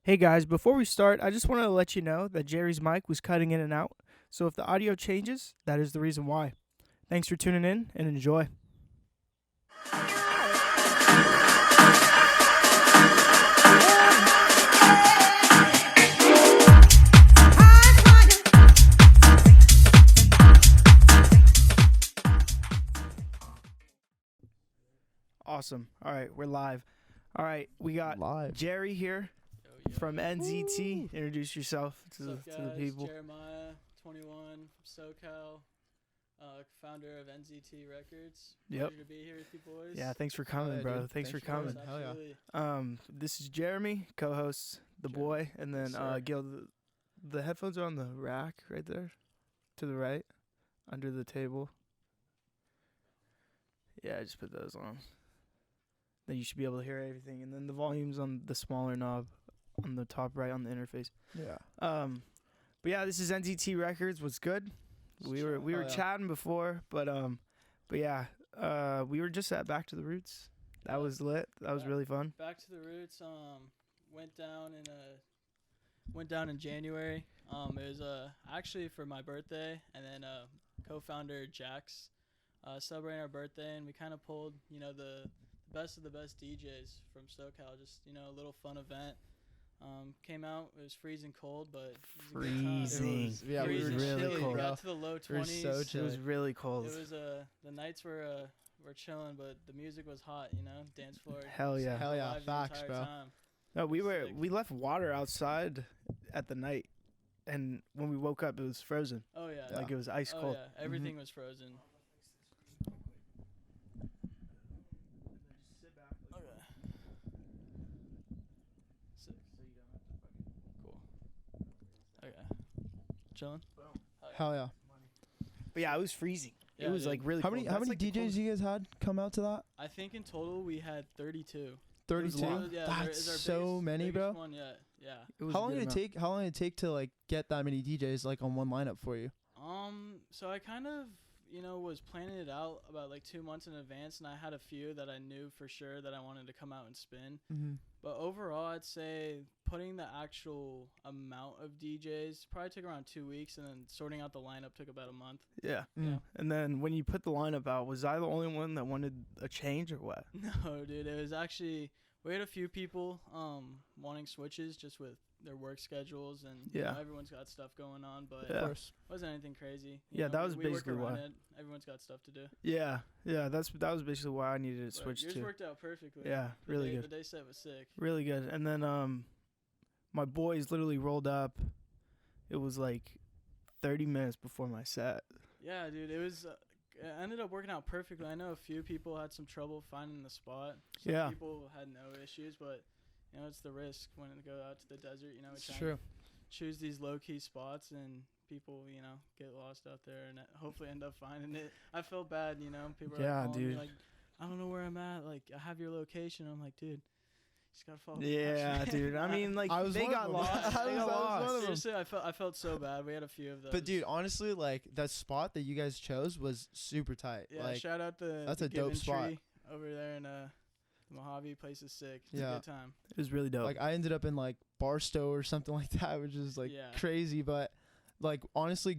Hey guys, before we start, I just wanted to let you know that Jerry's mic was cutting in and out, so if the audio changes, that is the reason why. Thanks for tuning in and enjoy. Awesome. All right, we're live. All right, we got Live. Jerry here from NZT. Woo. Introduce yourself to the people. Jeremiah, 21, from SoCal, founder of NZT Records. Yep. Pleasure to be here with you boys. Yeah, thanks for coming, yeah, bro. dude. Thanks for Thanks for coming. coming. Hell yeah. Absolutely. This is Jeremy, co-host, the Jeremy. boy, and then Yes, sir. Gil. The headphones are on the rack right there, to the right, under the table. Yeah, I just put those on. Then you should be able to hear everything, and then the volume's on the smaller knob, on the top right on the interface. Yeah. But yeah, this is NZT Records. What's good? We were Oh, yeah. chatting before, but yeah, we were just at Back to the Roots. That was lit. That was Yeah. really fun. Back to the Roots. Went down in January. It was actually for my birthday, and then co-founder Jax celebrating our birthday, and we kind of pulled the best of the best DJs from SoCal. Just a little fun event. Came out. It was freezing cold, but it was a good time. Freezing. Yeah, we were Freezing really chilly. cold. We got to the low 20s. so It was really cold. It was the nights were chilling, but the music was hot. Dance floor. Hell yeah. Hell yeah, live the facts, entire bro. time. No, Sick. we left water outside at the night, and when we woke up, it was frozen. Oh yeah. Yeah. Like it was ice Oh cold. yeah. Everything was frozen. Okay. Sick. Cool. Okay. Chilling. Hell yeah. But yeah, it was freezing. Yeah, it was dude. like really How cold. many how That's, many like, the DJs coldest- you guys had come out to that? I think in total we had 32. 32. lot. Yeah, That's our so biggest- many, biggest bro. One yet. Yeah. It was How a long good did it amount. take? How long did it take to like get that many DJs like on one lineup for you? So I kind of, was planning it out about like 2 months in advance, and I had a few that I knew for sure that I wanted to come out and spin. Mm-hmm. But overall, I'd say putting the actual amount of DJs probably took around 2 weeks, and then sorting out the lineup took about a month. Yeah. Yeah. And then when you put the lineup out, was I the only one that wanted a change or what? No, dude, it was actually we had a few people wanting switches just with their work schedules, and Yeah. everyone's got stuff going on, but Yeah. Of course. wasn't anything crazy. Yeah, that was we work basically around why. it. Everyone's got stuff to do. Yeah. Yeah, that was basically why I needed to But switch yours to. worked out perfectly. Yeah, The really day- good. The day set was sick. Really good. And then my boys literally rolled up. It was like 30 minutes before my set. Yeah, dude, it was. It ended up working out perfectly. I know a few people had some trouble finding the spot. Some Yeah. people had no issues, but it's the risk when you go out to the desert. We It's try and true. choose these low key spots, and people, get lost out there and hopefully end up finding it. I felt bad, people are Yeah, like calling me dude. like, I don't know where I'm at. Like, I have your location. I'm like, dude, you just gotta follow. the Yeah, directions." dude. I mean, like, I was they one of got them. lost. I They got was one of lost. them. Seriously, I felt so bad. We had a few of those. But dude, honestly, like that spot that you guys chose was super tight. Yeah, like shout out that's the a dope Given spot. Tree over there in the Mojave. Place is sick. It's Yeah. a good time. It was really dope. like I ended up in like Barstow or something like that, which is like Yeah. crazy. But like honestly,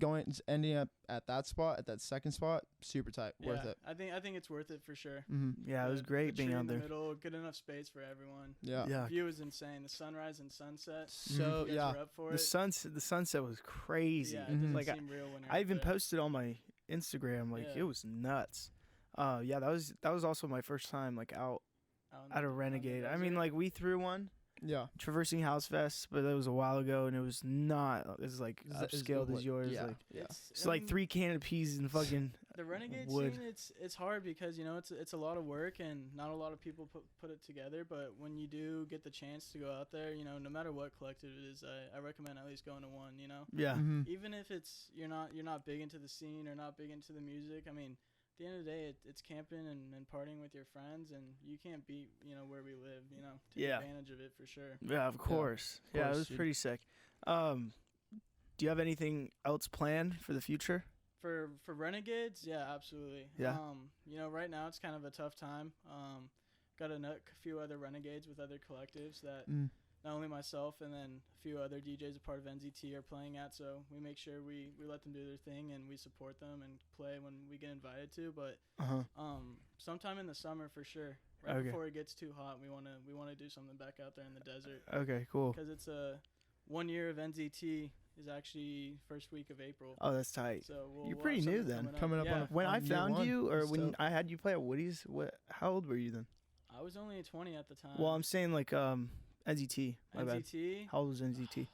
ending up at that spot, at that second spot, super tight, worth Yeah, it. I think it's worth it for sure. Mm-hmm. Yeah, it was The great being tree out in the there. middle, good enough space for everyone. Yeah. Yeah. The view was insane. The sunrise and sunset. So You guys yeah, were up for The it. sunset was crazy. Yeah, it Mhm. doesn't Like, seem real when you're I up even there. posted on my Instagram, like Yeah. it was nuts. Yeah, that was also my first time like out Out in at a the Renegade. I mean, desert. like we threw one yeah. traversing House Fest, but that was a while ago, and it was not as like Is that- is it upscaled what- as yours. Yeah. Like yeah. it's like 3 canopies and fucking The Renegade wood. scene. It's hard because it's a lot of work and not a lot of people put it together. But when you do get the chance to go out there, no matter what collective it is, I recommend at least going to one. Yeah. Mhm. Even if it's you're not big into the scene or not big into the music. I mean, at the end of the day, it's camping and partying with your friends, and you can't beat where we live. Take Yeah. advantage of it for sure. Yeah, of course. Yeah, it course, was dude. pretty sick. Do you have anything else planned for the future? For Renegades, yeah, absolutely. Yeah. Right now it's kind of a tough time. Got a few other Renegades with other collectives that Mm. not only myself and then a few other DJs a part of NZT are playing at. So we make sure we let them do their thing and we support them and play when we get invited to. But sometime in the summer for sure. Right before it gets too hot, we wanna do something back out there in the desert. Okay, cool. Because it's 1 year of NZT is actually first week of April. Oh, that's tight. So you're pretty new then. Coming up on when I found one. you, or That's when dope. I had you play at Woody's, how old were you then? I was only 20 at the time. Well, I'm saying like NZT. My bad. NZT. How old was NZT?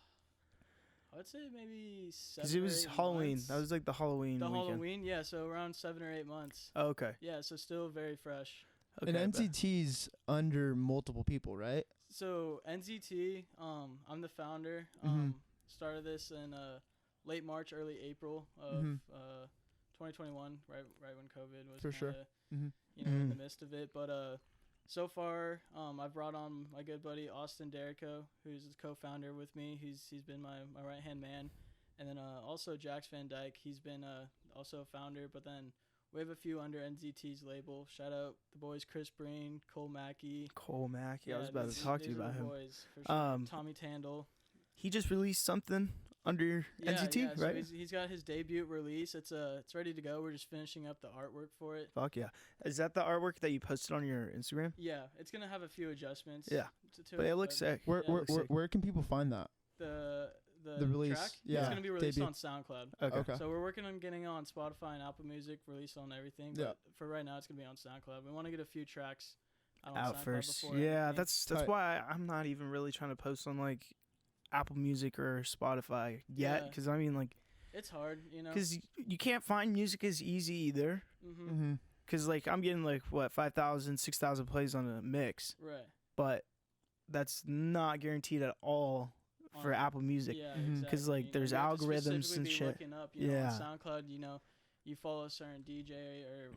I would say maybe 7 Because it was 8 Halloween. months. That was like the Halloween the weekend. Halloween, yeah. So around 7 or 8 months. Oh, okay. Yeah, so still very fresh. Okay, And NCT's under multiple people, right? So NZT, I'm the founder. Started this in late March, early April of 2021, right when COVID was For sure. in the midst of it. But so far, I've brought on my good buddy Austin Derrico, who's the co-founder with me. He's been my right hand man, and then also Jax Van Dyke. He's been also a founder, but then we have a few under NZT's label. Shout out the boys Chris Breen, Cole Mackey. Cole Mackey. I was about to talk to you about him. Boys, for sure. Tommy Tandle. He just released something under NZT, yeah, right? So he's got his debut release. It's ready to go. We're just finishing up the artwork for it. Fuck yeah. Is that the artwork that you posted on your Instagram? Yeah, it's gonna have a few adjustments. Yeah, to but it looks sick. Where can people find that? The release, track? yeah. It's going to be released debut. on SoundCloud. Okay. So we're working on getting on Spotify and Apple Music, released on everything. But for right now, it's going to be on SoundCloud. We want to get a few tracks out SoundCloud first. before Yeah, everything. that's why I'm not even really trying to post on like Apple Music or Spotify yet. Because I mean, like, it's hard, you know. Because you can't find music as easy either. Because like I'm getting like 5,000, 6,000 plays on a mix. Right. But that's not guaranteed at all for Apple Music. Yeah, because like there's algorithms and shit. Up, on SoundCloud, you follow a certain DJ or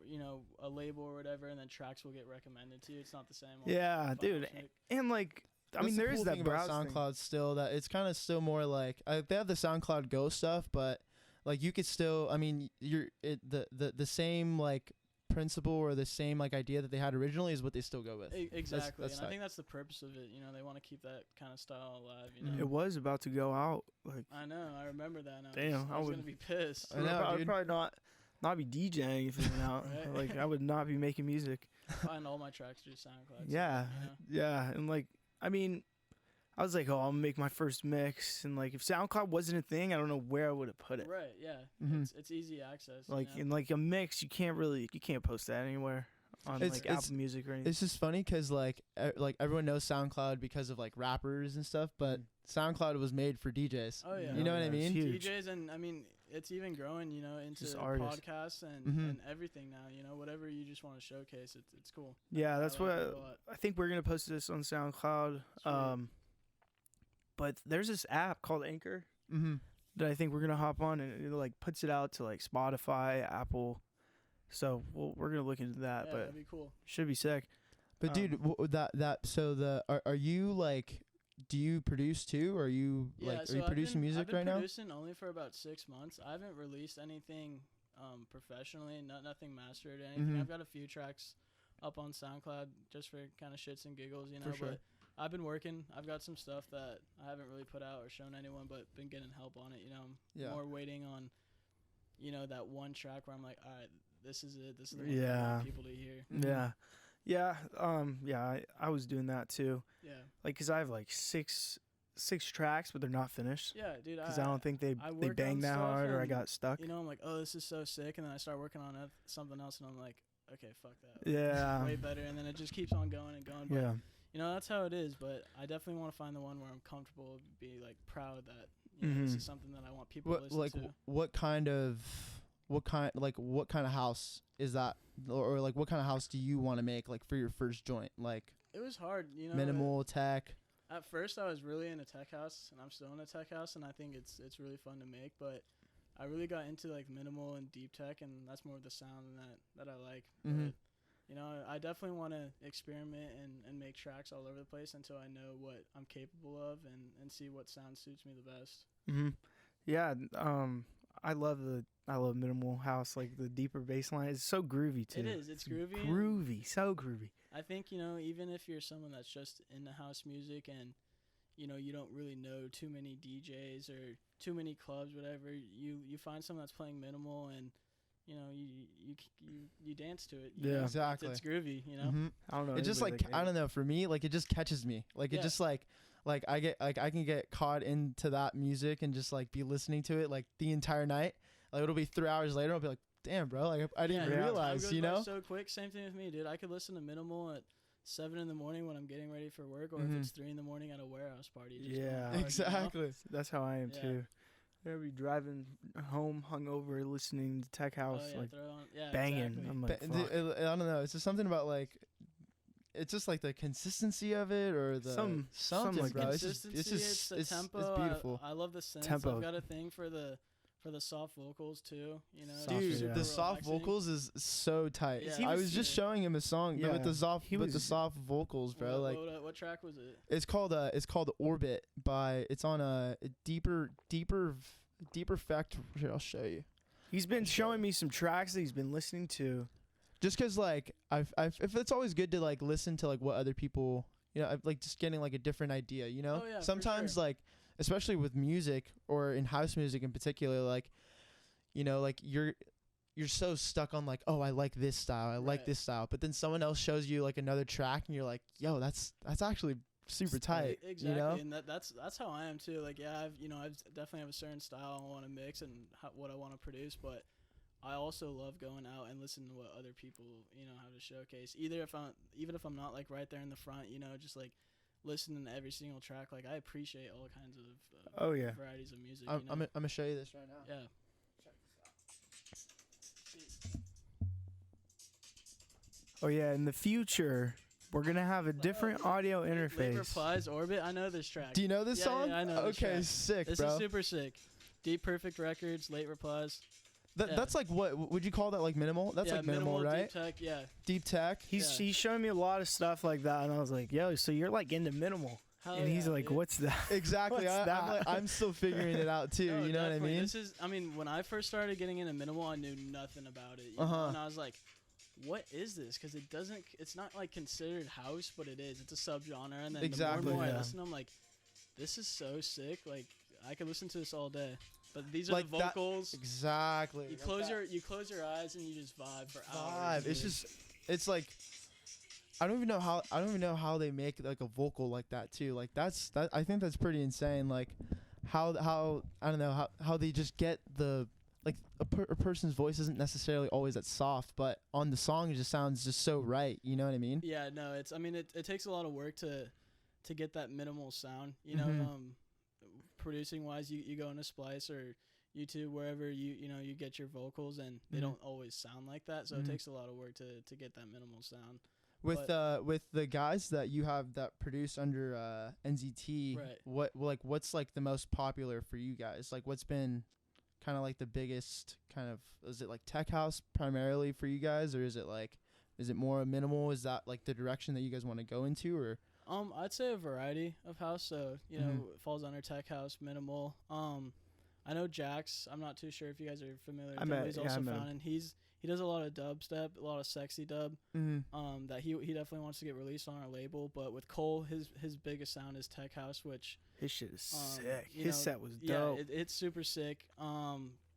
a label or whatever, and then tracks will get recommended to you. It's not the same. Yeah, dude, and like I mean, there is that about SoundCloud still that it's kind of still more like they have the SoundCloud Go stuff, but like you could still, I mean, the same like principle or the same like idea that they had originally is what they still go with. Exactly. That's and I think that's the purpose of it. They want to keep that kind of style alive. It was about to go out. Like I know. I remember that. I was would gonna be pissed. I would probably not be DJing if it went out. Right? Like I would not be making music. Find all my tracks through SoundCloud. Yeah, yeah, and like I mean, I was like, I'll make my first mix, and like if SoundCloud wasn't a thing, I don't know where I would have put it. Right. Yeah. It's easy access. Like in like a mix, you can't post that anywhere on like Apple Music or anything. It's just funny because like everyone knows SoundCloud because of like rappers and stuff, but SoundCloud was made for DJs. Oh yeah. You know what I mean? DJs, and I mean it's even growing. Into podcasts and everything now. Whatever you just want to showcase, it's cool. Yeah, that's what I think we're gonna post this on SoundCloud. But there's this app called Anchor that I think we're gonna hop on, and it like puts it out to like Spotify, Apple. So we're gonna look into that, but that'd be cool. Should be sick. But dude, are you like, do you produce too? Or are you are you producing music right now? I've been producing only for about 6 months. I haven't released anything professionally, nothing mastered or anything. I've got a few tracks up on SoundCloud just for kind of shits and giggles, For sure. But I've been working. I've got some stuff that I haven't really put out or shown anyone, but been getting help on it. I'm more waiting on, that one track where I'm like, all right, this is it. This is the one I want people to hear. Yeah. I was doing that too. Yeah. Like, cause I have like six tracks, but they're not finished. Yeah, dude. Cause I don't think they bang that hard, or I got stuck. I'm like, oh, this is so sick, and then I start working on something else, and I'm like, okay, fuck that. Yeah. Way better, and then it just keeps on going and going. But yeah. That's how it is, but I definitely want to find the one where I'm comfortable, be like proud that this is something that I want people to listen to. What kind of house is that, or like what kind of house do you want to make like for your first joint? Like it was hard, minimal tech. At first, I was really in a tech house, and I'm still in a tech house, and I think it's really fun to make. But I really got into like minimal and deep tech, and that's more of the sound that I like. But, I definitely want to experiment and make tracks all over the place until I know what I'm capable of and see what sound suits me the best. Yeah. I love minimal house, like the deeper bass line. It's so groovy too. It is. It's groovy. Groovy. So groovy. I think, even if you're someone that's just into house music and, you know, you don't really know too many DJs or too many clubs, whatever. You find someone that's playing minimal, and you know, you dance to it. You Yeah. know? Exactly. It's groovy, you know. Mm-hmm. I don't know. It just anybody like that I can- don't know, for me, like it just catches me. Like it Yeah. just like I can get caught into that music and just like be listening to it like the entire night. Like it'll be 3 hours later, I'll be like, damn, bro, like I didn't Yeah. Time realize, goes you by know? so quick. Same thing with me, dude. I could listen to minimal at 7 in the morning when I'm getting ready for work, or Mhm. if it's 3 in the morning at a warehouse party. Just going Yeah. hard, you know? Exactly. That's how I am Yeah. too. I'll be driving home hungover, listening to tech house, Oh, yeah, like throw on, yeah, banging. Exactly. I'm But like, fuck. I don't know. It's just something about like, it's just like the consistency of it, or the Some something, like bro. that. Consistency, it's the tempo. it's beautiful. I love the synths. Tempo. I've got a thing for the soft vocals too. You know, Softer, Dude, yeah. the soft relaxing. vocals is so tight. Yeah. He I was- was just showing him a song Yeah. with the soft He with the was- soft vocals, bro. Like what track was it? it's called Orbit by it's on a deeper fact. Here, I'll show you. He's been showing me some tracks that he's been listening to. Just cause like I've if it's always good to like listen to like what other people, you know, I've like just getting like a different idea, you know. Oh, yeah, for Sometimes sure. like especially with music or in house music in particular, like you know, like you're so stuck on like, oh, I like this style, I like Right. this style, but then someone else shows you like another track and you're like, yo, that's actually super tight, Exactly, you know. and that's how I am too. Like, yeah, I've definitely have a certain style I want to mix and what I want to produce, but I also love going out and listening to what other people, you know, have to showcase. Even if I'm not like right there in the front, you know, just like listening to every single track. Like, I appreciate all kinds of Oh yeah. varieties of music. I'm you know? I'm gonna show you this right now. Yeah. Oh yeah. In the future, we're gonna have a different audio Late interface. Replies, Orbit. I know this track. Do you know this Yeah, song? yeah, I know this Okay, track. sick, This bro. is super sick. Deep Perfect Records, Late Replies. Yeah. That's like what would you call that? Like minimal? That's yeah, like minimal, right? Deep Tech, yeah. Deep tech. He's Yeah. showing me a lot of stuff like that, and I was like, yo, so you're like into minimal, Hell and he's yeah, like, dude. what's that? Exactly. What's that? I'm still figuring it out too. No, You know what I definitely. mean? When I first started getting into minimal, I knew nothing about it. You know? Uh-huh. And I was like, what is this? Because it's not like considered house, but it is. It's a subgenre. And then Exactly, the more and more yeah. I listen, I'm like, this is so sick. Like, I could listen to this all day. But these are Like the that- vocals. Exactly. You Like close that your eyes and you just vibe for vibe. hours. It's dude. just it's like I don't even know how they make like a vocal like that too. Like I think that's pretty insane. Like how I don't know how they just get the like a person's voice isn't necessarily always that soft, but on the song it just sounds just so right. You know what I mean? Yeah, no, it takes a lot of work to get that minimal sound. You know, Mhm. producing wise, you go into Splice or YouTube, wherever you know you get your vocals, and they Mhm. don't always sound like that. So Mhm. it takes a lot of work to get that minimal sound. With the guys that you have that produce under NZT, Right. what's like the most popular for you guys? Like what's been kind of like the biggest kind of, is it like tech house primarily for you guys, or is it more minimal? Is that like the direction that you guys want to go into, or I'd say a variety of house. So you know, Mhm. it falls under tech house, minimal. I know Jax. I'm not too sure if you guys are familiar with him. But he's also I met him. found, and he does a lot of dubstep, a lot of sexy dub. That he definitely wants to get released on our label. But with Cole, his biggest sound is tech house, which His shit is sick. you His know, set was yeah, dope. it's super sick.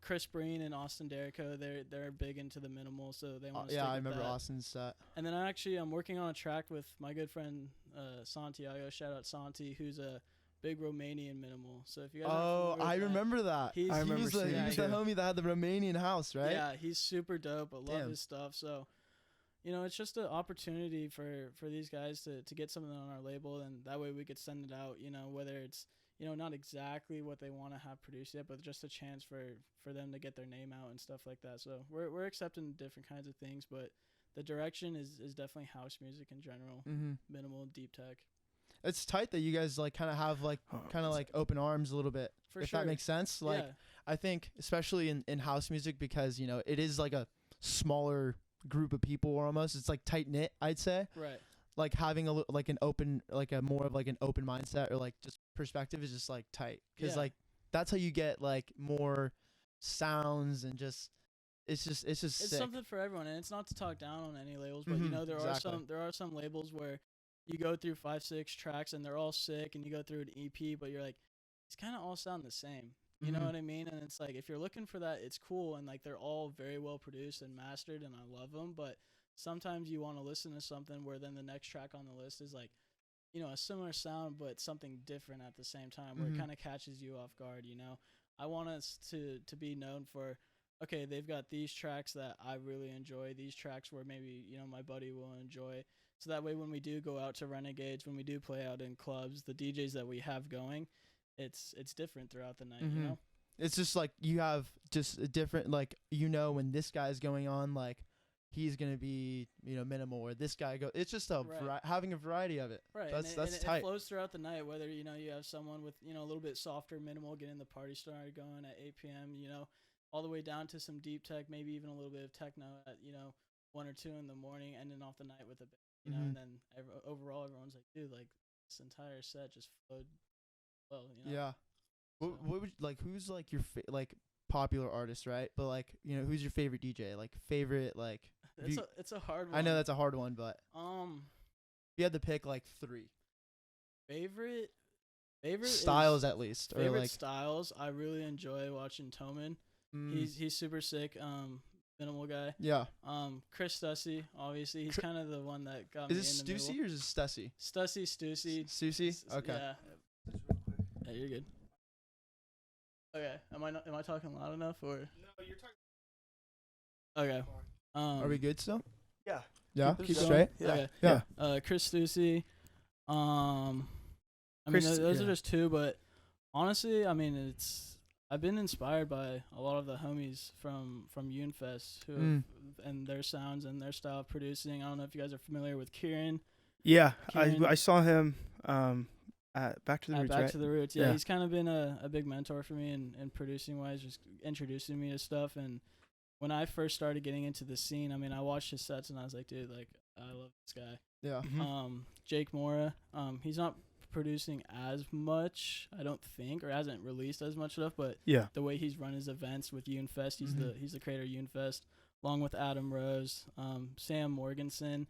Chris Breen and Austin Derrico, they're big into the minimal, so they want to yeah, stick I with remember that. Austin's set. And then I'm working on a track with my good friend Santiago. Shout out Santi, who's a big Romanian minimal. So if you guys, Oh, aren't familiar I with that, remember that. He's, I He remember was the, seeing he that was the too. homie that had the Romanian house, right? Yeah, he's super dope. I love Damn. his stuff. So, you know, it's just an opportunity for these guys to get something on our label, and that way we could send it out. You know, whether it's, you know, not exactly what they want to have produced yet, but just a chance for them to get their name out and stuff like that. So we're accepting different kinds of things, but the direction is definitely house music in general, Mm-hmm. minimal, deep tech. It's tight that you guys like kind of have like like open arms a little bit, For if sure. that makes sense. Like yeah. I think especially in house music, because you know it is like a smaller group of people, or almost it's like tight knit, I'd say. Right. Like having like an open, like a more of like an open mindset or like just perspective is just like tight, because Yeah. like that's how you get like more sounds and just it's just It's sick. something for everyone, and it's not to talk down on any labels, but you Mhm, know there exactly. are some labels where you go through 5-6 tracks and they're all sick, and you go through an EP, but you're like, these kind of all sound the same. You know Mhm. what I mean? And it's like, if you're looking for that, it's cool, and like they're all very well produced and mastered, and I love them. But sometimes you want to listen to something where then the next track on the list is like, a similar sound but something different at the same time, where it Mhm. kind of catches you off guard. I want us to be known for, okay, they've got these tracks that I really enjoy, these tracks where maybe my buddy will enjoy, so that way when we do go out to Renegades, when we do play out in clubs, the DJs that we have going, it's different throughout the night. Mhm. It's just like you have just a different, like, when this guy's going on, like he's gonna be minimal, or this guy go. It's just Right. having a variety of it. Right, That's and it tight. flows throughout the night. Whether you have someone with a little bit softer, minimal, getting the party started going at 8 p.m. All the way down to some deep tech, maybe even a little bit of techno at 1 or 2 in the morning, ending off the night with a bit, Mhm. and then overall everyone's like, dude, like this entire set just flowed well. Yeah. So. What would who's like your like popular artist, right? But like who's your favorite DJ? Like favorite like. It's a hard one. I know that's a hard one, but if you had to pick like 3 favorite styles at least, or favorite like styles. I really enjoy watching Toman. He's super sick. Minimal guy. Yeah. Chris Stussy, obviously, he's kind of the one that got me. Is it Stussy or is it Stussy? Stussy. Stussy. Okay. Yeah. Yeah, you're good. Okay. Am I talking loud enough, or? No, you're talking. Okay. Are we good still? Yeah. Yeah. Keep Keep going. straight. Okay. Yeah. Chris Stussy. I mean, Chris- those yeah. are just 2, but honestly, I mean, I've been inspired by a lot of the homies from Unifest and their sounds and their style of producing. I don't know if you guys are familiar with Kieran. Yeah, Kieran. I saw him at Back to the Roots, Back right? to the Roots. Yeah, Yeah. he's kind of been a big mentor for me in producing wise, just introducing me to stuff. And when I first started getting into the scene, I mean, I watched his sets and I was like, dude, like, I love this guy. Yeah. Mhm. Jake Mora, he's not producing as much, I don't think, or hasn't released as much stuff, but Yeah. the way he's run his events with Unifest, Mhm. he's the creator of Unifest, along with Adam Rose, Sam Morganson.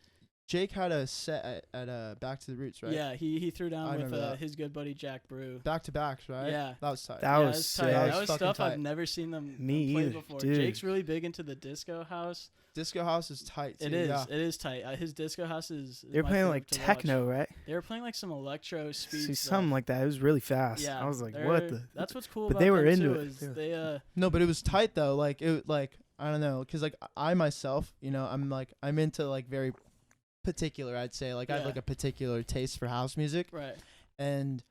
Jake had a set at Back to the Roots, right? Yeah, he threw I down with remember that. his good buddy Jack Brew. Back to backs, right? Yeah. That was tight. That Yeah, was it's sick. tight. That That was was fucking stuff tight. I've never seen them Me play either, before. dude. Jake's really big into the disco house. Disco House is tight too. It is. Yeah. It is tight. His disco house is They were my playing favorite like to watch. techno, right? They were playing like some electro speed See, stuff. something like that. It was really fast. Yeah, I was like, they're- what the? That's what's cool But about they were them into too, it. is Yeah. they No, but it was tight though. Like I don't know, cause like I myself, I'm into like very particular. I'd say like I have Yeah. like a particular taste for house music, right. and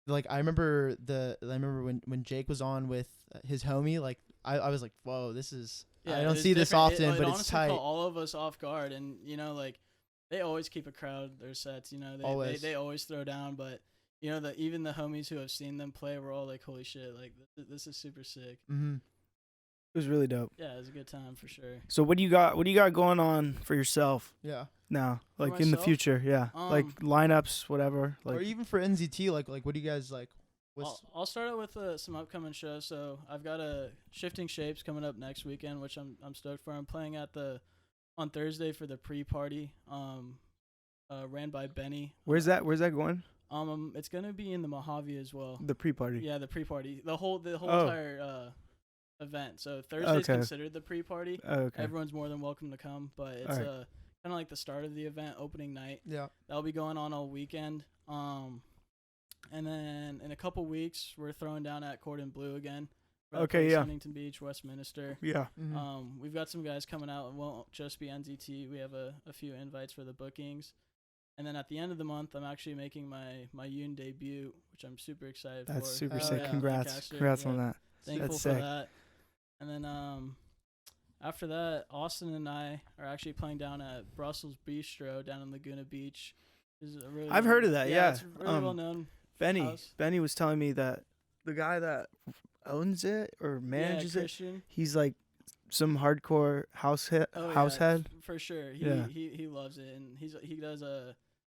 like I remember when Jake was on with his homie, like I was like, whoa, this is. Yeah, I it don't was see this different. often, but it's honestly tight. caught all of us off guard, and like they always keep a crowd. Their sets, Always. they always throw down, but even the homies who have seen them play were all like, holy shit, like this is super sick. Mm-hmm. It was really dope. Yeah, it was a good time for sure. So what do you got? What do you got going on for yourself Yeah. now? For Like in the myself? future, yeah. Like lineups, whatever. Or Like even for NZT, like what do you guys like? I'll start out with some upcoming shows. So I've got a Shifting Shapes coming up next weekend, which I'm stoked for. I'm playing on Thursday for the pre-party, ran by Benny. where's that going? It's gonna be in the Mojave as well. The pre-party. Yeah, the pre-party, the whole Oh. entire event. So Thursday's Okay. considered the pre-party. Oh, okay. Everyone's more than welcome to come, but it's Alright. kind of like the start of the event, opening night. Yeah. That'll be going on all weekend. And then in a couple weeks, we're throwing down at Cordon Bleu again. Red Okay, Place, yeah. Huntington Beach, Westminster. Yeah. Mm-hmm. We've got some guys coming out. It won't just be NZT. We have a few invites for the bookings. And then at the end of the month, I'm actually making my Yoon debut, which I'm super excited for. That's super Oh, sick. yeah. Congrats. Lancaster, Congrats on yeah. that. Thankful That's for sick. that. And then after that, Austin and I are actually playing down at Brussels Bistro down in Laguna Beach. This is a really I've heard of that, yeah. It's really well known. Benny house. was telling me that the guy that owns it or manages it, Christian. he's like some hardcore house head. For sure. Yeah. He loves it, and he does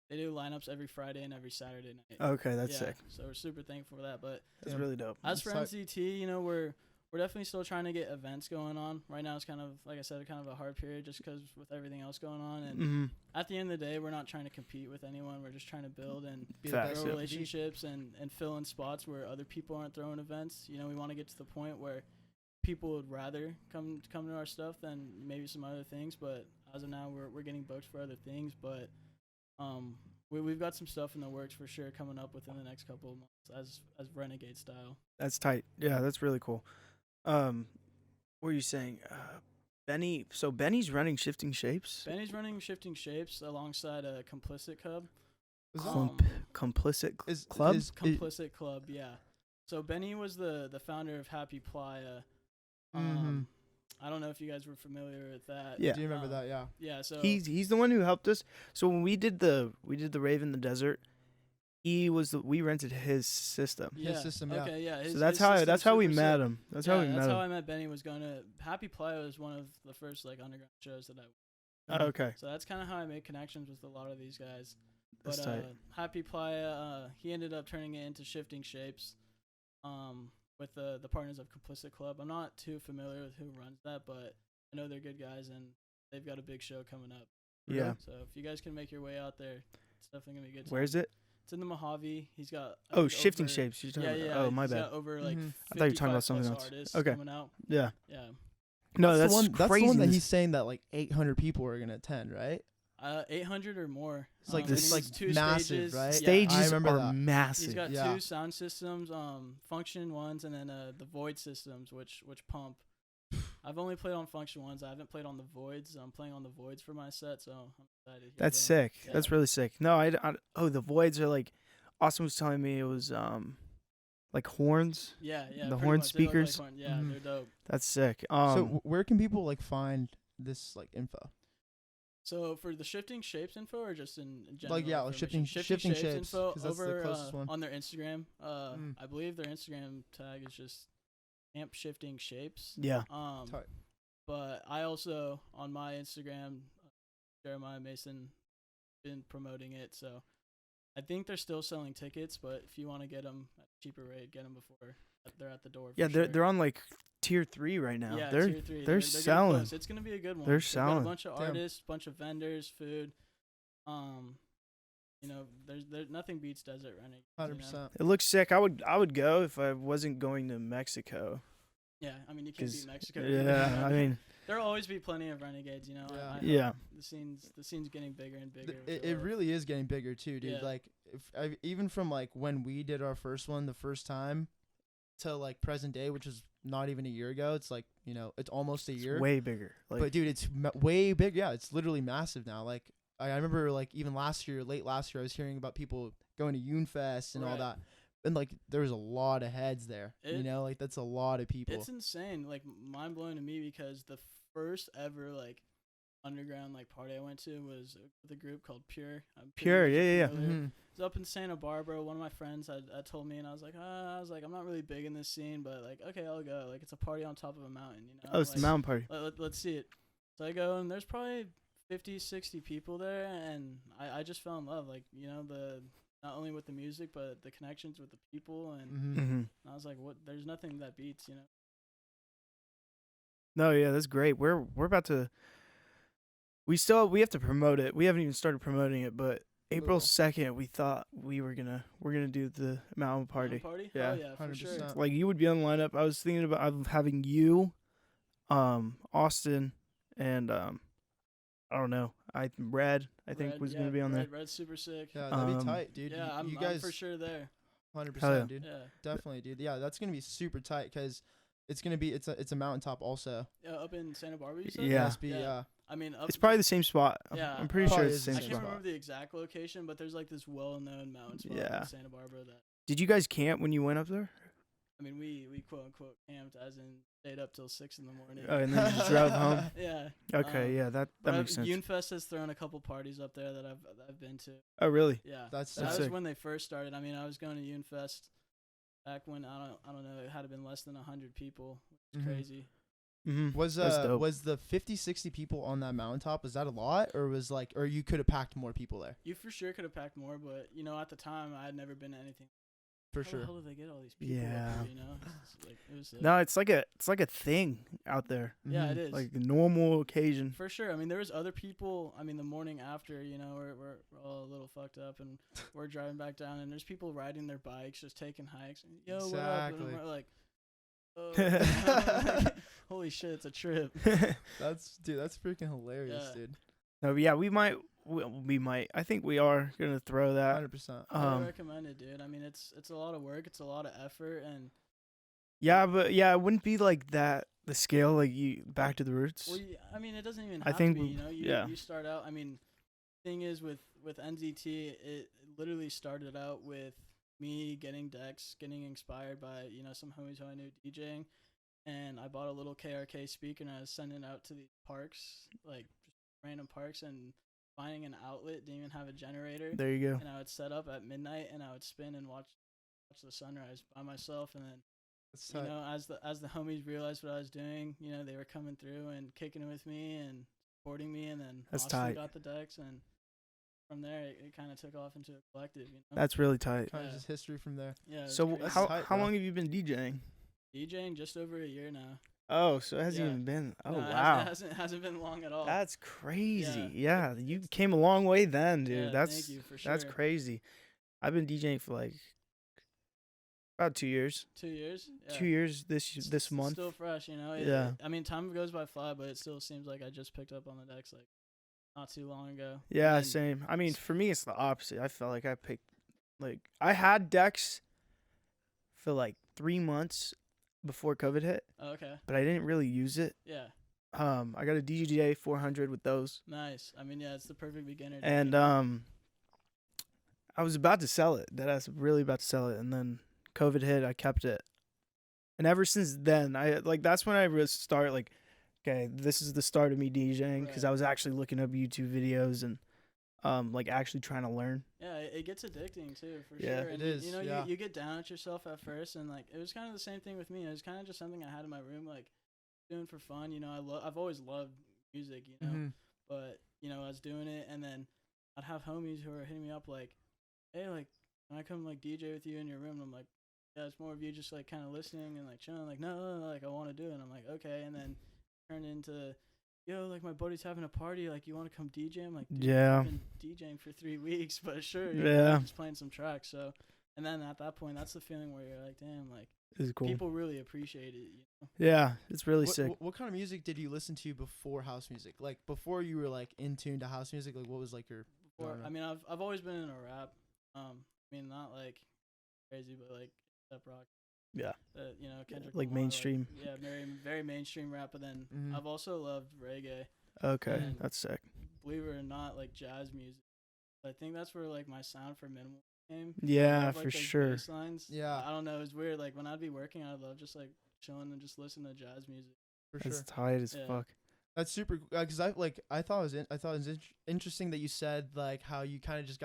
they do lineups every Friday and every Saturday night. Okay, that's Yeah, sick. So we're super thankful for that. But That's Yeah. really dope. as for That's NZT, we're we're definitely still trying to get events going on. Right now it's kind of, like I said, kind of a hard period just because with everything else going on. And at the end of the day, we're not trying to compete with anyone. We're just trying to build and grow relationships and fill in spots where other people aren't throwing events. You know, we want to get to the point where people would rather come to our stuff than maybe some other things. But as of now, we're getting booked for other things. But we've got some stuff in the works for sure coming up within the next couple of months as Renegade style. That's tight. Yeah, that's really cool. What were you saying? Benny. So Benny's running Shifting Shapes. Benny's running Shifting Shapes alongside a Complicit Club. Complicit Is Club. Complicit Club, yeah. So Benny was the founder of Happy Playa. I don't know if you guys were familiar with that. Yeah. Do you remember that? Yeah. Yeah. So He's the one who helped us. So when we did the rave in the desert, we rented his system. His system, yeah. Okay, yeah. So that's how we met him. That's how I met Benny. Was going to Happy Playa was one of the first like underground shows that I. Oh, okay. So that's kind of how I made connections with a lot of these guys. That's But tight. Happy Playa, he ended up turning it into Shifting Shapes, with the partners of Complicit Club. I'm not too familiar with who runs that, but I know they're good guys and they've got a big show coming up. Yeah. So if you guys can make your way out there, it's definitely gonna be good. Where's it? It's in the Mojave. He's got Shifting Shapes. You're talking about. yeah. Oh, my he's bad. got over like I thought you were talking about 55 something plus else. artists Okay. coming out. Yeah. Yeah. No, that's the one. That's crazy. the one that he's saying that like 800 people are gonna attend, right? 800 or more. It's like this, like two massive, stages. right? Yeah. Stages I remember are that. massive. He's got Yeah. 2 sound systems, function ones, and then the void systems, which pump. I've only played on function ones. I haven't played on the voids. I'm playing on the voids for my set, so I'm excited. That's sick. Yeah. That's really sick. No, the voids are like. Austin was telling me it was like horns. Yeah. The pretty horn much. They look like speakers. horn. Yeah, they're dope. That's sick. So where can people like find this like info? So for the Shifting Shapes info, or just in general? Like yeah, information? shifting shapes info 'cause that's the over closest one. on their Instagram. I believe their Instagram tag is just Amp Shifting Shapes. Yeah. Tight. But I also on my Instagram, Jeremiah Mason, been promoting it. So I think they're still selling tickets, but if you want to get them at a cheaper rate, get them before they're at the door. Yeah, sure. they're on like tier 3 right now. Yeah, they're tier 3. they're getting selling. close. It's gonna be a good one. They're They've got selling. a bunch of Damn. artists, bunch of vendors, food. You know, there's nothing beats Desert Renegades. 100%. It looks sick. I would go if I wasn't going to Mexico. Yeah, I mean you can't beat Mexico. Yeah, I mean there'll always be plenty of Renegades. You know. Yeah. I Yeah. hope the scene's getting bigger and bigger. It really is getting bigger too, dude. Yeah. Like even from like when we did our first one the first time to like present day, which was not even a year ago. It's like, you know, it's almost a year. it's way bigger. Like, But dude, it's way big. Yeah, it's literally massive now. Like I remember like even late last year, I was hearing about people going to Unfest and all Right. that. And like there was a lot of heads there. You know, like that's a lot of people. It's insane, like mind blowing to me because the first ever like underground like party I went to was with a group called Pure. Pure, yeah. Mhm. It was up in Santa Barbara. One of my friends had told me, and I was like, I'm not really big in this scene, but like, okay, I'll go. Like, it's a party on top of a mountain, you know. oh, it's like, the mountain party. Let's see it. So I go, and there's probably 50, 60 people there, and I just fell in love. Like, you know, not only with the music, but the connections with the people, and Mm-hmm. I was like, what? There's nothing that beats, you know. No, yeah, that's great. We're about to. We have to promote it. We haven't even started promoting it, but April 2nd, we thought we're gonna do the mountain party. Party? Yeah. Oh, yeah, for sure. 100%. Like you would be on the lineup. I was thinking about having you, Austin, and I don't know. Red. I think was gonna be on there. Red's super sick. Yeah, that'd be tight, dude. Yeah, you I'm guys for sure there. 100%, Hell yeah. dude. Yeah. Definitely, dude. Yeah, that's gonna be super tight because it's gonna be it's a mountaintop also. Yeah, up in Santa Barbara, you said? Yeah. Must be, yeah. I mean, up It's probably the same spot. Yeah, I'm pretty sure probably it's is the the I same can't spot. remember the exact location, but there's like this well-known mountain spot Yeah. in Santa Barbara that, Did you guys camp when you went up there? I mean, we quote unquote camped, as in stayed up till 6 in the morning. Oh, and then you just drove home. Yeah. Okay, yeah, that makes sense. Unfest has thrown a couple parties up there that I've been to. Oh, really? Yeah, That's that was sick. when they first started. I mean, I was going to Unfest back when I don't know, it had been less than 100 people. It's Mhm. crazy. Mm-hmm. Was the 50, 60 people on that mountaintop? Was that a lot, or was like, or you could have packed more people there? You for sure could have packed more, but you know, at the time I had never been to anything. For how sure. the hell did they get all these people? Yeah. Up here, you know, it was. No, it's like a thing out there, Yeah, it Mhm. is. like a normal occasion. For sure. I mean, there was other people. I mean, the morning after, you know, we're all a little fucked up, and we're driving back down, and there's people riding their bikes, just taking hikes. And, yo, what up? And Exactly. we're like, oh, you know, like, holy shit, it's a trip. That's freaking hilarious, Yeah. dude. No, but yeah, we might. I think we are gonna throw that. 100%. I recommend it, dude. I mean, it's a lot of work, it's a lot of effort, and Yeah, but yeah, it wouldn't be like that. The scale, like you back to the roots. well, I mean, it doesn't even I have think to be. we- You know, yeah. you start out. I mean, thing is with NZT, it literally started out with me getting decks, getting inspired by some homies who I knew DJing, and I bought a little KRK speaker and I was sending it out to these parks, like just random parks, and finding an outlet, didn't even have a generator, There you go. and I would set up at midnight and I would spin and watch the sunrise by myself, and then That's you tight. know, as the homies realized what I was doing, you know, they were coming through and kicking it with me and supporting me, and then That's Austin tight. got the decks, and from there it kind of took off into a collective, you know. That's really tight. Kind of yeah. just history from there. Yeah. it was So crazy. how tight, how bro. long have you been DJing? DJing just over a year now. Oh, so it hasn't Yeah. even been. Oh No, it wow, hasn't been long at all. that's crazy. Yeah. Yeah, you came a long way then, dude. Yeah, that's thank you, for sure. that's crazy. I've been DJing for like about 2 years. 2 years. Yeah. 2 years It's this month. Still fresh, you know. Yeah. I mean, time goes by fly, but it still seems like I just picked up on the decks like not too long ago. Yeah, And same. I mean, for me, it's the opposite. I felt like I had decks for like 3 months before COVID hit, Oh, okay. but I didn't really use it. Yeah. I got a DJI 400 with those, Nice. I mean, yeah, it's the perfect beginner. deck, and you know? I was about to sell it. That I was really about to sell it, and then COVID hit. I kept it, and ever since then, that's when I really start like, okay, this is the start of me DJing, because Right. I was actually looking up YouTube videos and like actually trying to learn. Yeah, it gets addicting too, for Yeah. sure. It And is, You know, yeah. you get down at yourself at first, and like it was kind of the same thing with me. It was kind of just something I had in my room, like doing for fun. You know, I've always loved music, you know, Mhm. but you know, I was doing it, and then I'd have homies who were hitting me up like, "Hey, like, can I come like DJ with you in your room?" And I'm like, "Yeah, it's more of you just like kind of listening and like chilling." Like, no, like I want to do it. And I'm like, okay, and then it turned into, yo, like my buddy's having a party, like you want to come DJ? I'm like, dude, Yeah. I've been DJing for 3 weeks, but sure, you know, Yeah. just playing some tracks. So, and then at that point, that's the feeling where you're like, damn, like It's cool. people really appreciate it. You know? Yeah, it's really What, sick. what kind of music did you listen to before house music? Like before you were like in tune to house music, like what was like your Before, genre? I mean, I've always been in a rap. I mean, not like crazy, but like step rock. Yeah. You know, Kendrick Like Lamar, mainstream. yeah, very mainstream rap. But then Mhm. I've also loved reggae. Okay, and- that's sick. Believe it or not, like jazz music. I think that's where like my sound for minimal came. I Yeah, love, for those sure. bass lines. Yeah. I don't know. It's weird. Like when I'd be working, I'd love just like chilling and just listen to jazz music. For That's sure. tight as Yeah. fuck. That's super because I thought it was interesting that you said like how you kind of just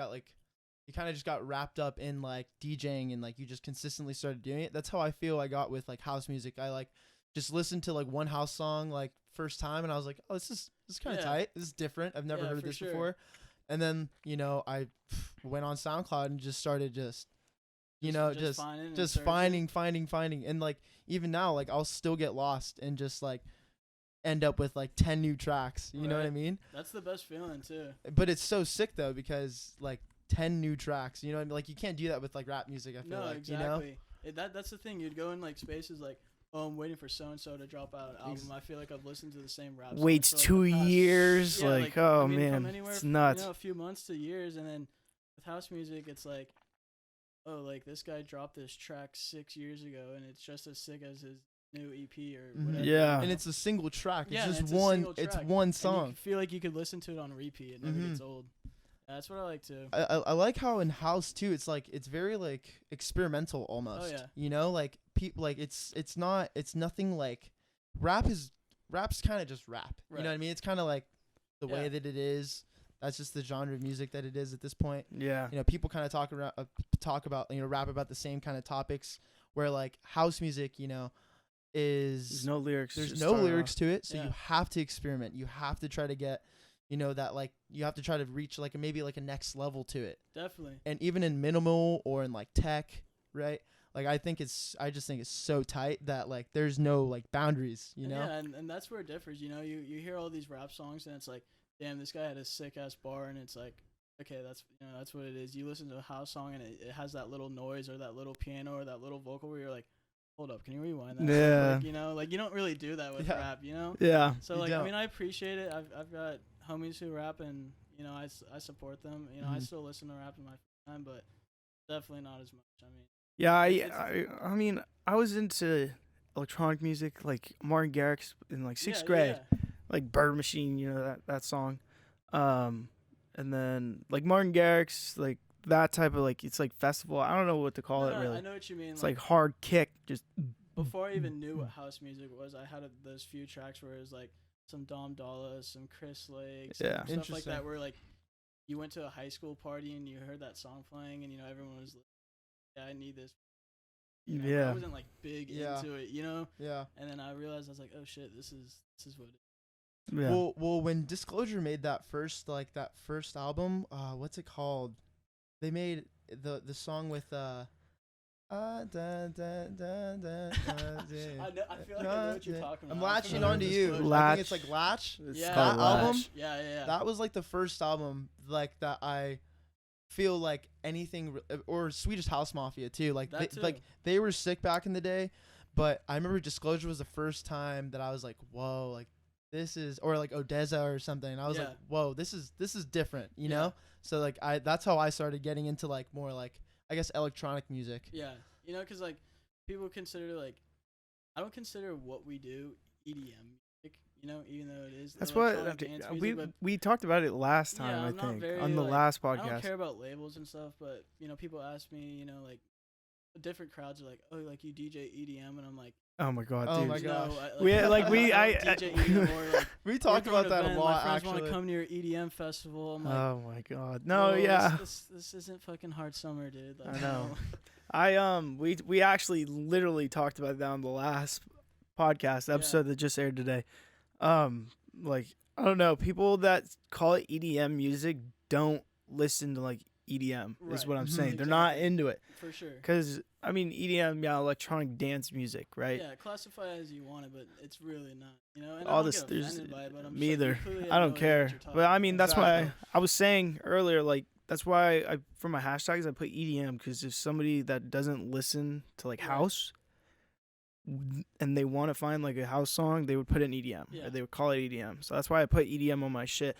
got wrapped up in like DJing and like you just consistently started doing it. That's how I feel I got with like house music. I like just listened to like one house song like first time and I was like, oh, this is kind of Yeah. tight. This is different. I've never Yeah, heard for this sure. before. And then I went on SoundCloud and just started just finding and just searching. finding and like even now like I'll still get lost and just like end up with like 10 new tracks, you know what I Right. mean? That's the best feeling too. But it's so sick though because like 10 new tracks, you know what I mean? Like you can't do that with like rap music, I feel No, like, exactly. That's the thing. You'd go in like spaces like, oh, I'm waiting for so and so to drop out an album. I feel like I've listened to the same rap. song Waits for, like, 2 the past- years, Yeah, like, I oh mean, from man, anywhere it's from, nuts. You know, a few months to years, and then with house music, it's like, oh, like this guy dropped this track 6 years ago, and it's just as sick as his new EP or Mhm. whatever. Yeah. And it's a single track. It's Yeah, and just it's a one single it's track. one And song. you feel like you could listen to it on repeat. It never gets Mhm. old. That's what I like too. I like how in house too it's like it's very like experimental almost. Oh, yeah. You know, like people like it's nothing like rap's kind of just rap. You Right. know what I mean? It's kind of like the way Yeah. that it is. That's just the genre of music that it is at this point. Yeah. You know, people kind of talk about rap about the same kind of topics where like house music, you know, There's no lyrics. there's just no starting lyrics off. to it, so Yeah. you have to experiment. You have to try to get, you know, that like you have to try to reach like maybe like a next level to it. Definitely. And even in minimal or in like tech, right? Like I just think it's so tight that like there's no like boundaries, you And know? yeah, and that's where it differs. You know, you hear all these rap songs and it's like, damn, this guy had a sick ass bar, and it's like, okay, that's what it is. You listen to a house song and it has that little noise or that little piano or that little vocal where you're like, hold up, can you rewind that? Yeah. Like, you know, like you don't really do that with Yeah. rap, you know. Yeah. So You like, I don't. mean, I appreciate it. I've got homies who rap, and you know, I support them. You know, I Mhm. still listen to rap in my free time, but definitely not as much. I mean, Yeah, it's- I mean, I was into electronic music, like Martin Garrix in like sixth yeah, grade, yeah. like Bird Machine, you know that song, and then like Martin Garrix, like that type of like it's like festival. I don't know what to call No, it no, really. I know what you mean. It's like hard kick, just before I even knew what house music was, I had those few tracks where it was like some Dom Dolla, some Chris Lake, some Yeah. stuff like Interesting. that, where like you went to a high school party and you heard that song playing, and you know everyone was like, "Yeah, I need this." You know, but I yeah. wasn't like big Yeah. into it, you know. Yeah. And then I realized I was like, "Oh shit, this is what it is." Yeah. Well, when Disclosure made that first album, what's it called? They made the song with da, da, da, da, da, I feel like I know what you're talking about. I'm latching familiar onto with you. Disclosure. I think it's like Latch. It's Yeah, called that album? Latch. Yeah. That was like the first album like that I feel like anything or Swedish House Mafia too. Like That too. they were sick back in the day, but I remember Disclosure was the first time that I was like, whoa, like this is, or like Odessa or something. And I was like, Yeah. whoa, this is different, you Yeah. know? So like that's how I started getting into like more like I guess electronic music. Yeah, you know, because like people consider like I don't consider what we do EDM music, you know, even though it is. That's what electronic dance music, but we talked about it last yeah, time. I'm I not think very, on the like, last I don't podcast. care about labels and stuff, but you know, people ask me, you know, like different crowds are like, oh, like you DJ EDM, and I'm like, Oh my god, Oh dude. my no, gosh. I DJ EDM or like. We talked we're throwing about that event, a lot My friends want actually. to come to your EDM festival. I'm like, Oh my god. No, "Bro, yeah. this isn't fucking hard summer, dude. Like, I know. We actually literally talked about that on the last podcast episode that just aired today. Like I don't know, people that call it EDM music don't listen to like EDM is Right. what I'm Mhm. saying. They're not Exactly. into it For sure. because I mean EDM, yeah, electronic dance music, right? Yeah, classify it as you want it, but it's really not. You know, and All I don't this, get there's offended by it, but I'm me just like, you either. clearly have I no don't idea what care, you're talking but I mean about. that's why Exactly. I was saying earlier, like that's why I for my hashtags I put EDM because if somebody that doesn't listen to like Right. house and they want to find like a house song, they would put in EDM Yeah. or they would call it EDM. So that's why I put EDM on my shit.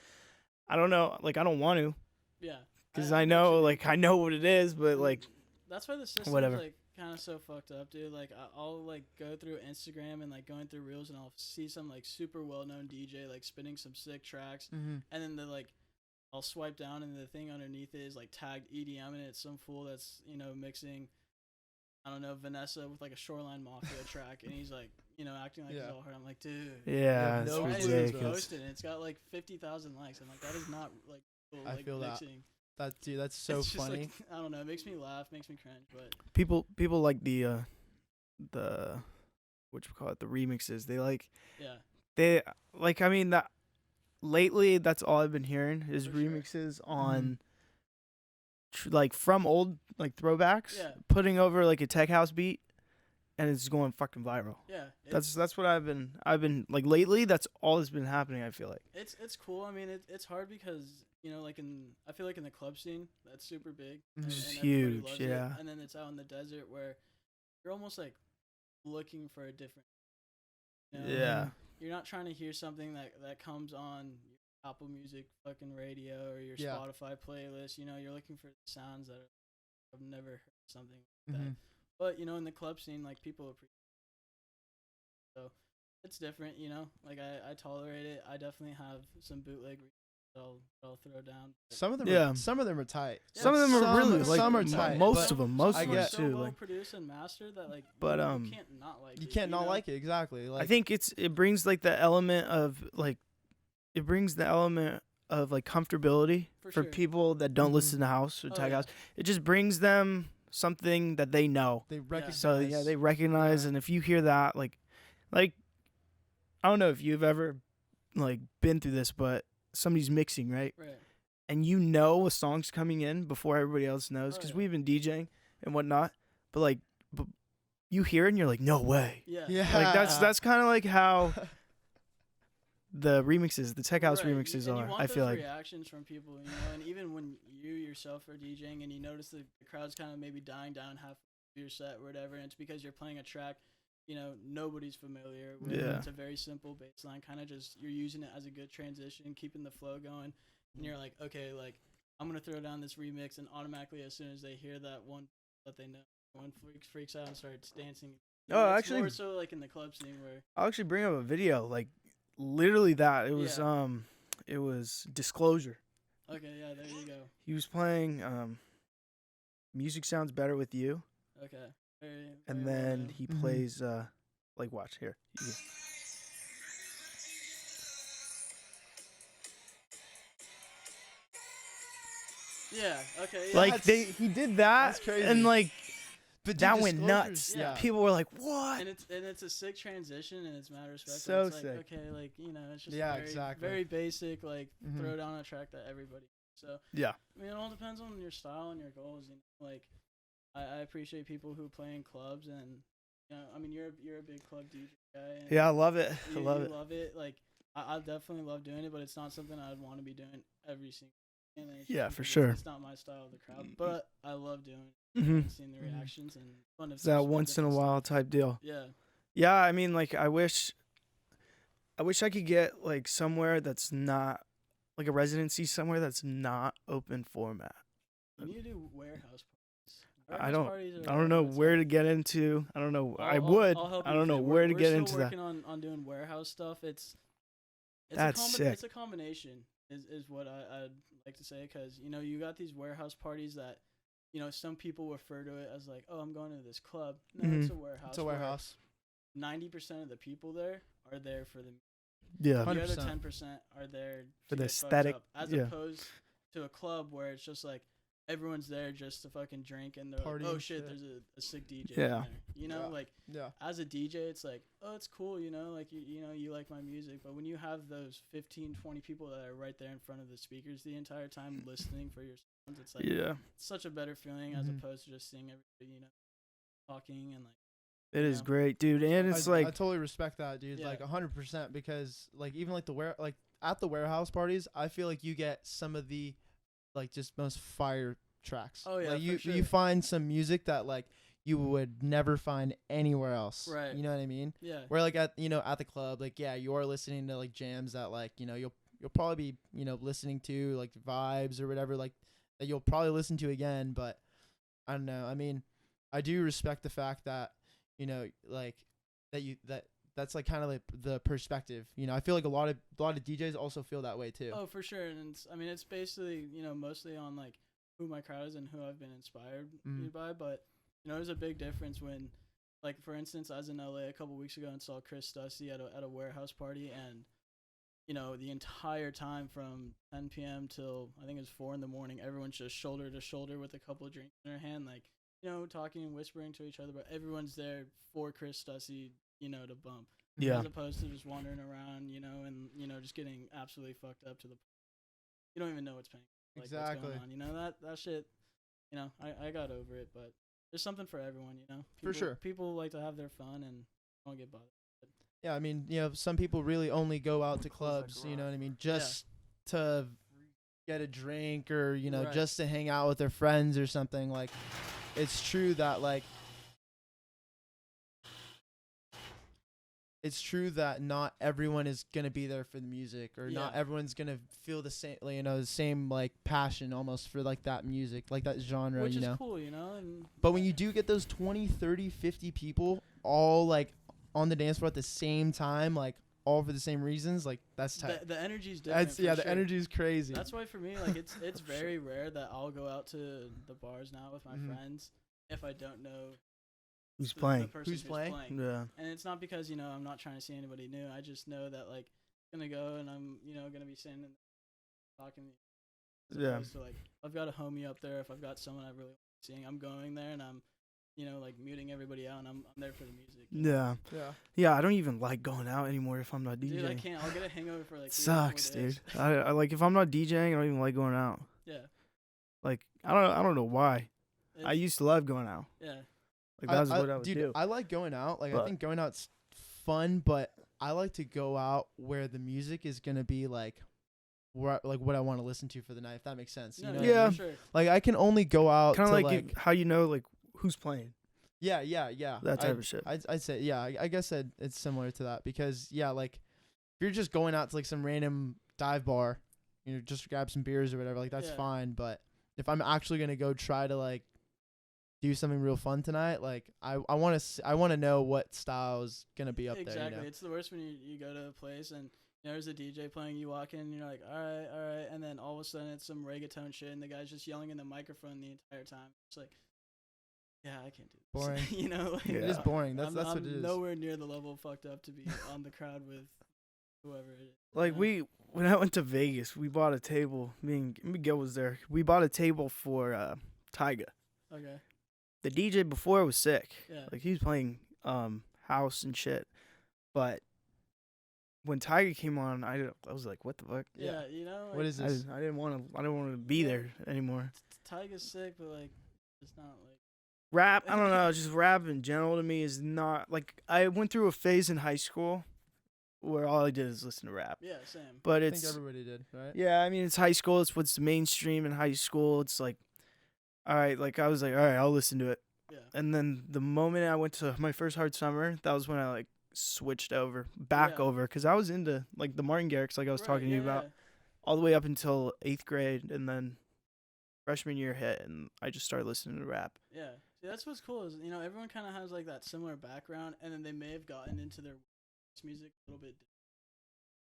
I don't know, like I don't want to Yeah, because I I know what know, you like I know what it is, but mean. like That's why the system's whatever. like kind of so fucked up, dude. Like I'll like go through Instagram and like going through reels, and I'll see some like super well known DJ like spinning some sick tracks, Mm-hmm. and then I'll swipe down and the thing underneath it is like tagged EDM, and it's some fool that's mixing. I don't know, Vanessa with like a Shoreline Mafia track, and he's like, acting like he's Yeah. all hard. I'm like, dude, yeah, have it's no why is clue, this bro. ridiculous. posted? And it's got like 50,000 likes. I'm like, that is not like cool, I like feel that. mixing. That's so It's just, funny. like, I don't know. It makes me laugh, makes me cringe, but People like the what you call it, the remixes. yeah, They like I mean that lately that's all I've been hearing is For sure. remixes on like from old like throwbacks, Yeah. putting over like a tech house beat and it's going fucking viral. yeah. That's what I've been like lately, that's all that's been happening, I feel like. It's cool. I mean, it's hard because like I feel like in the club scene that's super big. Mhm. and It's everybody huge, loves it. yeah. And then it's out in the desert where you're almost like looking for a different. Yeah. You're not trying to hear something that comes on your Apple Music fucking radio or your Yeah. Spotify playlist. You're looking for sounds that I've never heard something like that. Mhm. But in the club scene, like people appreciate it. So it's different, Like I tolerate it. I definitely have some bootleg that I'll throw down. But Some of them, Yeah. some of them are tight. Yeah, Some of them are really like some are tight. most but of them, most I of them get- so too. well like produced and mastered that like But, you can't not like you it. can't not like it exactly. Like I think it brings like the element of like comfortability For for sure. people that don't Mhm. listen to house or Oh, tech yeah. house. It just brings them something that they know. they recognize. So yeah, they recognize, Yeah. and if you hear that, like I don't know if you've ever like been through this, but somebody's mixing, right? Right. And you know a song's coming in before everybody else knows Oh, because yeah. we've been DJing and whatnot. but you hear it and you're like, no way. Yeah. Yeah. Like that's kind of like how the remixes, the tech house Right, remixes and you are. want I those feel like reactions from people, you know, and even when you yourself are DJing and you notice the crowd's kind of maybe dying down half of your set or whatever, and it's because you're playing a track, you know, nobody's familiar with. Yeah. It's a very simple bass line, kind of just you're using it as a good transition, keeping the flow going, and you're like, okay, like I'm gonna throw down this remix, and automatically as soon as they hear that one that they know, one freaks out and starts dancing. You know, it's actually, more so like in the club scene where I'll actually bring up a video, like literally that. It was Yeah. it was Disclosure. okay, yeah, there you go. He was playing Music Sounds Better With You, Okay, very, and very well then done. he Mhm. plays like watch here. Yeah. Okay. Yeah. Like he did that, that's crazy. and like But dude, that went Disclosure's- nuts. Yeah. People were like, "What?" and it's a sick transition and it's matter of respect. So it's like, sick. okay, like you know, it's just Yeah, very, exactly. very basic. Like Mhm. throw down a track that everybody. So Yeah. I mean, it all depends on your style and your goals. You know, like I appreciate people who play in clubs and you know, I mean, you're a big club DJ guy. And Yeah, I love it. you, I love you it. love it. Like I definitely love doing it, but it's not something I'd want to be doing every single. And it's just Yeah, for because sure. It's not my style of the crowd, but I love doing it hmm and seeing the Mhm. reactions and fun of It's that once in a while type deal. Yeah. Yeah, I mean, like I wish I could get like somewhere that's not like a residency somewhere that's not open format. You need to do warehouse parties. I Warehouse don't parties are I don't know what's where up. to get into. I don't know. I I'll- would. I'll help I you don't with know it. where to We're get still into that. working on doing warehouse stuff. It's That's sick. It's a combination is what I'd like to say because you know you got these warehouse parties that you know some people refer to it as like oh I'm going to this club. No, it's a warehouse. It's a warehouse. 90% of the people there are there for the Yeah. the other 100%. 10% are there For to the get fucked aesthetic, up, as yeah. opposed to a club where it's just like everyone's there just to fucking drink and they're Party like, oh and shit, shit. there's a sick DJ Yeah. in there. You know, Yeah. like Yeah. as a DJ, it's like, oh, it's cool, you know, like you know, you like my music, but when you have those 15, 20 people that are right there in front of the speakers the entire time listening for your sounds, it's like Yeah. it's such a better feeling as Mhm. opposed to just seeing everybody, you know, talking and like It is Yeah. great, dude. And it's I like totally respect that, dude. Yeah. Like 100%, because like even like like at the warehouse parties, I feel like you get some of the like just most fire tracks. Oh, yeah, like for you sure. find some music that like you would never find anywhere else. Right. You know what I mean? yeah. Where like at at the club, like yeah, you are listening to like jams that like you'll probably be listening to like vibes or whatever like that you'll probably listen to again. But I don't know. I mean, I do respect the fact that like that's like kind of like the perspective. I feel like a lot of DJs also feel that way too. Oh, for sure. And I mean, it's basically, mostly on like who my crowd is and who I've been inspired by. But, there's a big difference when, like, for instance, I was in LA a couple weeks ago and saw Chris Stussy at a warehouse party. And, the entire time from 10 p.m. till I think it was 4 in the morning, everyone's just shoulder to shoulder with a couple of drinks in their hand, like, talking and whispering to each other. But everyone's there for Chris Stussy, to bump. Yeah. As opposed to just wandering around, and, just getting absolutely fucked up to the you don't even know what's paying. Like, Exactly. what's going on. That shit, I got over it, but there's something for everyone, People, For sure. People like to have their fun and don't get bothered. Yeah, I mean, some people really only go out to clubs, you know what I mean, just to get a drink or, Right. just to hang out with their friends or something. Like, it's true that, not everyone is going to be there for the music, or not Yeah. everyone's going to feel the same, the same, passion almost for, that music, that genre, Which is cool, and But when you do get those 20, 30, 50 people all, on the dance floor at the same time, all for the same reasons, that's tight. the energy's different. That's for the sure. energy is crazy. That's why for me, it's very rare that I'll go out to the bars now with my friends if I don't know Who's the playing? person Who's playing? Yeah. And it's not because, I'm not trying to see anybody new. I just know that, I'm going to go and I'm, going to be sitting and talking. As Yeah. opposed to, I've got a homie up there. If I've got someone I really like seeing, I'm going there and I'm, muting everybody out and I'm there for the music. Yeah. Yeah. Yeah, I don't even like going out anymore if I'm not DJing. Dude, I can't. I'll get a hangover for, 3 or 4 Sucks, days. dude. I like if I'm not DJing, I don't even like going out. Yeah. Like I don't know why. I It's- used to love going out. Yeah. Like that's what I would dude, do. I like going out. Like I But- think going out's fun, but I like to go out where the music is gonna be like, like what I want to listen to for the night. If that makes sense. You know what I Yeah. mean? For sure. Like I can only go out Kind to of like how you know like who's playing. yeah. That type of shit. I'd say yeah. I guess it's similar to that because yeah, like if you're just going out to like some random dive bar, you know, just grab some beers or whatever, like that's Yeah. fine. But if I'm actually gonna go try to like do something real fun tonight, like I want to know what style is gonna be up Exactly. there. You know? It's the worst when you go to a place and there's a DJ playing, you walk in and you're like, all right, and then all of a sudden it's some reggaeton shit and the guy's just yelling in the microphone the entire time. It's like, yeah, I can't do this. Boring. You know, like, Yeah. It is boring. That's I'm what it is. nowhere near the level fucked up to be on the crowd with whoever it is. Like you know? when I went to Vegas, we bought a table. Me and Miguel was there. We bought a table for Tyga. Okay. The DJ before was sick. Yeah. Like he was playing house and shit. But when Tyga came on, I was like, what the fuck? Yeah, you know, like, What is I this? didn't want to be there anymore. Tyga's sick, but like, it's not like. Rap, I don't know, just rap in general to me is not like I went through a phase in high school where all I did is listen to rap. Yeah, same. But I think it's everybody did, right? yeah, I mean it's high school, it's what's mainstream in high school. It's like all right, like I was like, all right, I'll listen to it. Yeah. And then the moment I went to my first Hard Summer, that was when I like switched back Yeah. over cuz I was into like the Martin Garrix like I was Right, talking to you yeah, about all the way up until 8th grade, and then freshman year hit and I just started listening to rap. Yeah. See, that's what's cool is, you know, everyone kind of has like that similar background, and then they may have gotten into their music a little bit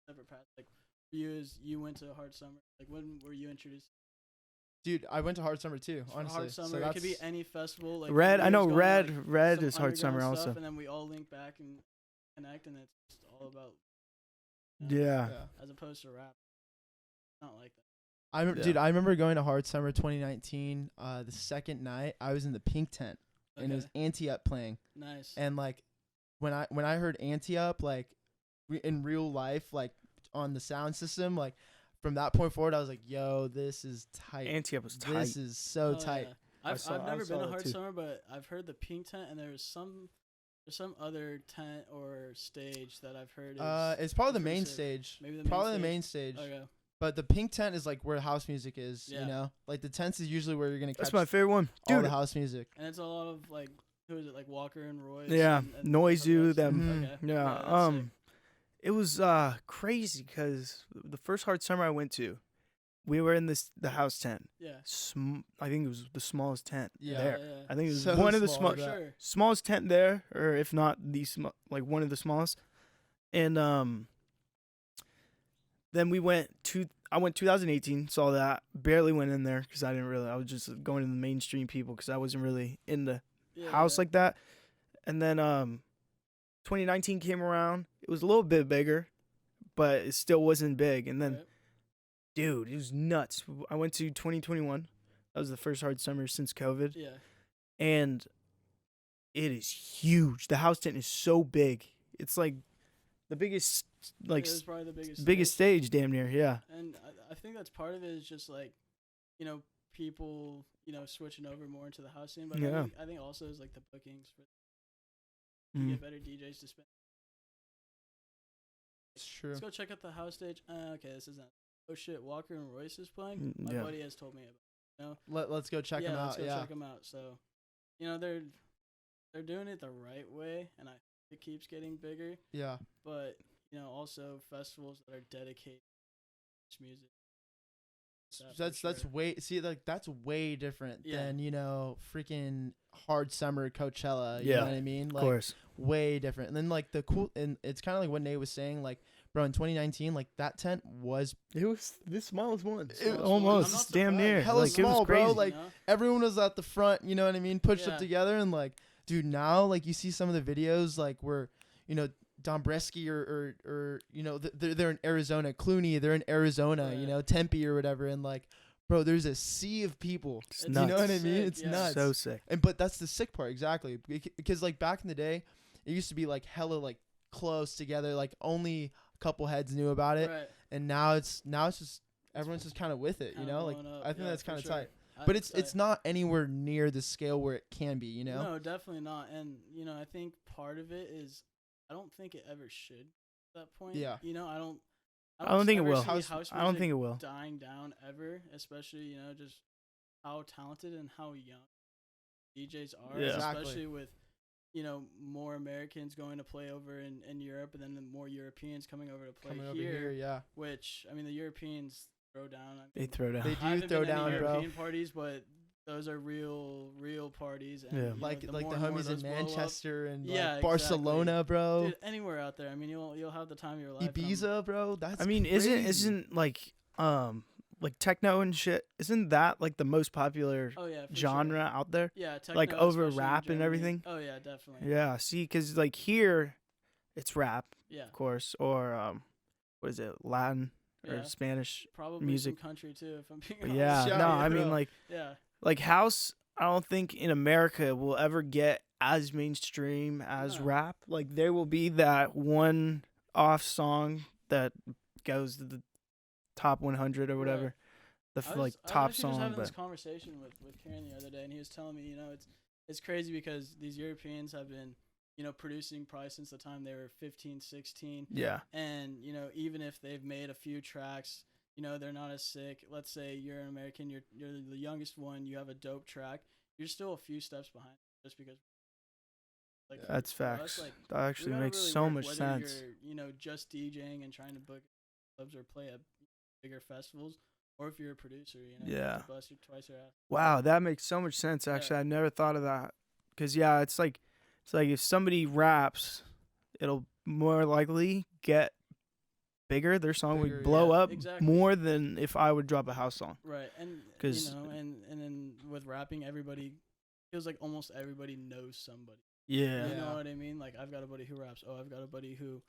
separate path. Like you went to Hard Summer. Like when were you introduced Dude, I went to Hard Summer too, to honestly. Hard Summer? So It could be that's- any festival. Like Red, I we know was going Red to, like, Red some is Hard Summer underground also. stuff, and then we all link back and connect, and it's just all about Yeah. as opposed to rap. Not like that. Dude, I remember going to Hard Summer 2019. The second night, I was in the pink tent, and it was Anti Up playing. Nice. And like, when I heard Anti Up, like, in real life, like on the sound system, like from that point forward, I was like, yo, this is tight. Anti-Up was tight. This is so tight. Yeah. I I've saw never been to that Hard too. Summer, but I've heard the pink tent, and there's some other tent or stage that I've heard. It's probably the pretty main sick. stage. Maybe the main Probably the stage? main stage. Okay. But the pink tent is like where house music is. Yeah. You know, like the tents is usually where you're gonna catch That's my favorite one. all Dude, the house music. And it's a lot of like, who is it? Like Walker and Royce. Yeah, and Noizu, the rest. them. Okay. Yeah, that's sick. it was crazy because the first Hard Summer I went to, we were in the house tent. Yeah. I think it was the smallest tent Yeah. there. Yeah. I think it was So one of the small, For yeah. sure. smallest tent there, or if not like one of the smallest. And then I went 2018, saw that, barely went in there because I was just going to the mainstream people because I wasn't really in the Yeah, house yeah. like that. And then 2019 came around. It was a little bit bigger, but it still wasn't big. And then, Right. dude, it was nuts. I went to 2021. That was the first Hard Summer since COVID. Yeah. And it is huge. The house tent is so big. It's like the biggest, like It was probably the biggest stage damn near. Yeah. And I think that's part of it is just like, you know, people, you know, switching over more into the house scene. But Yeah. I think also is like the bookings for Mm. get better DJs to spend. It's true. Let's go check out the house stage. Okay, this isn't. Oh shit, Walker and Royce is playing. My Yeah. buddy has told me about. Let's go check them Let's out. go Yeah. check them out. So, you know, they're doing it the right way, and it keeps getting bigger. Yeah. But you know, also festivals that are dedicated to music. That's way different Yeah. than, you know, freaking Hard Summer Coachella. You Yeah, know what I mean? Of Like, course. way different. And then like and it's kind of like what Nate was saying, like, bro, in 2019, like that tent was It was the smallest one. It- I'm not Almost damn near. surprised. Hella Like, it was small, bro, crazy. like- You know? everyone was at the front, you know what I mean, pushed Yeah. up together. And like, dude, now like you see some of the videos like where, you know, Dombresky or you know they're in Arizona, Clooney, they're in Arizona, you Right. know, Tempe or whatever, and like, bro, there's a sea of people. It's It's You know nuts. what I mean? sick, It's yeah. nuts. So sick. But that's the sick part, exactly, because like back in the day, it used to be like hella like close together, like only a couple heads knew about it, Right. and now it's just everyone's just kind of with it, you Kinda know, like blowing up. I think Yeah, that's for kind of sure. tight. but it's not anywhere near the scale where it can be, you know? No, definitely not. And I think part of it is I don't think it ever should at that point. Yeah. I don't think it ever will. see house I don't think it music will. dying down ever, especially just how talented and how young DJs are, Yeah. Exactly. especially with more Americans going to play over in Europe, and then the more Europeans coming over to play Over here, yeah. Which the Europeans throw down. They throw down. They I do haven't throw been to any down, bro. European parties, but those are real parties. And, Yeah. Like the the more and more homies in those blow up- Manchester and Yeah, like Barcelona, bro. Dude, anywhere out there. I mean, you'll have the time of your life. and Ibiza, bro. That's I mean, crazy. isn't like techno and shit? Isn't that like the most popular Oh yeah, for genre Sure. out there? Yeah, techno, Like, over especially in rap and Germany. everything? Oh yeah, definitely. Yeah. See, because like here, it's rap, Yeah, of course, or what is it, Latin or Yeah. Spanish? probably music. some country too. If I'm being But honest. yeah, Yeah, no, yeah, I mean bro. Yeah. like house. I don't think in America will ever get as mainstream as No. rap. Like there will be that one off song that goes to the top 100 or whatever. Right. The I was, like I was top actually just song, having but this conversation with Karen the other day, and he was telling me, it's crazy because these Europeans have been, producing probably since the time they were 15, 16, yeah, and even if they've made a few tracks, they're not as sick. Let's say you're an American, you're the youngest one, you have a dope track, you're still a few steps behind just because. Like that's for us, facts. like, That we actually gotta makes really so work much whether sense. You're just DJing and trying to book clubs or play at bigger festivals, or if you're a producer, you Yeah. have to bust your twice your ass. Wow, that makes so much sense. Actually, Yeah. I never thought of that. Cause yeah, it's like if somebody raps, it'll more likely get bigger. Their song Bigger, would blow yeah, up exactly. more than if I would drop a house song. Right, and 'Cause- and then with rapping, everybody feels like almost everybody knows somebody. Yeah. You Yeah. know what I mean? Like I've got a buddy who raps. Oh, I've got a buddy who,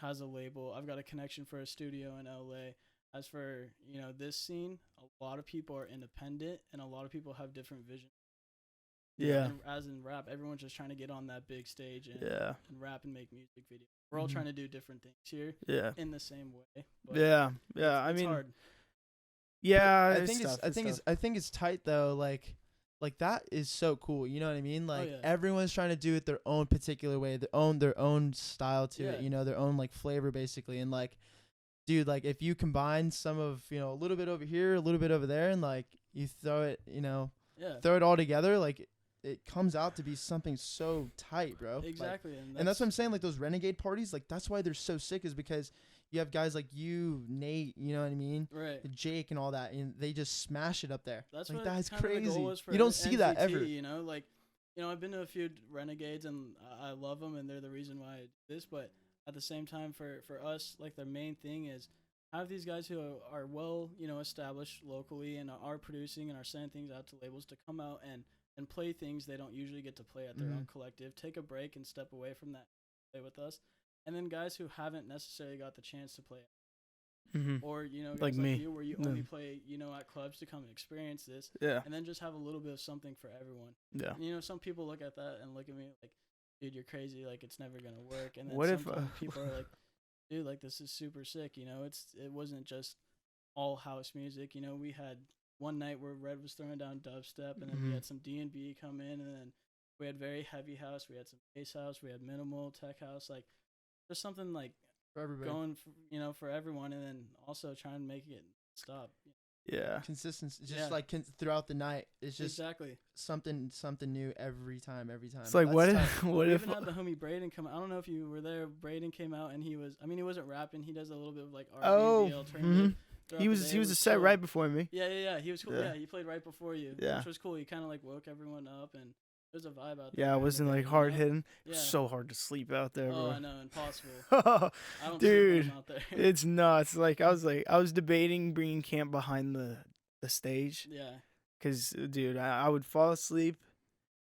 has a label. I've got a connection for a studio in LA. As for this scene, a lot of people are independent, and a lot of people have different visions. Yeah. And as in rap, everyone's just trying to get on that big stage and, Yeah. and rap and make music videos. We're all Mhm. trying to do different things here Yeah. in the same way. But Yeah. Yeah. it's I mean, hard. yeah. I think it's tight though. Like that is so cool. You know what I mean? Like yeah. everyone's trying to do it their own particular way, their own style to it. Yeah. Their own like flavor basically. And like, dude, like if you combine some of a little bit over here, a little bit over there, and like you throw it, Yeah. throw it all together, like it comes out to be something so tight, bro. Like, Exactly. and that's what I'm saying. Like those renegade parties, like that's why they're so sick, is because you have guys like you, Nate, you know what I mean, right. Jake, and all that, and they just smash it up there. That's like what that's kind of the crazy. goal was for You don't see that NZT, ever. Like, I've been to a few Renegades and I love them, and they're the reason why I do this. But at the same time, for us, like the main thing is have these guys who are well, established locally and are producing and are sending things out to labels to come out and play things they don't usually get to play at their own collective. Take a break and step away from that, play with us, and then guys who haven't necessarily got the chance to play. Mhm. Or guys Like me. you, where you only play at clubs to come and experience this, Yeah. and then just have a little bit of something for everyone. Yeah. And, some people look at that and look at me like, dude, you're crazy, like it's never gonna work. And then What if, sometimes people are like, dude, like this is super sick. It wasn't just all house music. We had one night where Red was throwing down dubstep, and then we Mhm. had some D&B come in, and then we had very heavy house, we had some bass house, we had minimal tech house, like just something like For everybody. going for, for everyone, and then also trying to make it stop. Yeah. Consistency, just Yeah. like throughout the night. It's just Exactly. something new every time. It's like, what That's if, tight. what We if, even had the homie Braden come. I don't know if you were there. Braden came out and he wasn't rapping. He does a little bit of like R&B, Oh, alternative. throughout he the was day. It a set chill. right before me. Yeah. He was cool. Yeah. Yeah, he played right before you. Yeah. Which was cool. He kind of like woke everyone up, and there's a vibe out there. Yeah, it during the wasn't day, like you hard know? hitting. Yeah. So hard to sleep out there, Oh, bro. I know, impossible. I don't Dude, sleep when I'm out there. It's nuts. I was debating bringing camp behind the stage, Yeah. cause dude, I would fall asleep,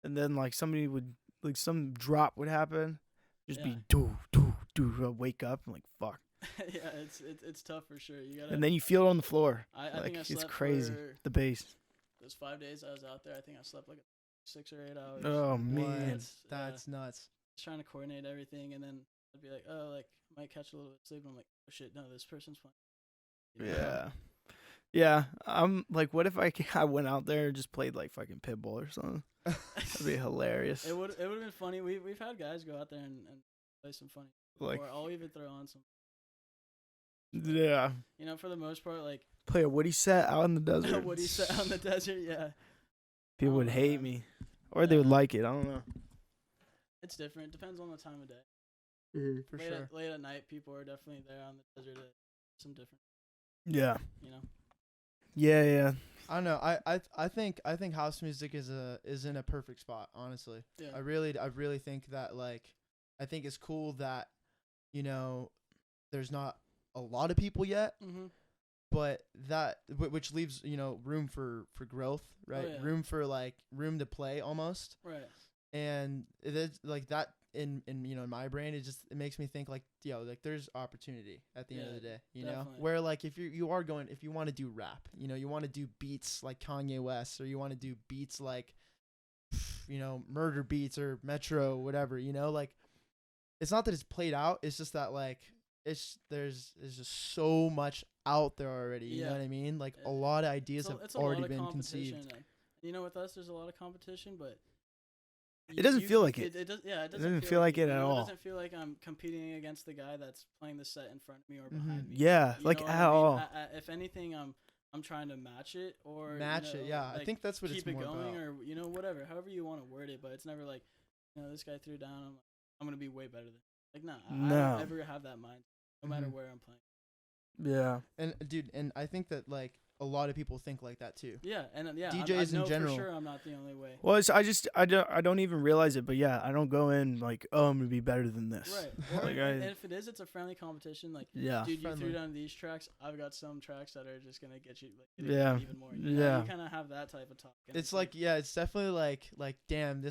and then like somebody would like some drop would happen, just be Yeah. do. I'd wake up and like fuck, Yeah, it's tough for sure. You gotta. and then you feel it on the floor. I like think I it's slept crazy. for The bass. those 5 days I was out there. I think I slept like 6 or 8 hours. Oh What? man. That's nuts. Just trying to coordinate everything, and then I'd be like, oh, like might catch a little bit of sleep. I'm like, oh shit, no, this person's playing. You know? Yeah. Yeah, I'm like, what if I went out there and just played like fucking Pitbull or something? That'd be hilarious. It would have been funny. We've had guys go out there and play some funny. Like, Or I'll even throw on some. yeah, You know, for the most part, like play a Woody set out in the desert. what he said on the desert. Yeah, People would hate me, or they would Yeah. like it. I don't know. it's different. Depends on the time of day. For late sure. Late at night, people are definitely there on the desert. Some different, Yeah, you know. yeah. I don't know. I think house music is in a perfect spot. Honestly, Yeah. I really think that like, I think it's cool that, you know, there's not a lot of people yet, Mm-hmm. but that which leaves, you know, room for growth, right? yeah. Room to play almost, Right. and it is like that in you know, in my brain, it makes me think like, yo, like there's opportunity at the end of the Yeah, day, you know, definitely. where like if you want to do rap, you know, you want to do beats like Kanye West, or you want to do beats like, you know, murder beats or Metro, whatever, you know, like it's not that it's played out, it's just that like there's just so much out there already, you know Yeah. what I mean? Like a lot of ideas have It's already a lot of been competition. conceived. You know, with us, there's a lot of competition, but It doesn't feel like it. It does. Yeah, it doesn't feel like it you at know, all. It doesn't feel like I'm competing against the guy that's playing the set in front of me or behind me. Yeah, You like know what at I mean? all. If anything, I'm trying to match it or Match it, yeah. I like, think that's what keep it's more it going about. or whatever, however you want to word it. But it's never like, this guy threw down. I'm gonna be way better than. Like nah, I No. don't ever have that mind, no matter where I'm playing. Yeah. And dude, and I think that like a lot of people think like that too. Yeah, and yeah, DJs I know in general. for sure I'm not the only way. Well, I don't even realize it, but yeah, I don't go in like, oh, I'm gonna be better than this. Right. Or Like, and if it is, it's a friendly competition. Like, Yeah. dude, you Friendly. threw down these tracks. I've got some tracks that are just gonna get you like Yeah. even more. You know, Yeah. you kind of have that type of talk. And It's like, yeah, it's definitely like damn,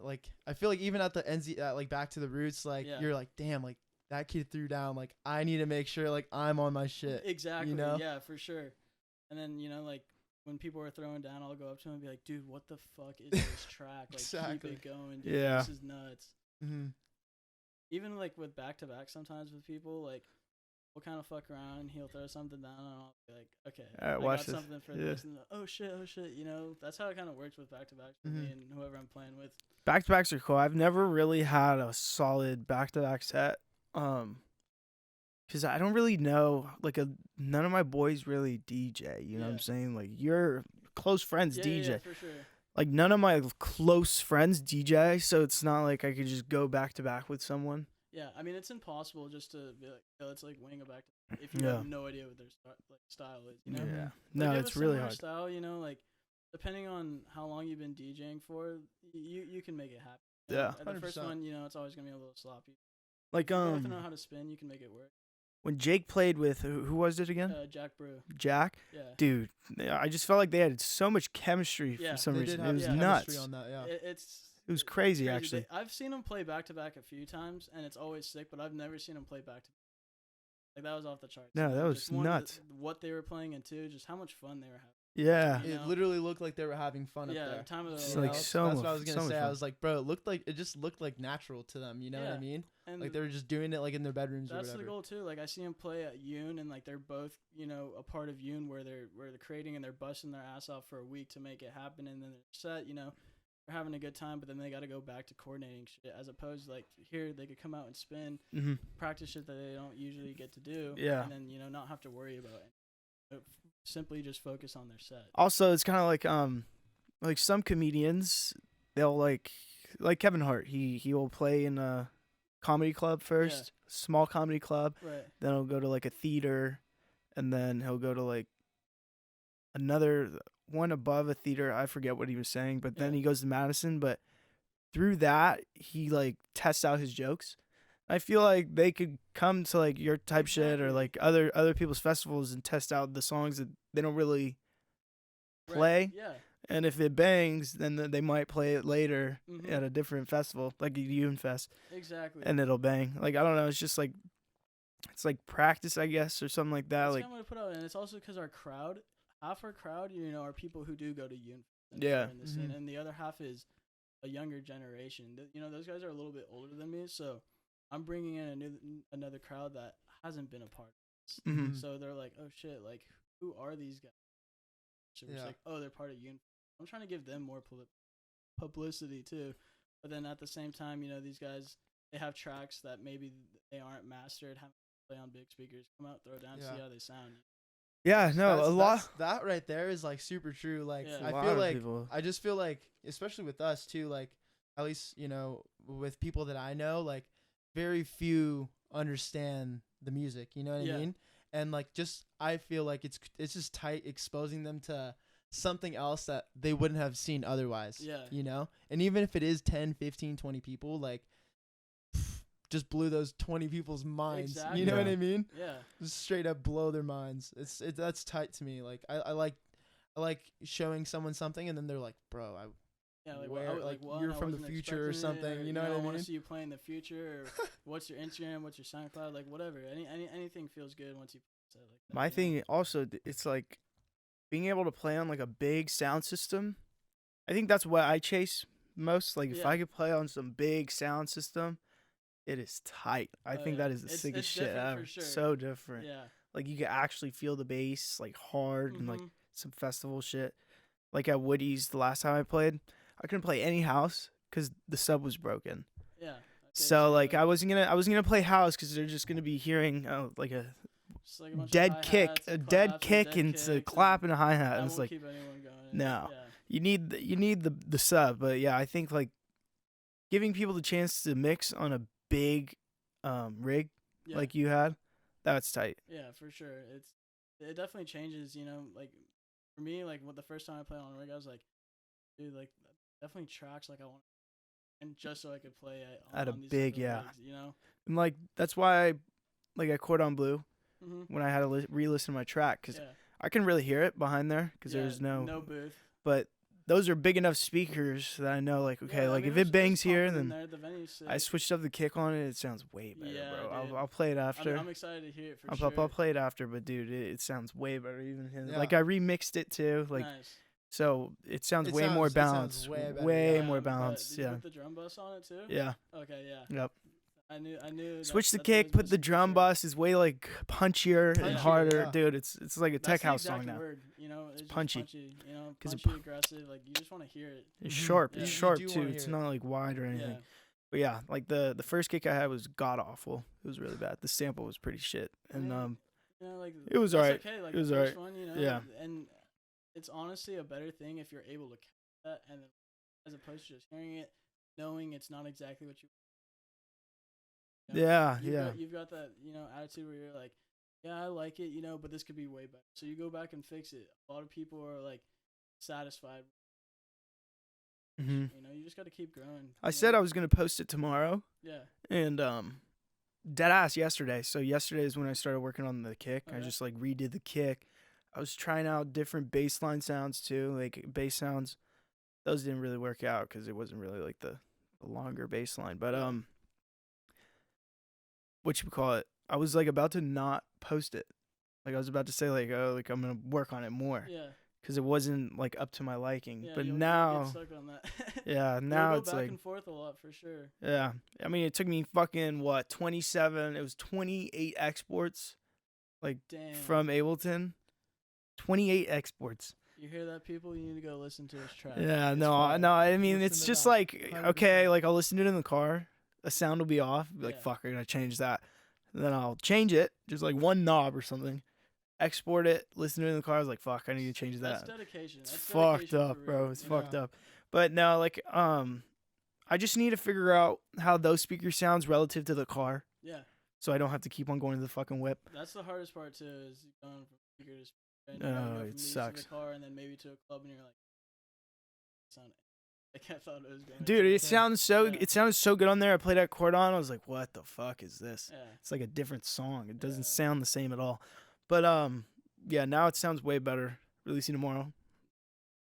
like I feel like even at the NZ, like Back to the Roots, like Yeah. you're like, damn, like that kid threw down, like I need to make sure like I'm on my shit. exactly. you know? Yeah, for sure. And then like when people are throwing down, I'll go up to them and be like, dude, what the fuck is this track? Like, Exactly. keep it going, dude. Yeah. This is nuts. Mm-hmm. Even like with back to back, sometimes with people, like we'll kind of fuck around and he'll throw something down and I'll be like, okay, Alright, I watch got this. something for Yeah. this. And oh shit, you know, that's how it kind of works with back to back for me and whoever I'm playing with. Back to backs are cool. I've never really had a solid back to back set. Cause I don't really know, like none of my boys really DJ. You know what I'm Yeah. saying? Like your close friends DJ. Yeah, for sure. Like none of my close friends DJ, so it's not like I could just go back to back with someone. Yeah, I mean it's impossible just to be like, let's like wing it back if you Yeah. have no idea what their style is. You know, Yeah. Like, No, if you have it's a really similar hard. Style, you know, like depending on how long you've been DJing for, you can make it happen. You know, Yeah. at the first 100%. one, it's always gonna be a little sloppy. Like You have to know how to spin. You can make it work. when Jake played with who was it again? Jack Brew. Jack. Yeah. Dude, I just felt like they had so much chemistry Yeah, for some They reason. did It have was chemistry nuts. on that, yeah. It was crazy, actually. I've seen them play back to back a few times, and it's always sick. But I've never seen them play back to back. Like that was off the charts. No, you know, that was just one, nuts. What they were playing, and two, just how much fun they were having. Yeah. You It know? literally looked like they were having fun Yeah, up there. time of the It's You like know? so That's much- what I was so gonna much say. I fun. was like, bro, it just looked like natural to them. You know what I Yeah. mean? And Like they were just doing it like in their bedrooms or that's whatever. the goal too. Like I see them play at Yoon, and like they're both, a part of Yoon where they're creating and they're busting their ass off for a week to make it happen, and then they're set. They're having a good time, but then they got to go back to coordinating shit. As opposed to like here, they could come out and spin, Mm-hmm. practice shit that they don't usually get to do. Yeah. And then not have to worry about it. Simply just focus on their set. Also, it's kind of like some comedians, they'll like Kevin Hart. He will play in a comedy club first, small comedy club. Right. Then he'll go to like a theater, and then he'll go to like another one above a theater. I forget what he was saying, but then Yeah. he goes to Madison. But through that, he like tests out his jokes. I feel like they could come to like your type shit or like other people's festivals and test out the songs that they don't really play. Right. Yeah. And if it bangs, then they might play it later Mhm. at a different festival, like a Yoon Fest, Exactly. and it'll bang. Like I don't know, it's just like it's like practice, I guess, or something like that. That's Like kind of what I put out, and it's also because half our crowd, are people who do go to Yoon. And Yeah. are in the scene, Mhm. and the other half is a younger generation. Those guys are a little bit older than me, so I'm bringing in another crowd that hasn't been a part of this. mhm. So they're like, oh shit, like who are these guys? So it's Yeah. like, oh, they're part of Uniform. I'm trying to give them more publicity too, but then at the same time, you know, these guys, they have tracks that maybe they aren't mastered, have to play on big speakers, come out, throw it down, see Yeah. how they sound. Yeah, no, a lot. That right there is like super true. Like Yeah. I A lot feel of like people. I just feel like, especially with us too, like at least you know with people that I know, like very few understand the music. You know what Yeah. I mean? And like just I feel like it's just tight exposing them to something else that they wouldn't have seen otherwise. Yeah. You know? And even if it is 10, 15, 20 people, like just blew those 20 people's minds. Exactly. You know what Yeah. I mean? Yeah. Just straight up blow their minds. That's tight to me. Like I like showing someone something and then they're like, bro, Yeah, like, Where, I, like, one, you're I from the wasn't future or expecting it, something, you know what I I want mean? to see you play in the future, or what's your Instagram, what's your SoundCloud, like whatever. Anything feels good once you say it like that. My you know? thing also, it's like being able to play on like a big sound system. I think that's what I chase most. Like if Yeah. I could play on some big sound system, it is tight. I Oh, think yeah. that is the sickest It's shit different for ever. sure. So different. Yeah. Like you can actually feel the bass like hard and like Mhm. some festival shit. Like at Woody's the last time I played, I couldn't play any house because the sub was broken. Yeah. Okay, So like I wasn't gonna play house because they're just gonna be hearing like a just like a bunch of dead hi-hats kick, and a dead claps and kick dead into kicks, clap and a hi hat. that And it's won't like keep anyone going. no. Yeah. you need the sub, but yeah, I think like giving people the chance to mix on a big rig Yeah. like you had, that's tight. Yeah, for sure. It definitely changes, you know, like for me, like the first time I played on a rig, I was like, dude, like definitely tracks like I want, and just so I could play At a on these big, type of yeah. rigs, you know. And like that's why I Cordon Bleu Mm-hmm. when I had to re-listen to my track because Yeah. I couldn't really hear it behind there because Yeah, there's no booth. but those are big enough speakers that I know like okay, Yeah, I like mean, if there's- it bangs there's here, pumping in then there, the venue's sick. I switched up the kick on it. It sounds way better, Yeah, bro. dude. I'll play it after. I'm excited to hear it for I'll, sure. I'll play it after, but dude, it sounds way better. Even Yeah. like I remixed it too, like Nice. so it sounds It way more sounds- it sounds balanced, way better, way yeah. more But balanced. did you Yeah, put the drum bus on it too? yeah, Okay, yeah. yep. I knew. Switch the that's what I kick, was put the missing for drum sure. bus is way like punchier and Punchier, harder, yeah. dude. It's like a That's tech the house exact song now. word, you know, it's just punchy. punchy, you know, 'Cause it punchy, aggressive. Like you just want to hear it. It's Mhm. sharp. Yeah. It's You sharp do too. wanna It's hear it. not like wide or anything. Yeah. But yeah, like the first kick I had was god awful. It was really bad. The sample was pretty shit, and Yeah. You know, like It was that's alright. Okay, like It was the first alright. one, you know. Yeah. And it's honestly a better thing if you're able to catch that, and then, as opposed to just hearing it, knowing it's not exactly what you. You know? Yeah, You've yeah. Got, you've got that, you know, attitude where you're like, yeah, I like it, you know, but this could be way better. So you go back and fix it. A lot of people are like satisfied. hmm You know, you just got to keep growing. I said I was gonna post it tomorrow, Yeah. and dead ass yesterday. So yesterday is when I started working on the kick. I Okay. just like redid the kick. I was trying out different bass line sounds too, like bass sounds. Those didn't really work out because it wasn't really like the longer bass line. But Yeah. what you call it? I was like about to not post it. Like I was about to say like oh like I'm gonna work on it more Yeah. because it wasn't like up to my liking. Yeah. But you'll now get stuck on that. yeah, You'll now go it's back like and forth a lot for sure. yeah. I mean it took me fucking what 27. It was 28 exports like Damn. from Ableton. 28 exports. You hear that, people? You need to go listen to his track. Yeah, It's no, fire. no. I mean, Listen it's to just that. like 100%. okay, like I'll listen to it in the car. A sound will be off. Be like, Yeah. fuck, I'm gonna change that. And then I'll change it, just like one knob or something. Export it, listen to it in the car. I was like, fuck, I need to change That's that. dedication. It's That's fucked dedication up, for bro. real, It's you know? fucked up. But no, like, I just need to figure out how those speakers sounds relative to the car, Yeah. so I don't have to keep on going to the fucking whip. That's the hardest part too, is going from speaker to speaker. And Oh, you go it from these sucks. to the car and then maybe to a club and you're like, sound like I thought it was going Dude, it Yeah. sounds so. Yeah. It sounded so good on there. I played at Cordon. I was like, what the fuck is this? Yeah. It's like a different song. It doesn't Yeah. sound the same at all. But yeah, now it sounds way better. Releasing tomorrow.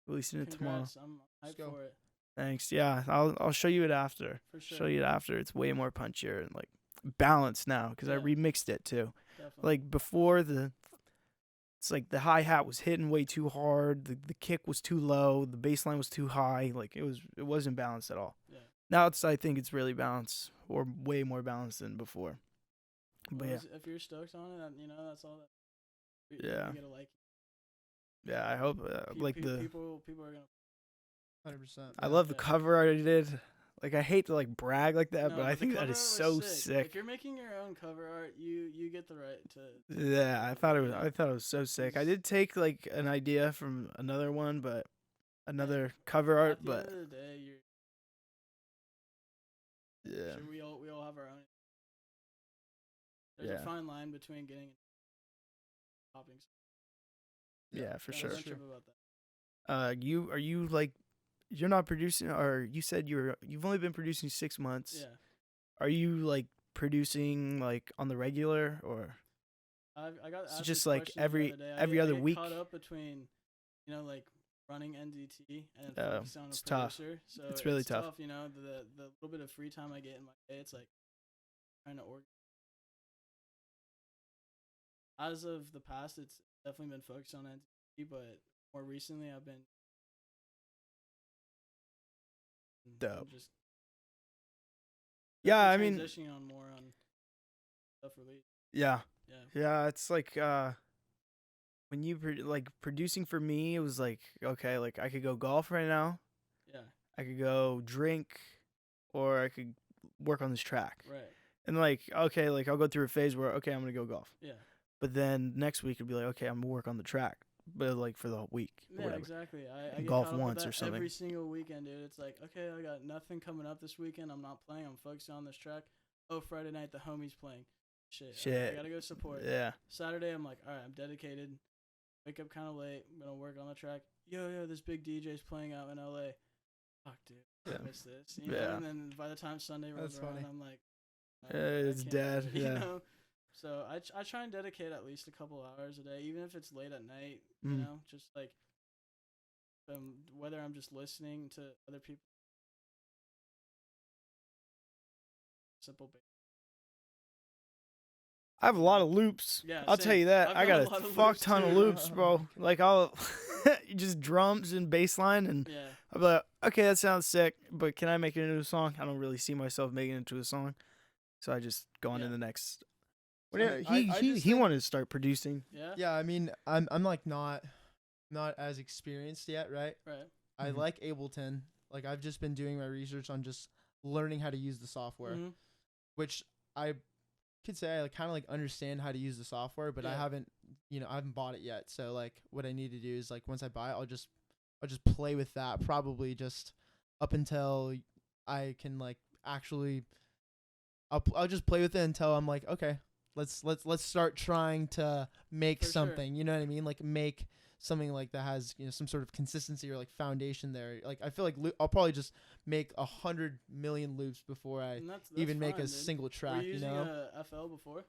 Releasing it tomorrow. Congrats. I'm Let's hyped go. for it. Thanks. Yeah, I'll show you it after. For sure. Show you it after. It's way more punchier and like balanced now because I Yeah. remixed it too. Definitely. Like before it's like the hi hat was hitting way too hard. The kick was too low. The bass line was too high. Like it wasn't balanced at all. Yeah. Now I think it's really balanced or way more balanced than before. But Well, yeah. if you're stoked on it, you know, that's all that. Yeah. You gotta like Yeah, I hope like the people are gonna. 100%. I love the Yeah. cover art I did. Like I hate to like brag like that, No, but I the think that cover is art so was sick. If you're making your own cover art, you get the right to. Yeah, I thought it was. Yeah. I thought it was so sick. I It's- did take like an idea from another one, but another Hey, cover art. At the But end of the day, yeah, sure we all have our own. There's a yeah, fine line between getting toppings. yeah, for Don't, sure. don't trip about that. You are you like you're not producing, or you said you've only been producing 6 months. Yeah, Are you like producing like on the regular, or I got it's asked just this like question the other day. every I other get week? caught up between, like running NZT and Oh, focusing on a it's tough. producer. So It's really tough. You know, the little bit of free time I get in my day, it's like trying to organize. As of the past, it's definitely been focused on NZT, but more recently, I've been Dope. just Yeah, I definitely mean, transitioning on more on stuff released. yeah, Yeah, yeah. It's like when you like producing for me, it was like okay, like I could go golf right now, yeah, I could go drink, or I could work on this track. right, And like okay, like I'll go through a phase where okay, I'm gonna go golf, yeah. but then next week it'd be like okay, I'm gonna work on the track, but like for the whole week or Yeah, whatever. exactly. I And get golf caught up with once that or something. every single weekend, dude. It's like, okay, I got nothing coming up this weekend. I'm not playing. I'm focusing on this track. Oh, Friday night the homie's playing. Shit. Shit. I gotta go support. Yeah. Saturday I'm like, all right, I'm dedicated. Wake up kind of late. I'm gonna work on the track. Yo, this big DJ's playing out in LA. Fuck, dude. Yeah. I miss this. You know? Yeah. And then by the time Sunday rolls That's around, funny. I'm like, It's I can't dead. do it, Yeah. You know? So I try and dedicate at least a couple hours a day, even if it's late at night. You Mm. know, just like whether I'm just listening to other people. Simple. I have a lot of loops. Yeah, I'll tell same. you that. I've I got got a lot a of fuck loops ton of too. loops, bro. Like I'll just drums and bass line, and Yeah. I'll be like, okay, that sounds sick, but can I make it into a song? I don't really see myself making it into a song, so I just go on to Yeah. the next. So He I he just he think- wanted to start producing. Yeah. Yeah, I mean, I'm like not as experienced yet, right? Right. I Mhm. like Ableton. Like I've just been doing my research on just learning how to use the software, Mhm. which I could say I kind of like understand how to use the software, but I Yeah. haven't, I haven't bought it yet. So like what I need to do is like once I buy it, I'll just play with that probably just up until I can like actually I'll just play with it until I'm like, okay, let's start trying to make For sure. something, you know what I mean? Like make something like that has, some sort of consistency or like foundation there. Like I feel like I'll probably just make 100 million loops before I And that's even make fine, a dude. single Were track, you you using know? FL before?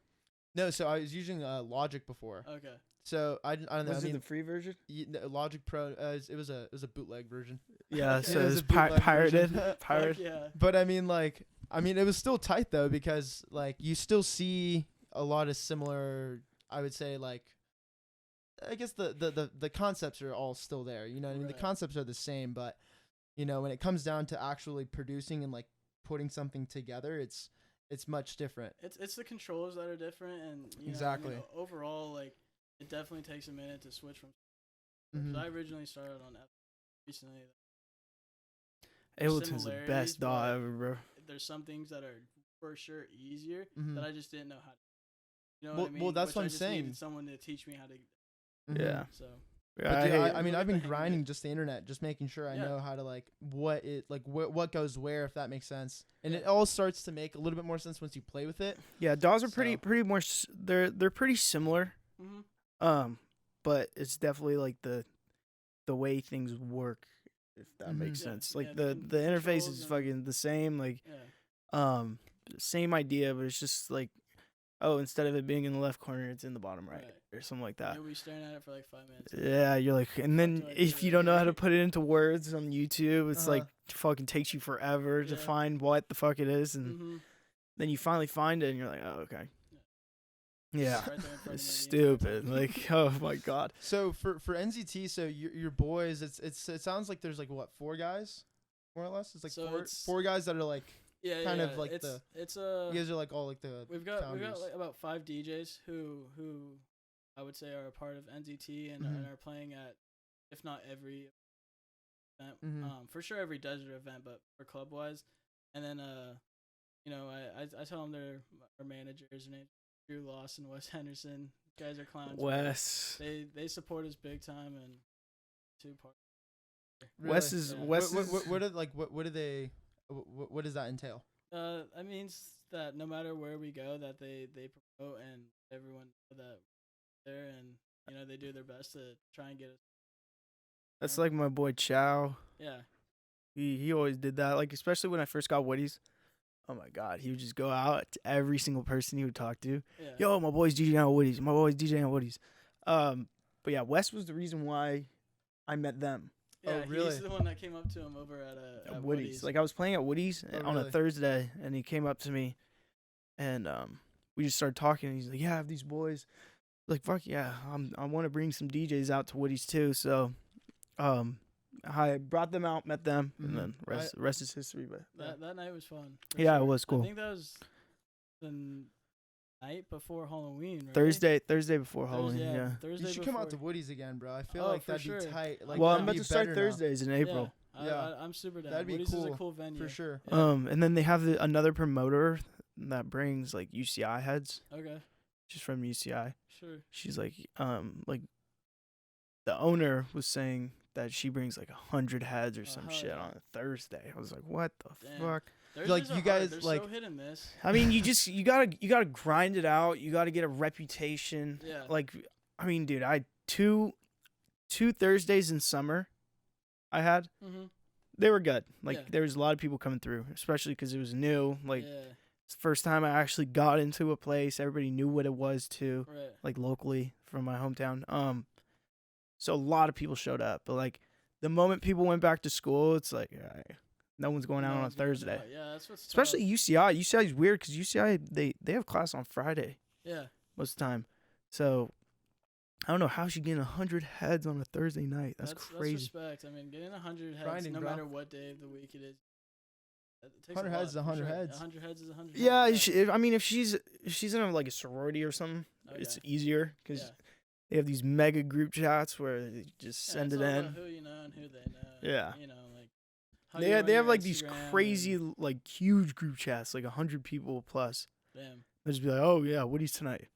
No, so I was using Logic before. Okay. So I don't know. Was I it mean, the free version? no, Logic Pro. It was a bootleg version. Yeah, Okay. so It was it's a bootleg pirated. version. Pirated. Yeah. But I mean, it was still tight though because like you still see a lot of similar. I would say like, I guess the concepts are all still there. You know what I mean? The Right. concepts are the same, but when it comes down to actually producing and like putting something together, it's much different. It's the controllers that are different, and Exactly. overall, like it definitely takes a minute to switch from. 'cause Mhm. I originally started on FL recently. Ableton's the similarities, best DAW but ever, bro. There's some things that are for sure easier Mhm. that I just didn't know how to. You know Well- what I mean? well, that's Which what I I'm just saying. needed someone to teach me how to. Mhm. Yeah. So Yeah, But dude, hate I it. mean, Look I've at been the hang of grinding it. just the internet, just making sure I Yeah. know how to like what goes where, if that makes sense. And Yeah. it all starts to make a little bit more sense once you play with it. Yeah, DAWs are So- pretty more. They're pretty similar. hmm But it's definitely like the way things work, if that makes Mhm. Yeah, sense. Like yeah, the interface controls is and- fucking the same. Like yeah. same idea, but it's just like, oh, instead of it being in the left corner, it's in the bottom right, Right. or something like that. You'll be staring at it for like 5 minutes. Yeah, you're like, and then do I do if you right don't know how here? to put it into words on YouTube, it's like Uh-huh. fucking takes you forever to Yeah. find what the fuck it is, and Mm-hmm. then you finally find it, and you're like, oh, okay. Yeah, Right there in front of it's me the entire stupid. time. Like, oh my god. So for NZT, so your boys, it sounds like there's like what, 4 guys, more or less. It's like So four it's- 4 guys that are like Yeah, kind yeah, of like it's, the- It's you guys are like all like the We've got founders. like about 5 DJs who I would say are a part of NZT and, Mhm. and are playing at, if not every event, Mhm. for sure every desert event, but for club wise. And then you know, I tell them they're our managers and Drew Lawson, Wes Henderson. You guys are clowns. but Wes. They support us big time and two part. Wes Really? is Yeah. Wes is What do they? What does that entail? That means that no matter where we go, that they promote and everyone know that we're there, and you know they do their best to try and get us. that's like my boy Chow. Yeah, He always did that. Like especially when I first got Woody's. Oh my God, he would just go out to every single person he would talk to. yeah. Yo, my boy's DJing at Woody's. My boy's DJing at Woody's. But yeah, Wes was the reason why I met them. Yeah, Oh, really? he's the one that came up to him over at Woody's. Like I was playing at Woody's Oh, on a really? Thursday, and he came up to me, and we just started talking. And he's like, "Yeah, I have these boys." Like, fuck yeah, I want to bring some DJs out to Woody's too. So, I brought them out, met them, Mhm. and then rest is history. But that night was fun. for Yeah, it sure. was cool. I think that was the night before Halloween, right? Thursday before Halloween. Thursday, Yeah. Thursday You should come out to before- Woody's again, bro. I feel Oh, like for that'd sure. be tight. Like, Well, that'd I'm about be to start better now. Thursdays in April. Yeah. I'm super down. That'd be Woody's is a cool, cool venue. for sure. Yeah. And then they have another promoter that brings like UCI heads. Okay, She's from UCI. sure. She's like the owner was saying that she brings like 100 heads or some hell shit yeah. on a Thursday. I was like, what the Damn. fuck? Thursdays are you hard. guys, They're like- so hit and miss. I mean, you gotta grind it out. You gotta get a reputation. Yeah. Like, I mean, dude, I had two Thursdays in summer. I had. Mm-hmm. They were good. Like Yeah. there was a lot of people coming through, especially because it was new. Like yeah, it's the first time I actually got into a place. Everybody knew what it was too. right. Like locally from my hometown. So a lot of people showed up, but like the moment people went back to school, it's like no one's going out No on a one's going Thursday. out. Yeah, that's what's Especially tough. UCI. UCI is weird because UCI they have class on Friday Yeah, most of the time. So I don't know how she getting 100 heads on a Thursday night. That's crazy. That's respect. I mean, getting 100 heads, Grinding, no bro. matter what day of the week it is. It takes 100 a heads is lot, for 100 sure. heads. 100 heads is 100 Yeah, heads. I mean if she's in like a sorority or something, it's Okay. easier because Yeah. they have these mega group chats where they just Yeah, send it's it all in. about who you know and who they know. Yeah. You know, like how They you have, run they have your like these Instagram crazy and- like huge group chats, like 100 people plus. Damn. They just be like, oh yeah, Woody's tonight.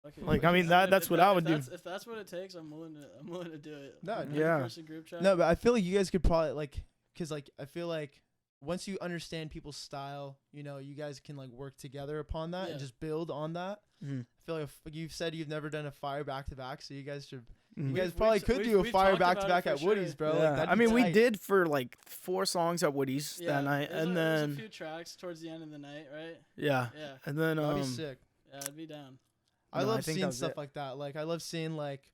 Okay, Like, well, I mean, that's what I would do. If that's what it takes, I'm willing to do it. No, 100-person group chat. No, but I feel like you guys could probably like, cause like I feel like once you understand people's style, you know, you guys can like work together upon that Yeah. and just build on that. Mm-hmm. I feel like if you've said you've never done a fire back to back, so you guys should. You Mhm. guys We've- probably we've- could we've- do a we've fire talked back to about back it at for Woody's, sure. bro. Yeah. Like, that'd I be mean, we tight. did for like 4 songs at Woody's Yeah, that night, there's and there's then a few tracks towards the end of the night, right? yeah, Yeah, and then That'd be sick. yeah, I'd be down. I No, I love think that seeing was stuff it. like that. Like I love seeing like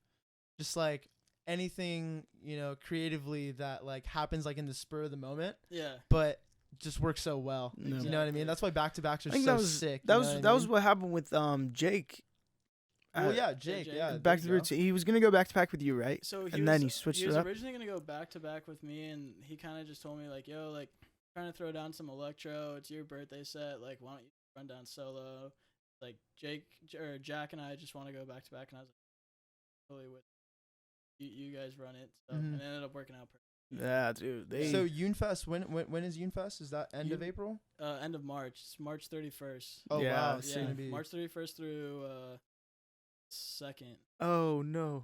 just like anything, you know, creatively that like happens like in the spur of the moment, Yeah, but just works so well. No. You know what I mean? That's why back to backs are I think so that was sick. that you was know that was I mean? what happened with Jake. Well, at yeah, Jake. Jake. Yeah, Back to there the you Roots. He was gonna go back to back with you, right? so And then he switched He it was up? originally gonna go back to back with me, and he kind of just told me like, "Yo, like, trying to throw down some electro. It's your birthday set. Like, why don't you run down solo?" Like Jack and I just want to go back to back, and I was like, "Totally with you guys run it." So, Mhm. and it ended up working out. Yeah, dude. They So Unfest, when is Unfest? Is that end of Un- April? End of March. It's March 31st. Oh Yeah, wow, it's Yeah, gonna be. March 31st through 2nd, oh no.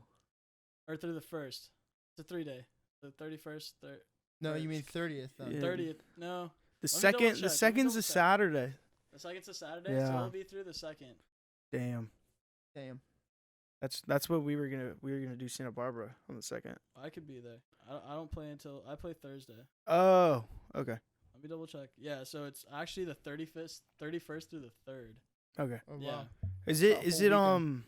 or through the 1st. It's a 3-day. The 31st, No, or you mean 30th then. Yeah. 30th. No, The Let me double second, check, the let me second's double a check. Saturday. the 2nd's a Saturday, so Yeah. it'll be through the 2nd. Damn. Damn. That's what we were gonna do Santa Barbara on the 2nd. I could be there. I don't play until I play Thursday. Oh, okay, Let me double check. Yeah, so it's actually the 31st through the 3rd. okay. Oh Yeah. wow. Is a it whole is it weekend.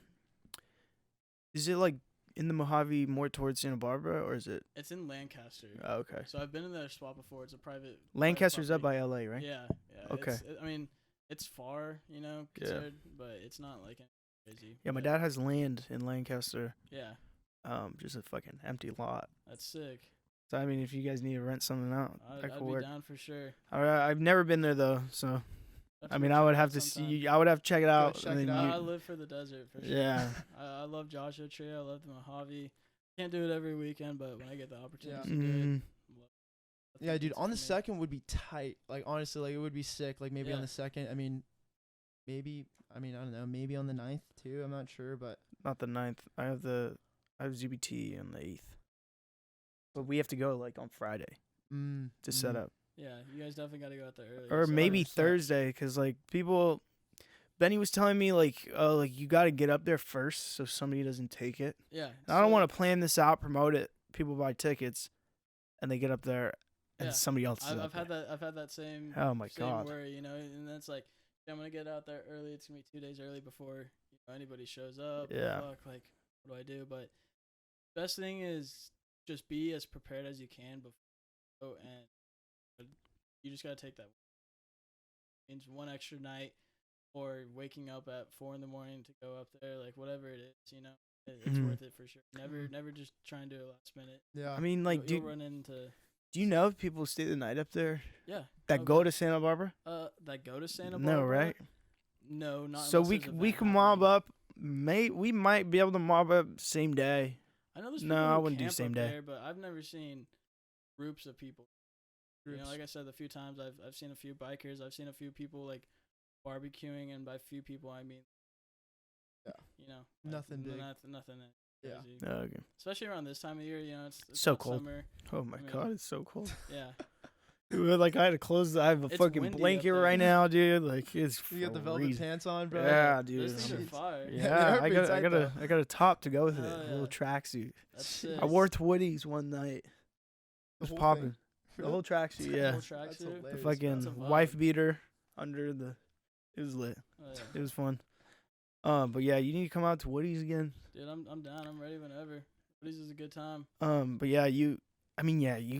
is it like in the Mojave more towards Santa Barbara or is it? It's in Lancaster. Oh, okay. So I've been in their spot before. It's a private. Lancaster's up property. by LA, right? Yeah, yeah. Okay. I mean, it's far, you know, Yeah. considered, but it's not like crazy. Yeah, my but dad has land in Lancaster. Yeah, Just a fucking empty lot. that's sick. So I mean, if you guys need to rent something out, that I'd could be work. down for sure. All right, I've never been there though, so I mean, I would have to see. I would have to check it out. check and it then out. you- I live for the desert for sure. Yeah. I love Joshua Tree. I love the Mojave. Can't do it every weekend, but when I get the opportunity Yeah. to do it, Mhm. Yeah, dude. On the second. second would be tight. Like honestly, like it would be sick. Like maybe on Yeah. the second. I mean, maybe. I mean, I don't know. Maybe on the 9th too. I'm not sure, but Not the 9th. I have ZBT on the 8th. But we have to go like on Friday to set up. Yeah, you guys definitely got to go out there early. Or So- maybe 100%. Thursday, because like people, Benny was telling me like, oh, like you got to get up there first so somebody doesn't take it. Yeah. And I don't want to plan this out, promote it. People buy tickets, and they get up there, and Yeah. somebody else is I've up had there. that. I've had that same. Oh my same God. worry, you know, and that's like, yeah, I'm gonna get out there early. It's gonna be 2 days early before anybody shows up. Yeah. Fuck, like, what do I do? But best thing is just be as prepared as you can before, and you just gotta take that. Means one extra night, or waking up at 4 a.m. to go up there, like whatever it is, you know, it's Mhm. worth it for sure. Never just try and do it last minute. yeah. I mean, like, You'll run into do you know if people stay the night up there yeah. that Oh, go to Santa Barbara? that go to Santa No, Barbara. right? No, not So unless we there's an we event can mob happening. up. We might be able to mob up same day. I know there's No, people I who wouldn't do camp same up day. there, but I've never seen groups of people. You know, Groups. like I said, a few times I've seen a few bikers. I've seen a few people like barbecuing, and by few people I mean, Yeah. you know, Nothing big. nothing that Yeah. crazy. Oh, okay. Especially around this time of year, you know, it's So hot cold. Summer. Oh my I mean- God, it's so cold. Yeah, Dude, like I had to close. I have a It's fucking windy up blanket there. right now, dude. Like it's You got the velvet freezing. pants on, bro. Yeah, those dude. things are Jeez. fire. Yeah, Yeah, they are I pretty got tight, I got a top to go with it. Hell A little yeah. tracksuit. That's sick. I wore to Woody's one night. It was whole popping. thing. The whole tracksuit, The yeah. whole That's tracksuit. The hilarious, fucking That's a vibe. wife beater under the. It was lit. Oh, yeah. It was fun. But yeah, you need to come out to Woody's again. Dude, I'm down. I'm ready whenever. This is a good time. But yeah, you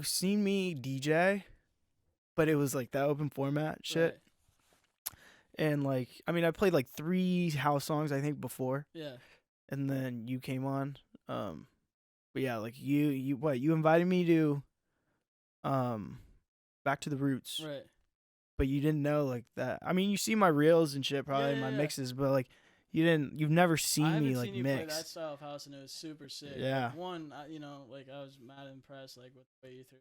seen me DJ, but it was like that open format shit. Right. And like, I mean, I played like 3 house songs I think before, Yeah. and then you came on. But yeah, like you invited me to, Back to the Roots, Right. but you didn't know like that. I mean, you see my reels and shit, probably Yeah, my yeah. mixes, but like you've never seen I haven't me like seen you play mix. that style of house, and it was super sick. Yeah. Like, one, you know, like I was mad impressed, like with the way you threw.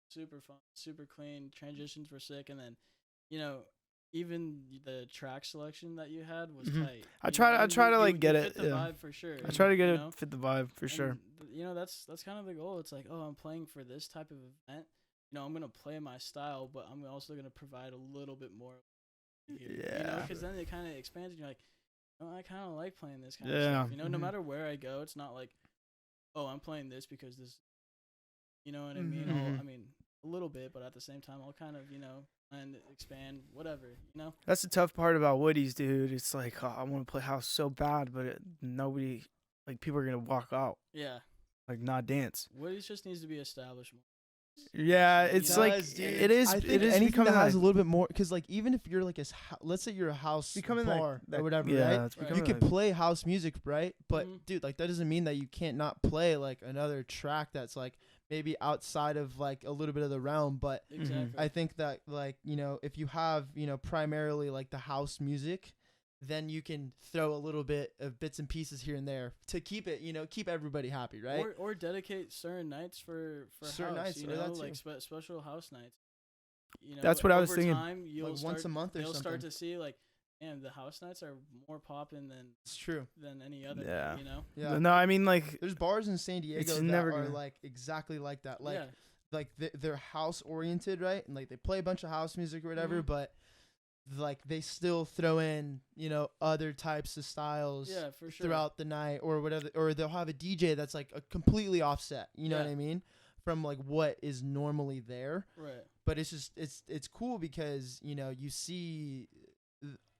Super fun, super clean. Transitions were sick, and then, you know, even the track selection that you had was Mhm. tight. I You try know, to- I try to, like, you get fit it, the yeah. vibe for sure. I try to get you it know? fit the vibe for sure. And, you know, that's kind of the goal. It's like, oh, I'm playing for this type of event. You know, I'm gonna play my style, but I'm also gonna provide a little bit more. Here, You know, Yeah. because then it kind of expands, and you're like, oh, I kind of like playing this kind of Yeah. stuff. You know, no Mhm. matter where I go, it's not like, oh, I'm playing this because this. You know what I mean? Mhm. I mean, a little bit, but at the same time, I'll kind of, you know, and expand whatever. You know. That's the tough part about Woody's, dude. It's like, oh, I want to play house so bad, but nobody, like, people are gonna walk out, Yeah. like, not dance. Woody's just needs to be established more. Yeah, It it's like does, dude. it is. I think It is anything becoming that has a like, little bit more, because like even if you're like let's say you're a house becoming bar like that, or whatever, yeah, right? it's Right. becoming You could like- play house music, right? But Mhm. dude, like that doesn't mean that you can't not play like another track that's like maybe outside of like a little bit of the realm. But Exactly. I think that like, you know, if you have, you know, primarily like the house music, then you can throw a little bit of bits and pieces here and there to keep it, you know, keep everybody happy, right? Or dedicate certain nights for Certain house, nights, you or know, that like too. special house nights. You know, That's what I was over thinking. Time, you'll Like start, once a month or you'll something. start to see like, man, the house nights are more popping It's true. than any other. Yeah. Night, you know. Yeah. No, I mean like There's bars in San Diego that never are gonna- like exactly like that. Like yeah. like they're house oriented, right? And like they play a bunch of house music or whatever, Mhm. but like they still throw in, you know, other types of styles Yeah, for sure. throughout the night or whatever, or they'll have a DJ that's like a completely offset, you know Yeah. what I mean, from like what is normally there. Right. But it's just it's cool because, you know, you see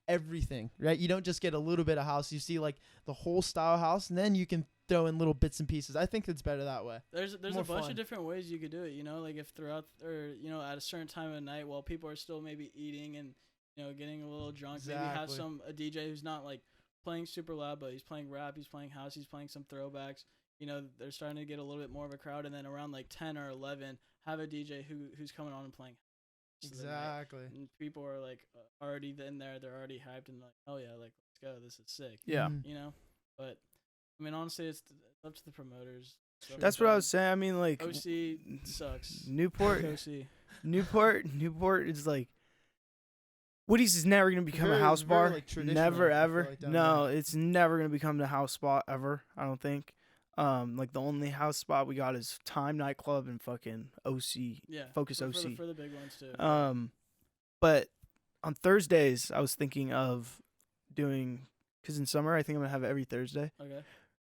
everything, right? You don't just get a little bit of house, you see like the whole style house, and then you can throw in little bits and pieces. I think it's better that way. There's More a bunch fun. of different ways you could do it. You know, like if throughout or you know at a certain time of night while people are still maybe eating and you know getting a little drunk, maybe have Exactly. a DJ who's not like playing super loud, but he's playing rap, he's playing house, he's playing some throwbacks. You know, they're starting to get a little bit more of a crowd, and then around like 10 or 11, have a DJ who's coming on and playing. rest of the night. Exactly. And people are like already in there. They're already hyped and like, oh yeah, like let's go. This is sick. Yeah. Mhm. You know. But I mean, honestly, it's up to the promoters. It's up That's to what I them. was saying. I mean, like OC sucks. Newport, OC. Newport is like Woody's is never gonna become a Very- house very, bar. like, traditional, Never I feel ever. like, down No, there. it's never gonna become the house spot ever. I don't think. Like the only house spot we got is Time Nightclub and fucking OC. Yeah. Focus for, OC. For the big ones too. But on Thursdays, I was thinking of doing, because in summer, I think I'm going to have it every Thursday. Okay.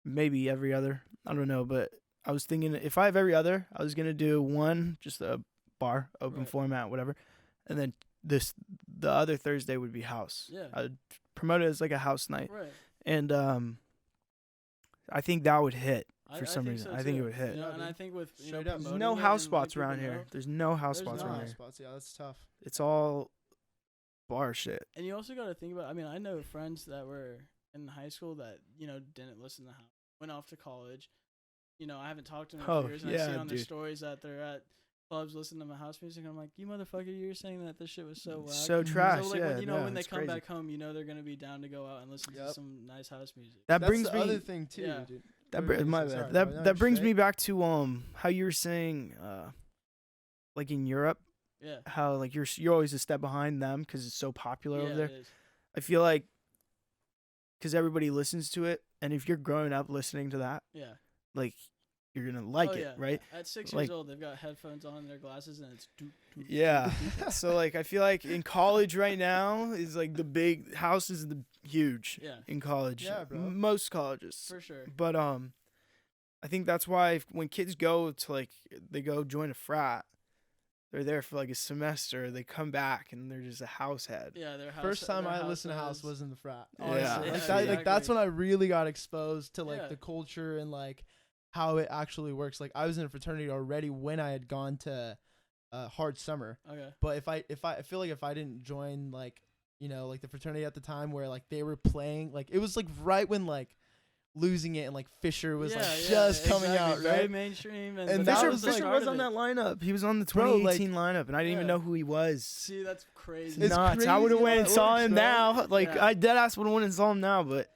Maybe every other. I don't know. But I was thinking if I have every other, I was going to do one, just a bar, open Right. format, whatever. And then the other Thursday would be house. Yeah. I'd promote it as like a house night. Right. And I think that would hit for some think reason. so I think it too. would hit. You know, Yeah, and dude. I think with Straight up. There's promoting no it house and letting spots around people here. know- There's no house There's spots no around House here. spots, yeah, that's tough. It's all bar shit. And you also got to think about. I mean, I know friends that were in high school that didn't listen to house, went off to college. I haven't talked to them in Oh, years, and I see yeah, on their dude. stories that they're at clubs listening to my house music. And I'm like, you motherfucker, you're saying that this shit was so whack. So Mhm. trash. So like yeah, when, no, when they it's come crazy. back home, they're gonna be down to go out and listen to Yep. some nice house music. That That's brings the me. other thing too, Yeah. dude. That What were you my gonna say? bad. Sorry, That bro. No, that you're brings me straight. back to how you were saying like in Europe, Yeah. how like you're always a step behind them because it's so popular Yeah, over there. it is. I feel like because everybody listens to it, and if you're growing up listening to that, Yeah. like you're gonna like Oh, it, yeah. right? At 6 Like- years old, they've got headphones on and their glasses, and it's doop, doop, Yeah. doop, doop. So like I feel like in college right now is like the big house is the huge Yeah, in college. Yeah, bro. Most colleges. for sure. But I think that's why when kids go to like they go join a frat, they're there for like a semester. They come back and they're just a house head. Yeah, their house. First time their I listened to house has- was in the frat. Yeah. Honestly. Yeah, Like, that, exactly. like that's when I really got exposed to like Yeah. the culture and like how it actually works. Like I was in a fraternity already when I had gone to hard summer. Okay. But if I feel like if I didn't join like like the fraternity at the time where like they were playing, like it was like right when like Losing It and like Fisher was like just coming out, Very right? mainstream, And but that Fisher, was, the like- Fisher start was of on it. that lineup. He was on the Bro, like- 2018 lineup, and I didn't even Yeah. know who he was. See, that's crazy. It's Nuts. I would have crazy went how and it saw works, him bro. now. Like Yeah. I dead ass would have went and saw him now, but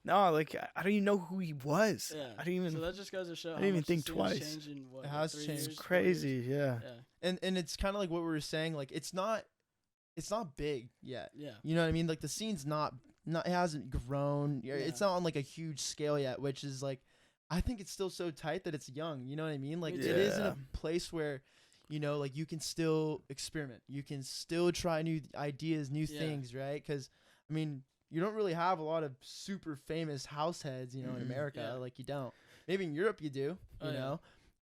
no, like I don't even know who he was. Yeah. I didn't even. So that just goes to show. I how didn't even much think the scene's twice. changed in, what, It has 3 changed. years, It's 4 crazy. years? Yeah. Yeah. And it's kind of like what we were saying, like it's not big yet. Yeah. You know what I mean? Like the scene's not it hasn't grown. It's Yeah. not on like a huge scale yet, which is like I think it's still so tight that it's young. You know what I mean? Like Me it too. is in Yeah. a place where like you can still experiment. You can still try new ideas, new Yeah. things, right? Cuz I mean, you don't really have a lot of super famous house heads, in Mhm. America. Yeah. Like you don't. Maybe in Europe you do, Oh, you yeah. know.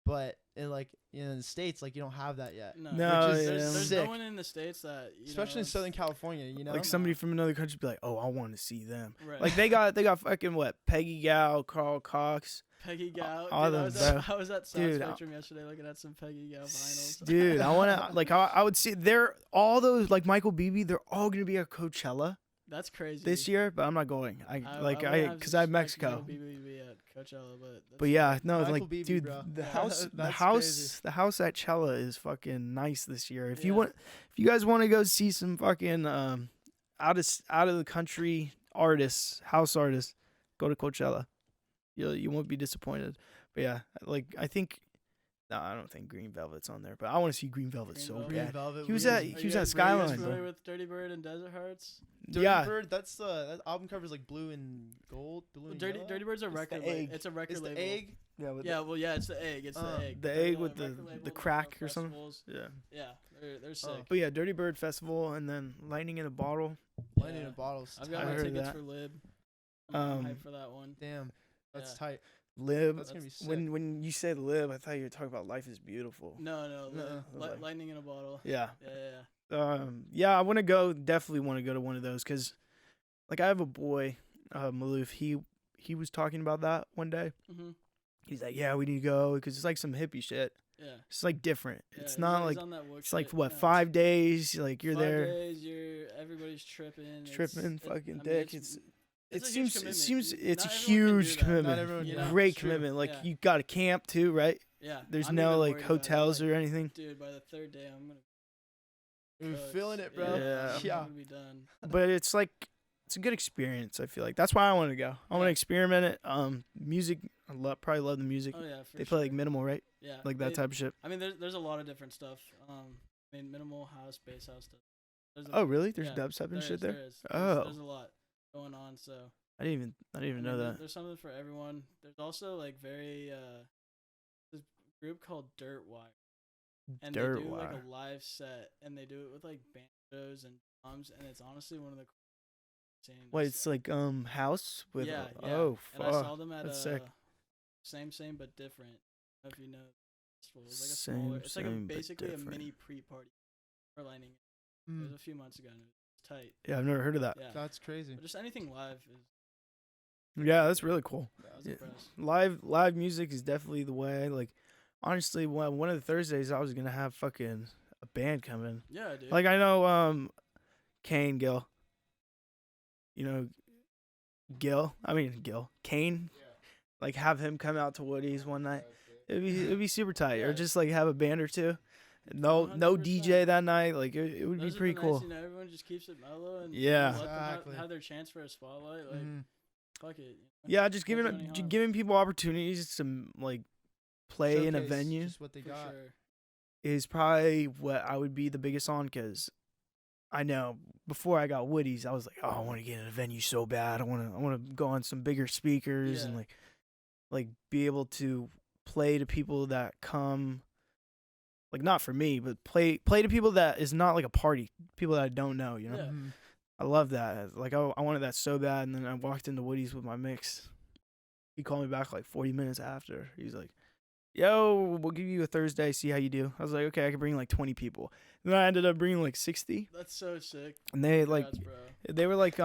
But in in the States, like you don't have that yet. No. No, Which is There's sick. no one in the states that. Especially in Southern California, Like somebody from another country be like, "Oh, I want to see them." Right. Like they got fucking what? Peggy Gal, Carl Cox. Peggy Gal. all Dude, them, I was bro. I was at South Dude, Spectrum yesterday looking at some Peggy Gal vinyls. Dude, I want to like I would see they're all those like Michael Beebe, they're all going to be at Coachella That's crazy. this year, but I'm not going. I wouldn't cuz I have expected Mexico. Michael Beebe to be at Coachella, but But yeah, no, Michael like Beebe, dude, bro. the Yeah. house That's crazy. the house at Cella is fucking nice this year. If Yeah. if you guys want to go see some fucking out of the country artists, house artists, go to Coachella. You won't be disappointed. But yeah, like I think no, I don't think Green Velvet's on there, but I want to see Green Velvet Green so Velvet. Green bad. Velvet. He was we- at- Are he you was guys- at are you Skyline, guys bro. familiar with Dirty Bird and Desert Hearts? Dirty Yeah. Bird. That's that album cover's like blue and gold. Blue and Dirty yellow? Dirty Bird's a It's the record. egg. It's a record Is the label. egg? Yeah, with Yeah, well, yeah, it's the egg. It's the egg. the They're egg with record the label, crack they or have something? festivals. yeah. Yeah, they're sick. Oh. But yeah, Dirty Bird Festival and then Lightning in a Bottle. Lightning Yeah. in bottles. I've I got my heard tickets that. for Lib. I'm hyped for that one. Damn, that's Yeah. tight. Lib. That's gonna be sick. When you say Lib, I thought you were talking about Life is Beautiful. No, No. Lib. Lightning in a bottle. Yeah. Yeah. Yeah, I want to go. Definitely want to go to one of those because, like, I have a boy, Maloof. He was talking about that one day. Mm-hmm. He's like, "Yeah, we need to go because it's like some hippie shit. Yeah. It's like different. Yeah, It's he's not on- like he's on that wook it's like shit, what yeah. 5 days. Like you're 5 there days, everybody's tripping. tripping, fucking dick. It a huge seems commitment. it's a Not everyone can do huge that. commitment. Not everyone You can. know? Great It's true. commitment. Like Yeah. you got to camp too, right? Yeah. There's I'm no even like worried about it. hotels Like, or anything. Dude, by the third day, I'm gonna We're cooks. feeling it, bro. Yeah. Yeah. It'll be done. But it's like it's a good experience. I feel like that's why I want to go. I want to Yeah. experiment it. Music, probably love the music. Oh yeah, for They sure. play like minimal, right? Yeah, Like that type of shit. I mean, there's a lot of different stuff. I mean, minimal house, bass house stuff. Oh really? There's yeah, dubstep and shit there. There is. Oh. There's a lot going on. So I didn't even know that. There's something for everyone. There's also like this group called Dirt Wire, and they do like a live set, and they do it with like banjos and drums, and it's honestly one of the coolest things. Wait, it's like house with yeah. oh And I fuck. saw them at That's sick. same but different. I don't know if you know. It's like a Same, smaller. It's like same, but basically a different. mini pre-party for Lightning. It was a few months ago, and it was tight. Yeah, I've never heard of that. Yeah, That's crazy. but just anything live is. Yeah, that's really cool. I was Yeah. impressed. Live music is definitely the way. Like, honestly, one of the Thursdays I was gonna have fucking a band come in. Yeah, dude. Like I know KillGil. You know Gil. Kane. Like have him come out to Woody's one night. It'd be super tight. Or Yeah. just like have a band or two. No 100%. DJ that night. Like it would be Those are pretty the cool. nights, you know, everyone just keeps it mellow and Yeah. let them Exactly. have their chance for a spotlight. Like, fuck it. You know? Yeah, just Don't do any harm. giving people opportunities to like play in a Showcase venue Just what they For got. sure. is probably what I would be the biggest on, because I know before I got Woody's, I was like, oh, I want to get in a venue so bad. I want to go on some bigger speakers and Yeah. like be able to play to people that come, like not for me, but play to people that is not like a party, people that I don't know. You know, Yeah. I love that. Like I wanted that so bad, and then I walked into Woody's with my mix. He called me back like 40 minutes after. He's like, yo, we'll give you a Thursday, see how you do. I was like, okay, I could bring like 20 people. And then I ended up bringing like 60. That's so sick. And they like, Congrats, bro. they were like, Big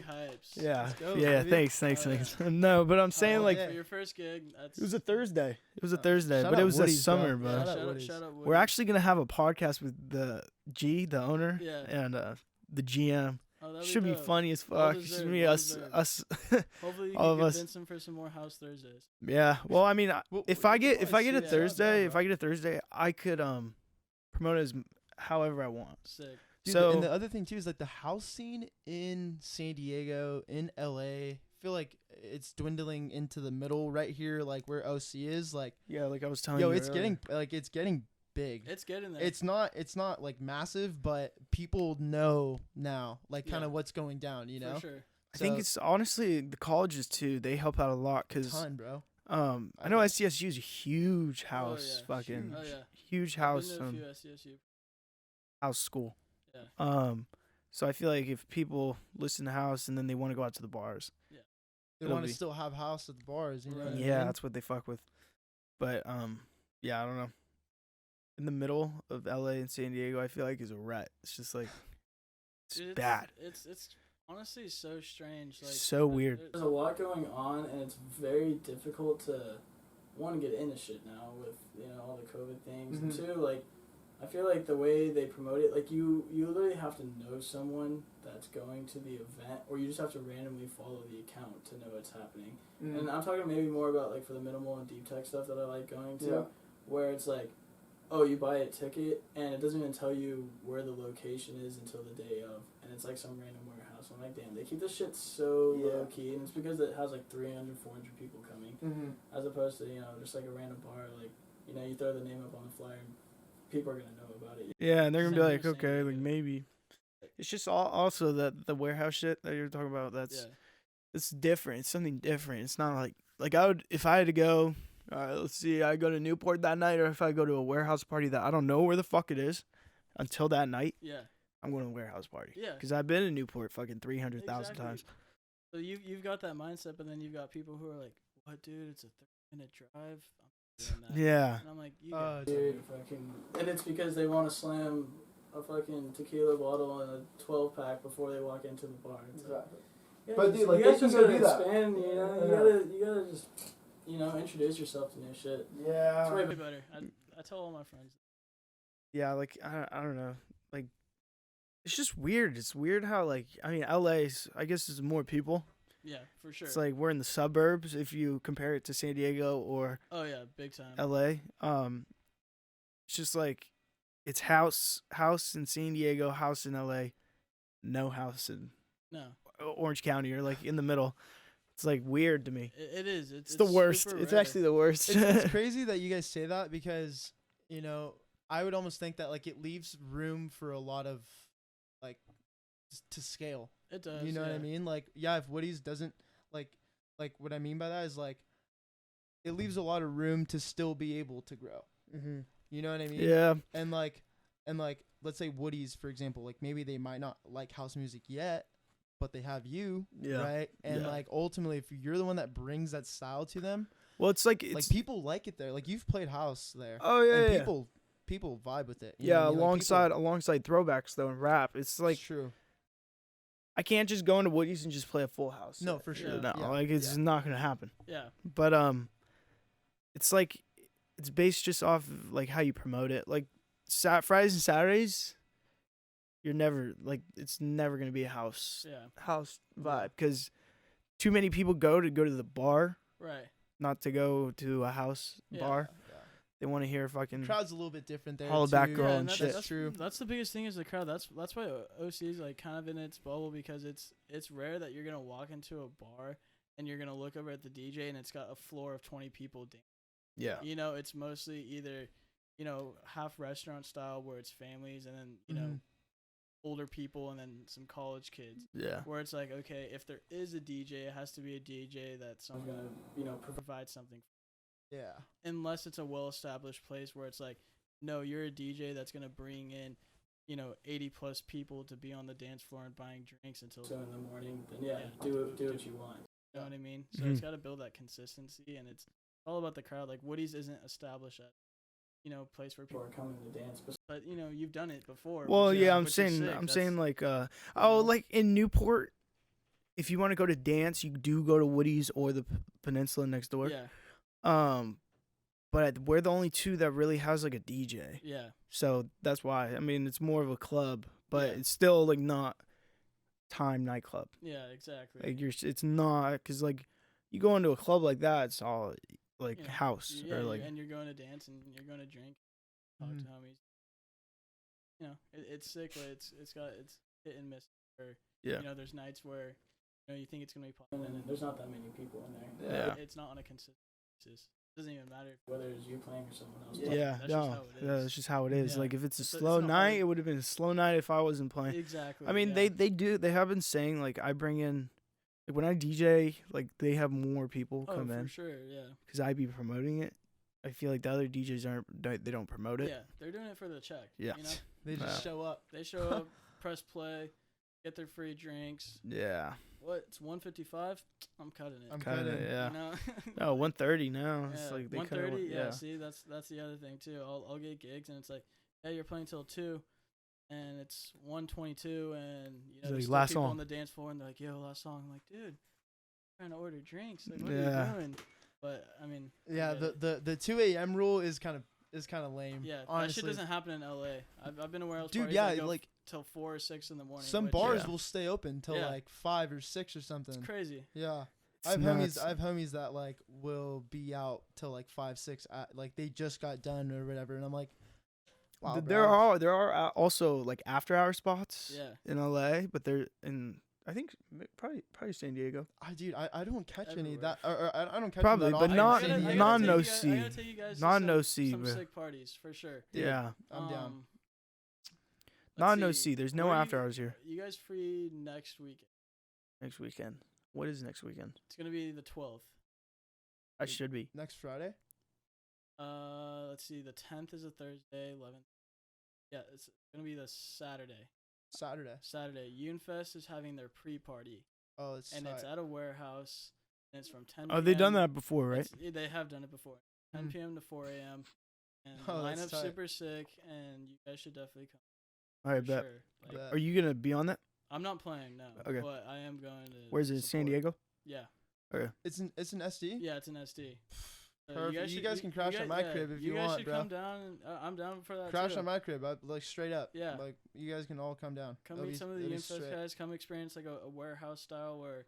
hypes. yeah, Let's go, yeah, baby. thanks. Oh, yeah. No, but I'm saying Oh, like, yeah. For your first gig, that's. it was a Thursday. It was a Oh, Thursday, shout but it out was Woody's, a summer, bro. bro. Yeah, Shout out shout out We're Woody. actually going to have a podcast with the the owner, Yeah. and the GM. Oh, that'd Should be dope. funny as Well fuck. It should deserved, be well us. deserved. Hopefully you all can of us. convince them for some more House Thursdays. Yeah. Well, I mean, Well, if I get wanna a see that. Thursday, Yeah, if I get a Thursday, I could promote it as however I want. Sick. Dude, So and the other thing too is like the house scene in San Diego, in LA. I feel like it's dwindling into the middle right here, like where OC is. Like, yeah, like I was telling yo, you, it's earlier. getting big. It's getting there. It's not like massive, but people know now, like kind Yeah. of what's going down. You know, For sure. I think So, it's honestly the colleges too. They help out a lot because ton, bro. I know SDSU is a huge house, yeah. fucking Oh yeah. huge I've house, been to a few SDSU. house school. Yeah. So I feel like if people listen to house and then they want to go out to the bars, They it'll want to be- still have house at the bars. You know Right. what I yeah, mean? that's what they fuck with. But yeah, I don't know. In the middle of LA and San Diego, I feel like is a rut. It's just like it's Dude, bad. It's honestly so strange. Like So weird. There's a lot going on, and it's very difficult to want to get into shit now with all the COVID things. And Mhm. two, like I feel like the way they promote it, like you literally have to know someone that's going to the event, or you just have to randomly follow the account to know what's happening. And I'm talking maybe more about like for the minimal and deep tech stuff that I like going to, Yeah. where it's like, oh, you buy a ticket and it doesn't even tell you where the location is until the day of, and it's like some random warehouse. I'm like, damn, they keep this shit so Yeah. low key, and it's because it has like 300, 400 people coming, as opposed to just like a random bar. Like you throw the name up on the flyer, and people are gonna know about it. Yeah, and they're gonna be Same like, here, same okay, here. like maybe. It's just also that the warehouse shit that you're talking about. That's Yeah. it's different. It's something different. It's not like I would if I had to go. All right, let's see. I go to Newport that night, or if I go to a warehouse party that I don't know where the fuck it is until that night, Yeah. I'm going to a warehouse party. Yeah. Because I've been in Newport fucking 300,000 Exactly. times. So you've got that mindset, but then you've got people who are like, what, dude? It's a 30-minute drive. I'm doing that. Yeah. And I'm like, you Oh, dude, fucking, and it's because they want to slam a fucking tequila bottle and a 12-pack before they walk into the bar. It's like, yeah, But, dude, like, you they guys can just go gotta do that. expand. You gotta just introduce yourself to new shit. It's Yeah. way better. I tell all my friends. Yeah, like, I don't know. Like, it's just weird. It's weird how, like, I mean, LA's, I guess, is more people. Yeah, for sure. It's like we're in the suburbs if you compare it to San Diego or oh yeah, big time. LA. It's just like it's house in San Diego, house in LA, no house in No, Orange County or like in the middle. It's like weird to me. it is. It's the worst. super It's rare. actually the worst. It's crazy that you guys say that because, I would almost think that like it leaves room for a lot of like to scale. It does. You know what I yeah. mean? Like, yeah, if Woody's doesn't like what I mean by that is like it leaves a lot of room to still be able to grow. Mm-hmm. You know what I mean? Yeah. And like let's say Woody's, for example, like maybe they might not like house music yet, but they have you, Yeah. right? And Yeah. like ultimately, if you're the one that brings that style to them, Well, it's like people like it there. Like you've played house there. Oh yeah, and yeah. people vibe with it. Yeah, know what I mean? Like, alongside throwbacks though in rap, it's like it's true. I can't just go into Woody's and just play a full house. No, for sure. No, Yeah. like it's Yeah. just not gonna happen. Yeah. But it's like it's based just off of like how you promote it. Like Fridays and Saturdays, you're never like it's never gonna be a house Yeah. vibe because too many people go to the bar, Right. not to go to a house Yeah. bar. Yeah. They want to hear fucking Crowd's a little bit different there. Hollaback too. Girl Yeah, and that's, shit. That's true. That's the biggest thing is the crowd. That's why OC is like kind of in its bubble because it's rare that you're gonna walk into a bar and you're gonna look over at the DJ and it's got a floor of 20 people dancing. yeah. It's mostly either half restaurant style where it's families and then Mhm. older people and then some college kids. Yeah. Where it's like, okay, if there is a DJ, it has to be a DJ that's gonna provide something. Yeah. Unless it's a well-established place where it's like, no, you're a DJ that's gonna bring in 80 plus people to be on the dance floor and buying drinks until 2 in the morning, then yeah, do what you want. You know what I mean? So it's Mhm. got to build that consistency, and it's all about the crowd. Like Woody's isn't established at place where people are coming to dance, but you've done it before. Well, which yeah, is- I'm which is saying sick. I'm That's- saying like know? like in Newport, if you want to go to dance, you do go to Woody's or the Peninsula next door. Yeah, But we're the only two that really has like a DJ. yeah, So that's why. I mean, it's more of a club, but Yeah. it's still like not time nightclub. yeah, exactly. Like it's not because like you go into a club like that, it's all like Yeah. house Yeah, or like and you're going to dance and you're going to drink, talk Mhm. to homies. It's sick, but it's hit and miss. Or yeah. there's nights where you think it's gonna be popping, and then there's not that many people in there. Yeah. It's not on a consistent basis. It doesn't even matter whether it's you playing or someone else. Yeah, playing. That's just how it is. that's just how it is. Yeah. Like if it's a It's slow not night, hard. it would have been a slow night if I wasn't playing. Exactly. I mean, yeah. they have been saying like I bring in like when I DJ, like they have more people Oh, come for in sure. Yeah. because I be promoting it. I feel like the other DJs they don't promote it. Yeah, they're doing it for the check. Yeah. They just Yeah. show up. They show up, press play, get their free drinks. Yeah. What? It's 155. I'm cutting it. I'm Kind of, cutting. yeah. You know? No, 130 now. It's Yeah, like they 130. kinda, Yeah. See, that's the other thing too. I'll get gigs and it's like, hey, you're playing till 2, and it's 1:22, and It's there's like, still last people song. on the dance floor, and they're like, yo, last song. I'm like, dude, I'm trying to order drinks. Like, what Yeah. are you doing? But I mean, Yeah. I get it. The 2 a.m. rule is kind of lame. Yeah, honestly. that shit doesn't happen in LA. I've been to warehouse Dude, parties yeah, that go like till 4 or 6 in the morning. some which- bars Yeah. will stay open till Yeah. like 5 or 6 or something. It's crazy. Yeah. It's I have nuts. homies that like will be out till like 5, 6 like they just got done or whatever, and I'm like, wow. There bro. are also like after hour spots Yeah. in LA, but they're in I think probably San Diego. Dude, I don't catch any of Everywhere. that. Or I don't catch Probably, them that but often. not- I gotta- I gotta non take no you guys- I C. gotta take you guys to Non no some- C, some but sick parties for sure. Dude, yeah. I'm down. Let's Non no see, C. There's no where after hours here You guys free next week? next weekend. What is next weekend? It's gonna be the 12th. I should be. Next Friday. Let's see. The 10th is a Thursday. 11th. Yeah, it's gonna be the Saturday. Saturday. Unfest is having their pre-party, Oh, it's and it's at a warehouse. And it's from 10. Oh, they've done PM. that before, right? They have done it before. 10 Mm. p.m. to 4 a.m. And Oh, the that's lineup's tight. super sick, and you guys should definitely come. All right, For bet. sure. Like, Bet. Are you gonna be on that? I'm not playing, no. Okay. But I am going to. Where's it? San support. Diego. Yeah. It's an SD. Yeah, it's an SD. So Perfect. You guys can crash at guys- my crib if you guys want, should bro. come down. And, I'm down for that Crash too. on my crib, like straight up. Yeah. Like you guys can all come down. Come That'll meet be- some of the that'll be Unfest straight. guys. Come experience like a warehouse style where it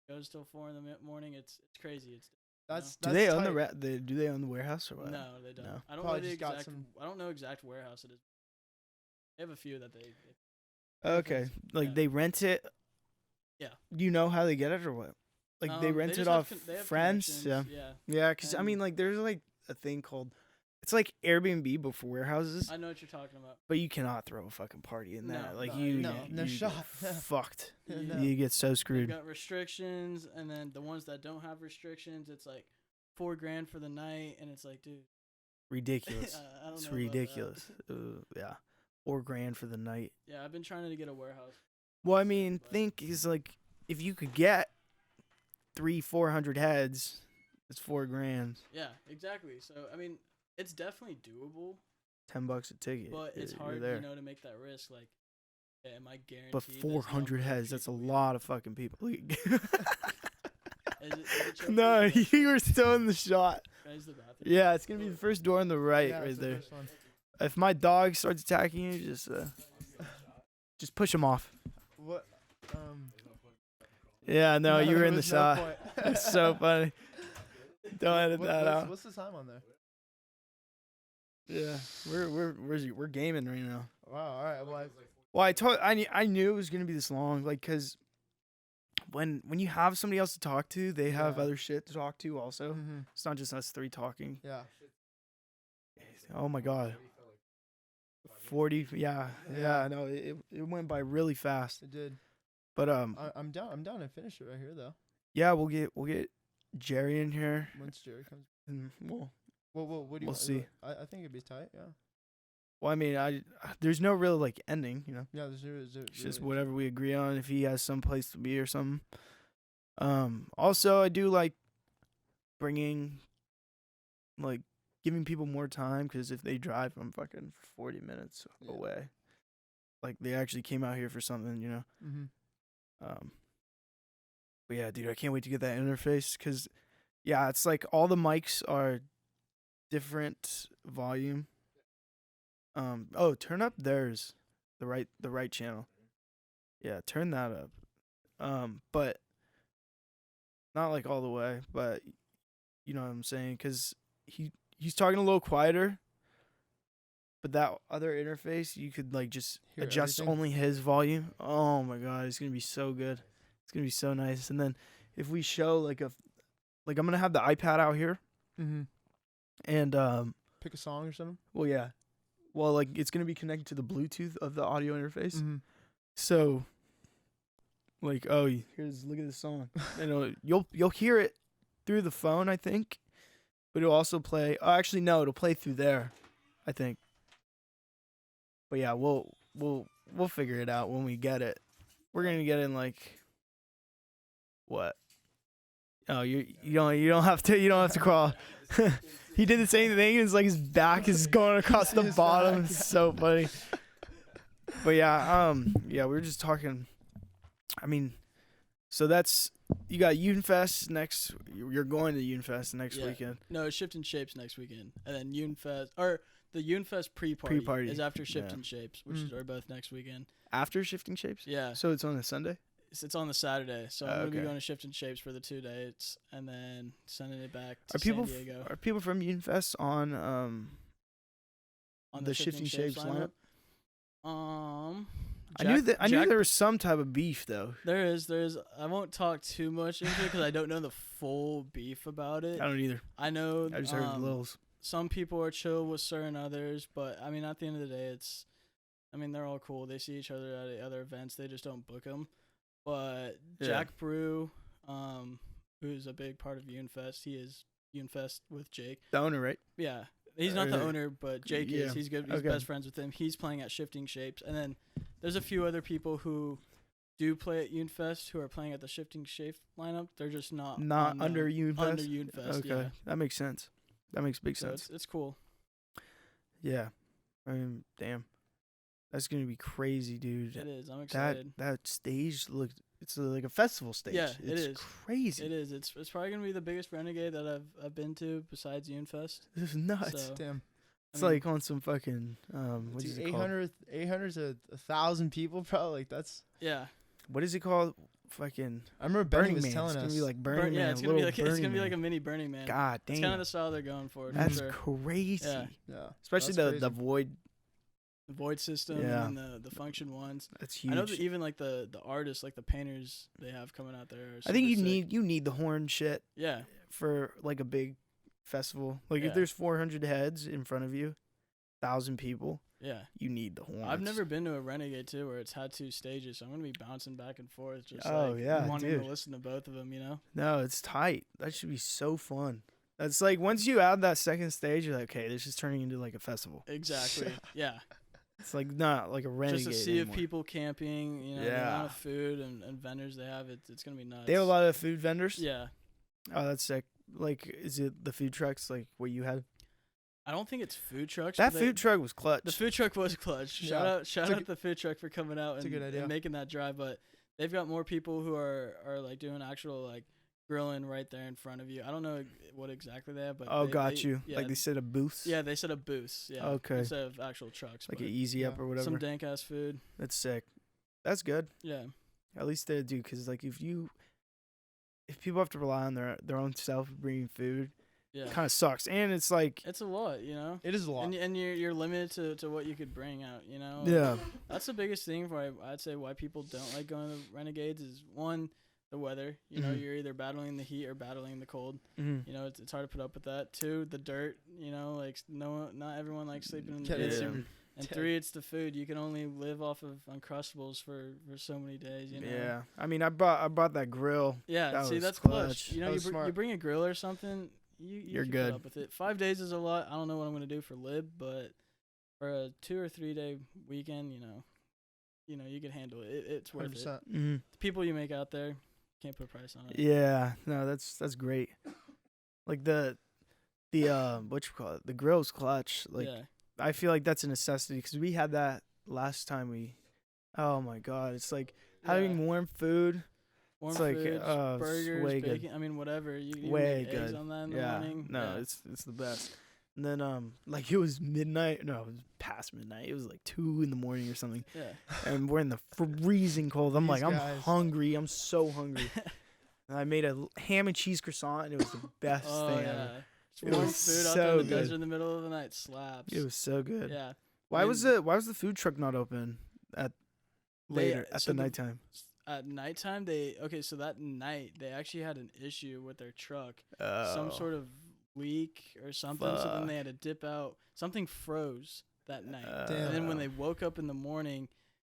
goes till 4 in the morning. It's crazy. It's That's Do they own tight. do they own the warehouse or what? no, they don't. No. I don't Probably know the just got exact. some- I don't know exact warehouse it is. They have a few that they Okay, like Yeah. they rent it. Yeah. Do you know how they get it or what? Like they rent just it have off they have friends. Yeah. connections, Yeah, because I mean, And- like there's like a thing called, it's like Airbnb but for warehouses, I know what you're talking about. but you cannot throw a fucking party in that. No, Like no, you, no, no you shot. get fucked. No. You get so They've screwed. got restrictions, and then the ones that don't have restrictions, it's like $4,000 for the night, and it's like, dude, Ridiculous. I don't It's know about that. ridiculous. Yeah, $4,000 for the night. Yeah, I've been trying to get a warehouse. Well, I mean, But- think is like if you could get 300-400 heads, it's $4,000. Yeah, exactly. So I mean, it's definitely doable, $10 a ticket. but it's you're hard, there. you know, to make that risk. Like, yeah, am I guaranteed? But this 400 number of heads, that's a people here? lot of fucking people. Is it choking No, you? you were still in the shot. Can I use the bathroom? Yeah, it's gonna be the first door on the right, Yeah, right it's the there. first one. If my dog starts attacking you, just push him off. What? Yeah, no, you were there in the was no shot. point. It's so funny. Don't edit that out. What's the time on there? Yeah, we're gaming right now. Wow. All right. Well, Well, I knew it was gonna be this long, like, cause when you have somebody else to talk to, they have Yeah. other shit to talk to also. mhm. It's not just us three talking. Yeah. Oh my god. 40, yeah, no, it went by really fast. It did. But I'm down. I'm down to finish it right here though. yeah, we'll get Jerry in here, Once Jerry comes. and Well, what do you We'll want? see. I think it'd be tight. Yeah. well, I mean, there's no real like ending, you know. Yeah. There's It's just whatever we agree on. If he has some place to be or something. Also, I do like bringing, like, giving people more time, because if they drive, I'm fucking 40 minutes Yeah. away. Like they actually came out here for something, you know. Mm-hmm. But yeah, dude, I can't wait to get that interface, because, yeah, it's like all the mics are different volume. Oh, turn up theirs, the right channel. Yeah, turn that up. But not like all the way, but you know what I'm saying, because he's talking a little quieter. But that other interface, you could like just Hear adjust everything? only his volume. Oh my god, it's gonna be so good. It's gonna be so nice. And then if we show like I'm gonna have the iPad out here, Mm-hmm. and Pick a song or something. well, yeah, well, like it's gonna be connected to the Bluetooth of the audio interface. Mm-hmm. So, like, oh, look at this song. And you'll hear it through the phone, I think, but it'll also play. Oh, actually, no, it'll play through there, I think. But yeah, we'll figure it out when we get it. We're gonna get in like what? Oh, you don't have to crawl. He did the same thing. It's like his back is going across the His bottom. back. It's so funny. But yeah, we were just talking. I mean, so that's, you got Unifest next. You're going to Unifest next Yeah. weekend. No, it's Shifting Shapes next weekend, and then Unifest or the Unifest pre-party, Pre-party, is after yeah. Shifting Shapes, which Mm. are both next weekend. After Shifting Shapes. Yeah, So it's on a Sunday. it's on the Saturday, so I'm gonna be Okay. going to Shifting Shapes for the 2 dates, and then sending it back to Are people San Diego are people from Unifest on on the Shifting Shapes lineup? I knew Jack- there was some type of beef though. There is. I won't talk too much into it because I don't know the full beef about it. I don't either. I know. I just heard littles. Some people are chill with certain others, but I mean, at the end of the day, they're all cool. They see each other at other events. They just don't book them. But Yeah. Jack Brew, who's a big part of Unifest, he is Unifest with Jake. The owner, right? Yeah, he's not the Or- owner, but Jake yeah, is. He's good. He's okay. best friends with him. He's playing at Shifting Shapes, and then there's a few other people who do play at Unifest who are playing at the Shifting Shape lineup. They're just not on under the- Unifest. Under Unifest, Okay, yeah. that makes sense. That makes big So sense. it's cool. Yeah, I mean, damn, that's gonna be crazy, dude. It is. I'm That excited. that stage looked. It's like a festival stage. Yeah, it it's is. crazy. It is. It's probably gonna be the biggest Renegade that I've been to besides Unifest. This is nuts. So, Damn. It's I mean, like on some fucking what is Dude, it called? 800's a 1,000 people, bro. Like that's. yeah. What is it called? Fucking I remember Benny Burning was Man. telling It's us. gonna be like Burning Yeah, Man. it's gonna be like Burning a Man. mini Burning Man. God damn. It's kind of the style they're going for. That's sure. crazy. Yeah. yeah. Especially That's the crazy. void Void System Yeah. and then the Function ones. That's huge. I know that even like the artists, like the painters they have coming out there. Are I think super sick. you need the horn shit Yeah, for like a big festival. Like Yeah. if there's 400 heads in front of you, 1,000 people, yeah. you need the horns. I've never been to a Renegade too where it's had 2 stages, so I'm gonna be bouncing back and forth, just Oh, yeah, wanting dude. to listen to both of them. You know? No, it's tight. That should be so fun. That's like once you add that second stage, you're like, okay, this is turning into like a festival. Exactly. Yeah. It's like not like a renegade Just a sea anymore. of people camping. You know, the Yeah. amount of food and vendors they have. It's gonna be nuts. They have a lot of food vendors. Yeah. Oh, that's sick. Like, is it the food trucks like what you had? I don't think it's food trucks. That but food truck was clutch. The food truck was clutch. Yeah. Shout out the food truck for coming out It's a and, good idea. and making that drive. But they've got more people who are like doing actual like grilling right there in front of you. I don't know what exactly they have, but Oh, they, got they- you. Yeah, Like they set up booths. yeah, they set up booths. Yeah, Okay. instead of actual trucks. Like but an easy up Yeah. or whatever. some dank ass food. That's sick. That's good. Yeah, At least they do, because like if people have to rely on their own self bringing food, yeah. it kind of sucks. And it's like, It's a lot, you know. It is a lot. And you're limited to what you could bring out, you know. yeah, That's the biggest thing for I'd say why people don't like going to Renegades is one, the weather. You know, Mhm. you're either battling the heat or battling the cold. mhm. You know, it's hard to put up with that. 2, the dirt. You know, like not everyone likes sleeping in the Yeah, dirt. it's Yeah. super- And Yeah. 3, it's the food. You can only live off of Uncrustables for so many days. You know. Yeah. I mean, I brought that grill. Yeah. That See, was that's clutch. clutch. You know, That you, was you smart. bring a grill or something. You're can good. Put up with it. 5 days is a lot. I don't know what I'm gonna do for lib, but for a 2 or 3 day weekend, you know, you can handle it. It's worth it. 100%. Mm-hmm. The people you make out there, can't put a price on it. Yeah. No, that's great. Like the what you call it, the grill's clutch. Like yeah. I feel like that's a necessity because we had that last time we. Oh my god, it's like having Yeah. warm food. Warm it's like, food, it's burgers, way good. bacon. I mean, whatever. You can Way make eggs good. on that in the Yeah. morning. No, yeah. it's the best. And then like it was midnight. No, it was past midnight. It was like 2 in the morning or something. yeah. And we're in the freezing cold. I'm These like, I'm guys. hungry. I'm so hungry. And I made a ham and cheese croissant, and it was the best Oh thing yeah. ever. Just It warm was food out so there in the good. desert in the middle of the night slaps. It was so good. Yeah. Why I was mean, the food truck not open at later at so the the- nighttime? At nighttime, so that night they actually had an issue with their truck, Oh. some sort of leak or something. So then they Fuck. had to dip out. Something froze that night, Damn. and then when they woke up in the morning,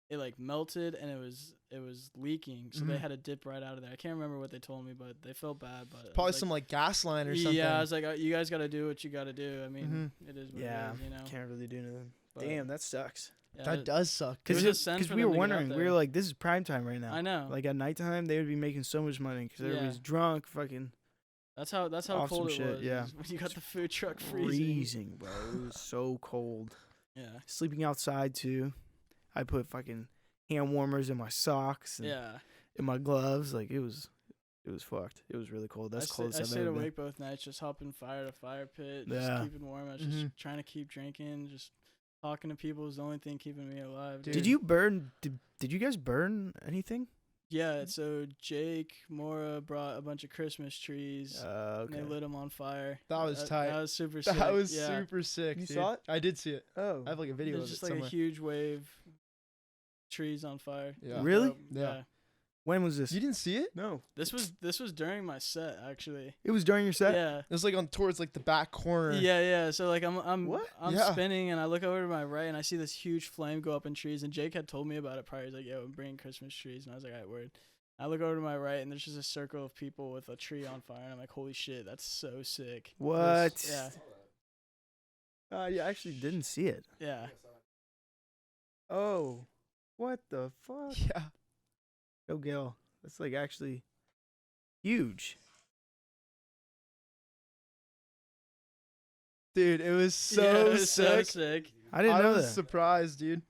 it like melted and it was leaking. So they Mhm. had to dip right out of there. I can't remember what they told me, but they felt bad. But I was Probably like, some like gas line or something. yeah, I was like, you guys got to do what you got to do. I mean, it is what Yeah, it is, you know. can't really do nothing. But, Damn, that sucks. yeah, That does suck. There Because was a sense for we them were to get out wondering, we there. were like, this is prime time right now. I know. Like at nighttime, they would be making so much money because Yeah. everybody's drunk, fucking That's how awesome cold it shit, was. yeah. is when you got the food truck freezing. freezing, bro. It was so cold. Yeah. Sleeping outside too. I put fucking hand warmers in my socks and Yeah. in my gloves. Like it was fucked. It was really cold. That's I cold as I've stayed ever been. awake both nights, just hopping fire to fire pit, just Yeah. keeping warm. I was Mhm. just trying to keep drinking, just talking to people was the only thing keeping me alive. Dude. Did you burn? Did you guys burn anything? Yeah. So Jake Mora brought a bunch of Christmas trees. And Okay. they lit them on fire. That was tight. That was super sick. That was yeah. super sick. You dude. saw it? I did see it. Oh. I have like a video There's of it just like somewhere. a huge wave. Trees on fire. Yeah. Really? Yeah. When was this? You didn't see it? No. This was during my set actually. It was during your set. Yeah. It was like on towards like the back corner. Yeah. So like I'm What? Yeah. spinning and I look over to my right and I see this huge flame go up in trees and Jake had told me about it prior. He's like, "Yo, I'm bringing Christmas trees," and I was like, "All right, word." I look over to my right and there's just a circle of people with a tree on fire and I'm like, "Holy shit, that's so sick." What? Yeah. I actually didn't see it. Yeah. Oh. What the fuck? Yeah. KillGil. That's like actually huge. Dude, it was so Yeah, it was so sick. sick. I didn't know was that. surprised, dude.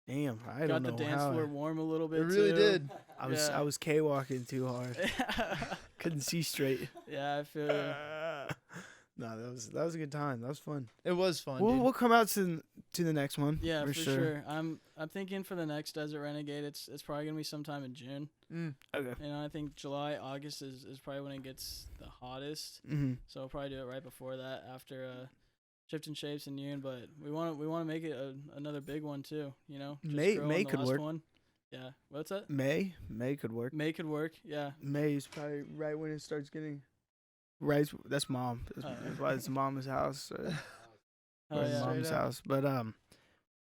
Damn, I Got don't the know dance how. floor warm a little bit. It really too. did. Yeah. I was K-walking too hard. Couldn't see straight. Yeah, I feel you. No, that was a good time. That was fun. It was fun, We'll dude. we'll come out to the next one. Yeah, for sure. sure. I'm thinking for the next Desert Renegade, it's probably gonna be sometime in June. Okay. You know, I think July, August is probably when it gets the hottest. Mm-hmm. So I'll probably do it right before that, after shifting shapes in Yoon, but we want to make it another big one too. You know, just May grow May on the could last work. one. Yeah, what's that? May could work. May could work. Yeah. May is probably right when it starts getting. Right, that's mom. That's why it's mom's house. Oh Or yeah. mom's Straight up. house. But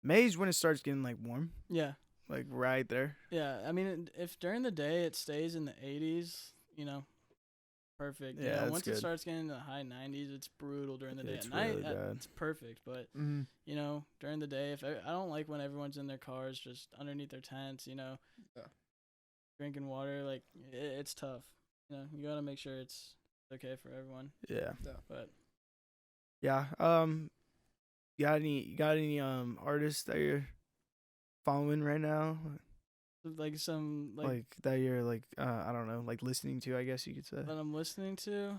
May's when it starts getting like warm, Yeah. like right there. Yeah. I mean, if during the day it stays in the 80s, you know, perfect. Yeah, You know, that's once good. it starts getting in the high 90s, it's brutal during the day. It's At night, really bad. it's perfect. But Mm-hmm. you know, during the day, if I don't like when everyone's in their cars, just underneath their tents, you know, Yeah. drinking water, like it's tough. You know, you gotta make sure it's okay for everyone. Yeah. But Yeah. You got any artists that you're following right now? like some Like that you're like I don't know, like listening to, I guess you could say. that I'm listening to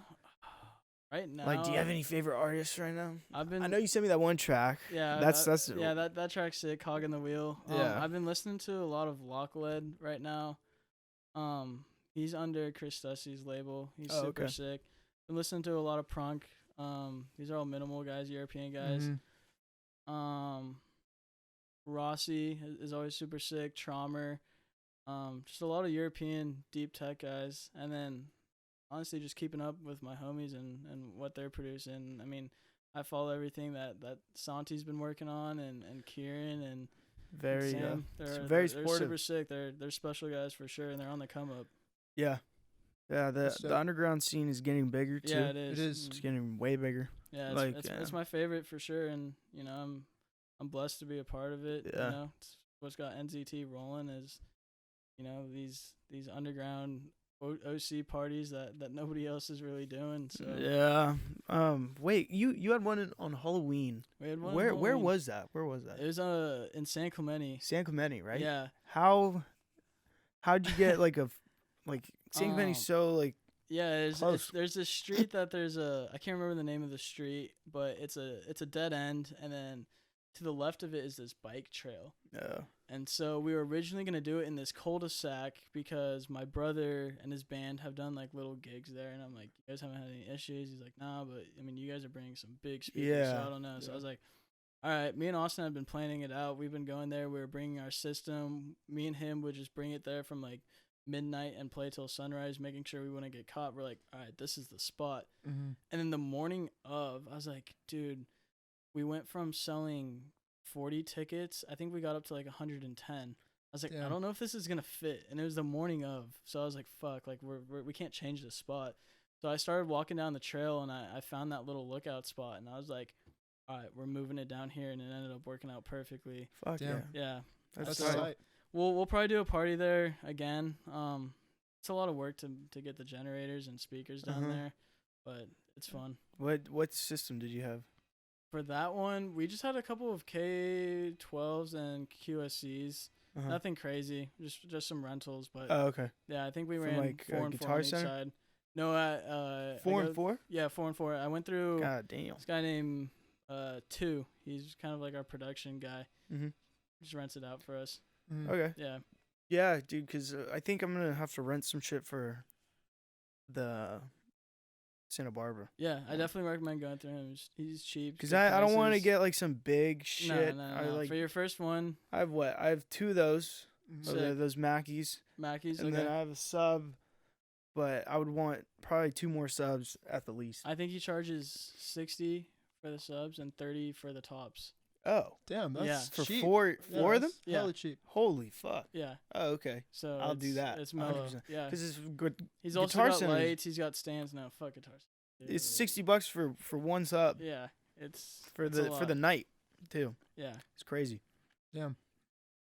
right now. Like, do you have any favorite artists right now? I've been. I know you sent me that one track. Yeah, That's yeah. That track's sick. Cog in the wheel. Yeah. I've been listening to a lot of Lockled right now. He's under Chris Dusty's label. He's Oh, super okay. sick. Been listening to a lot of Prunk. These are all minimal guys, European guys. Mm-hmm. Rossi is always super sick. Traumer. Just a lot of European deep tech guys, and then honestly just keeping up with my homies and what they're producing. I mean, I follow everything that Santi's been working on and Kieran and Very Sam. it's They're very they're supportive. super sick. They're special guys for sure, and they're on the come up. Yeah. Yeah, That's the dope. underground scene is getting bigger too. Yeah, it is. It is. It's getting way bigger. Yeah, like, it's my favorite for sure, and you know I'm blessed to be a part of it. Yeah. You know, it's what's got NZT rolling is, you know, these underground OC parties that nobody else is really doing. So Yeah. Wait, you had one on Halloween. we had one. Where Halloween. was that? Where was that? It was in San Clemente. San Clemente, right? Yeah. How'd you get like San Clemente's so like Yeah, close. there's this street that I can't remember the name of the street, but it's a dead end, and then to the left of it is this bike trail. And so we were originally going to do it in this cul-de-sac because my brother and his band have done like little gigs there, and I'm like, you guys haven't had any issues? He's like, nah, but I mean, you guys are bringing some big speakers, so Yeah. I don't know. So I Yeah. was like, all right, me and Austin have been planning it out. We've been going there. We were bringing our system. Me and him would just bring it there from like midnight and play till sunrise, making sure we wouldn't get caught. We're like, all right, this is the spot. Mm-hmm. And then the morning of, I was like, dude, we went from selling 40 tickets. I think we got up to like 110. I was like, I Damn. don't know if this is going to fit. And it was the morning of. So I was like, fuck, like we can't change the spot. So I started walking down the trail, and I found that little lookout spot, and I was like, all right, we're moving it down here, and it ended up working out perfectly. fuck Damn. yeah. Yeah. That's So- tight. We'll probably do a party there again. It's a lot of work to get the generators and speakers down Uh-huh. there, but it's fun. What system did you have? For that one, we just had a couple of K12s and QSCs. Uh-huh. Nothing crazy, just some rentals. But Oh, okay. yeah, I think we From, ran like, 4 and 4 Guitar on each Center? side. No, I 4 go- and 4? Yeah, 4 and 4. I went through God damn. this guy named 2. He's kind of like our production guy. Mhm. Just rents it out for us. Mm-hmm. Okay. Yeah. Yeah, dude, because I think I'm gonna have to rent some shit for the Santa Barbara. Yeah, I definitely recommend going through him. He's cheap. Because good I don't want to prices. get like some big shit. No. I like For your first one, I have what? I have 2 of those. Mm-hmm. Sick. Those Mackies. Mackey's. And Okay. then I have a sub, but I would want probably 2 more subs at the least. I think he charges 60 for the subs and 30 for the tops. Oh, Damn, that's Yeah. for cheap. four Yeah, of them? that's Yeah. hella cheap. Holy fuck. Yeah. Oh, okay. So I'll do that, It's mellow. 100%. Yeah. Because it's good. He's also Guitar got Center is- lights. He's got stands. No, fuck guitars. It's $60 for one sub Yeah. It's for it's a the lot. night too. Yeah. It's crazy. Damn.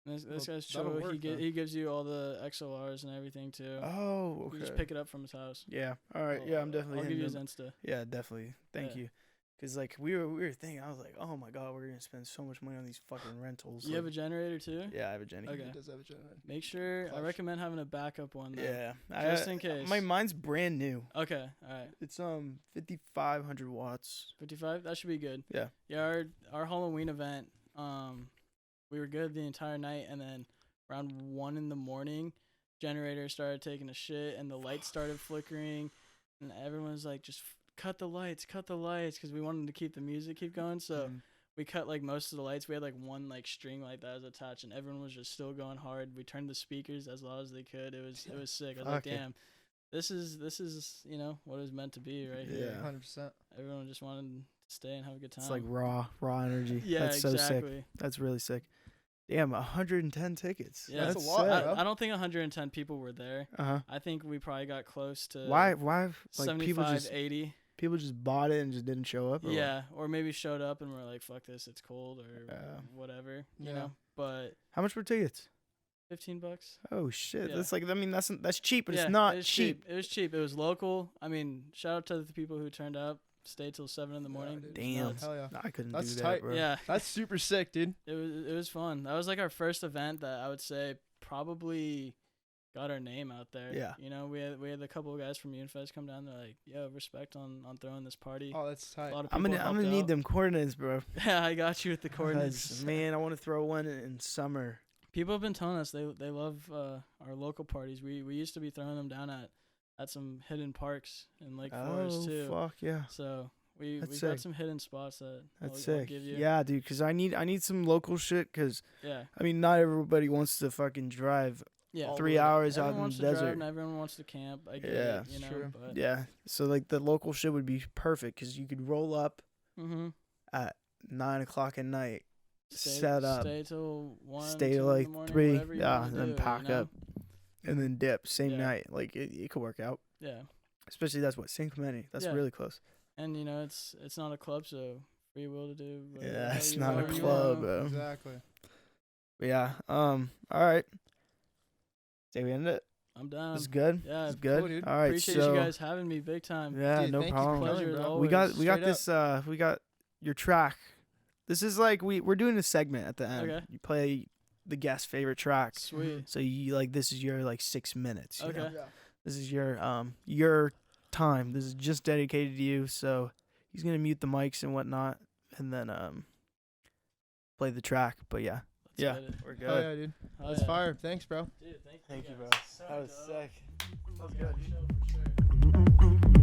This Well, guy's that'll chill. work, then. He gives you all the XLRs and everything too. Oh, You okay. just pick it up from his house. Yeah. All right. Yeah, I'm definitely. I'll give hitting you his him. Insta. Yeah, definitely. Thank Yeah. you. Because like we were thinking, I was like, oh my god, we're gonna spend so much money on these fucking rentals. You have a like, generator too? yeah, I have a Jenny. Okay. He does have a generator. Make sure. I Clutch. recommend having a backup one though. Yeah. Just in case. Mine's brand new. Okay. All right. It's 5,500 watts. 55. That should be good. Yeah. Yeah. Our Halloween event. We were good the entire night, and then around 1 in the morning, generator started taking a shit, and the lights started flickering, and everyone was like just cut the lights, because we wanted to keep the music keep going. So we cut like most of the lights. We had like one like string light that was attached, and everyone was just still going hard. We turned the speakers as loud as they could. It was sick. I was like, damn, this is what it was meant to be right here. 100%. Everyone just wanted to stay and have a good time. It's like raw energy. Yeah, that's so exactly. sick. That's really sick. Damn, 110 tickets. Yeah, that's a lot. Bro. I don't think 110 people were there. I think we probably got close to why like 75, 80. People just bought it and just didn't show up? Or maybe showed up and were like, fuck this, it's cold or whatever, you know. But how much were tickets? $15. Oh shit. Yeah. That's like, I mean, that's cheap, but it's it not was cheap. It was cheap. It was local. I mean, shout out to the people who turned up, stayed till 7 in the morning. Damn. Hell yeah. I couldn't That's do tight. that, bro. Yeah. That's super sick, dude. It was fun. That was like our first event that I would say probably got our name out there. Yeah. You know, we had a couple of guys from Unifest come down. They're like, yo, respect on throwing this party. Oh, that's tight. A lot of I'm people gonna need them coordinates, bro. Yeah, I got you with the coordinates. Man, I want to throw one in summer. People have been telling us they love our local parties. We used to be throwing them down at some hidden parks in Lake Forest too. Oh fuck yeah. So we've sick. got some hidden spots that That's I'll sick. give you. Yeah, dude, because I need some local shit, because Yeah. I mean, not everybody wants to fucking drive Yeah. 3 hours Everyone out in wants the to drive desert. and everyone wants to camp. I get Yeah. it, you know. True. But Yeah, so like the local shit would be perfect, because you could roll up at 9 o'clock at night, set up, Stay till 1. stay 2 till in like the morning, 3, whatever you yeah, wanna and then do, pack you know? up, and then dip same Yeah. night. Like it could work out. Yeah. Especially that's what, San Clemente. That's Yeah. really close. And you know, it's not a club, so free will to do. whatever Yeah, the hell it's you not a want, you club, know? bro. Exactly. But yeah. All right. Say we end it. I'm down. It's good. Yeah, It's good. cool, dude. All right. Appreciate so you guys having me big time. yeah, Dude, no thank you for problem. coming, Pleasure as bro. always. We got Straight this. We got your track. This is like we're doing a segment at the end. Okay. You play the guest's favorite track. Sweet. So you like, this is your like 6 minutes. You know? Okay. Yeah. This is your time. This is just dedicated to you. So he's gonna mute the mics and whatnot, and then play the track. But yeah, Let's yeah, get it. we're Hell yeah, dude. Hell That's yeah. fire. Thanks, bro. Dude, Thank you, bro. guys. So That was dope. sick. That was Yeah, good. for sure.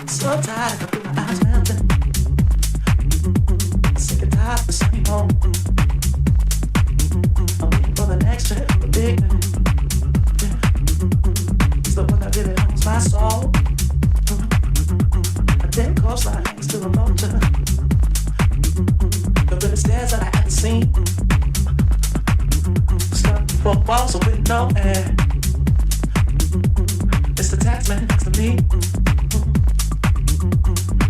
So tired, I feel my eyes melting. Sick and tired of the same old. I'm waiting for the next trip, the big man. Yeah. He's the one that really owns my soul. A dead coastline next to a motor. The really stairs that I haven't seen. Stuck before walls with no air. It's the tax man next to me.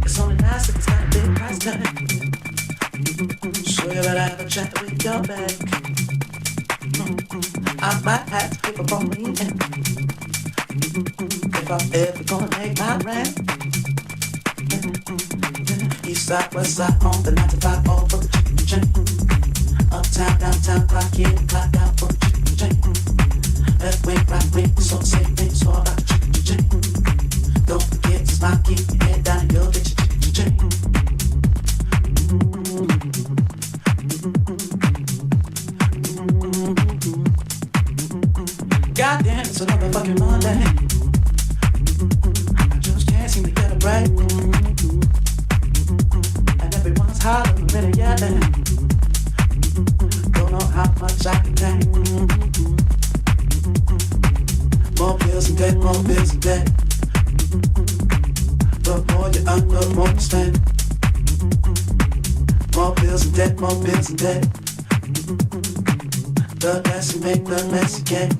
It's only nice if it's got a big price tag. So you better have a chat with your bank. I might have to pick up on me if I'm ever gonna make my rent. East side, west side, on the 9 to 5, all for the chicken chain. Uptown, downtown, clock in, clock out for the chicken chain. Left wing, right wing, it's all the same thing, it's all about the chicken chain. Don't forget to smile, keep your head down, and you'll get your chicken chain. I just can't seem to get a break. And everyone's hollering a minute, yeah. Don't know how much I can take. More pills and dead, more pills and dead. The more you earn, the more you spend. More pills and dead, more pills and dead. The less you make, the less you get.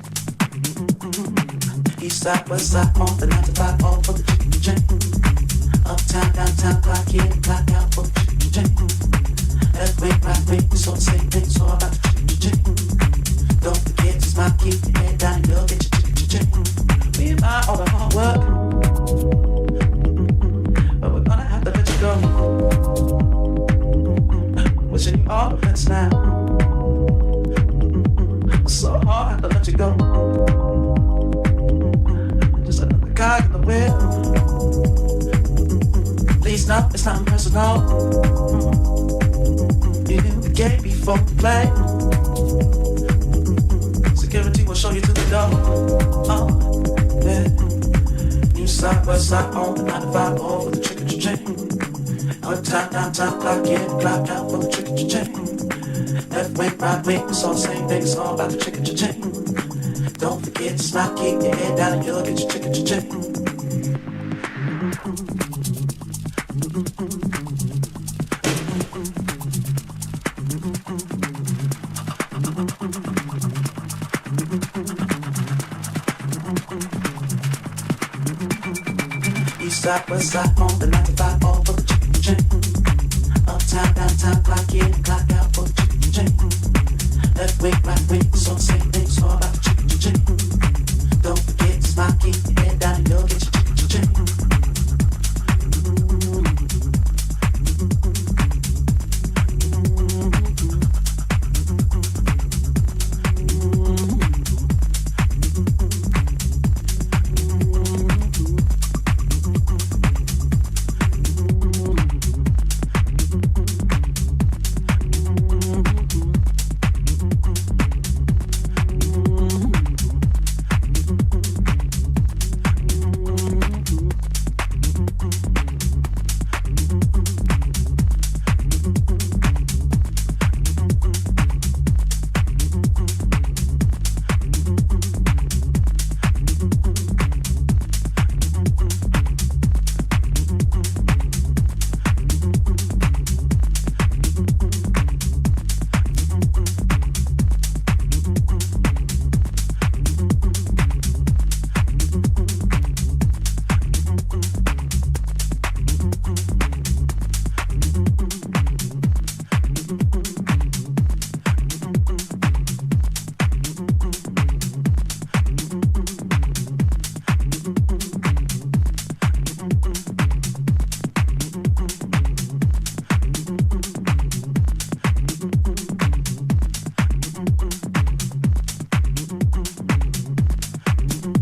East side, west side, on the 9 to 5, all for the chicken chain. Uptown, downtown, clock in, clock out for the chicken chain. Left wing, right wing, it's all the same thing, it's all about the chicken chain. Don't forget to smile, keep your head down, and you'll get your chicken chain. We admire all the hard work, but we're gonna have to let you go. Wishing you all the best now. So hard, I have to let you go. Just another cog in the wheel. Please no, it's not personal. You knew the game before we play. Security will show you to the door. Oh, yeah. New side, west side, on the 9 to 5, all for the chicken chain. Uptown, downtown, clock in, clock out for the chicken chain. Left wing, right wing, it's all the same thing, it's all about the chicken chain. Don't forget to smile, keep your head down, and you'll get your chicken chain. East side, west side, on the 9 to 5,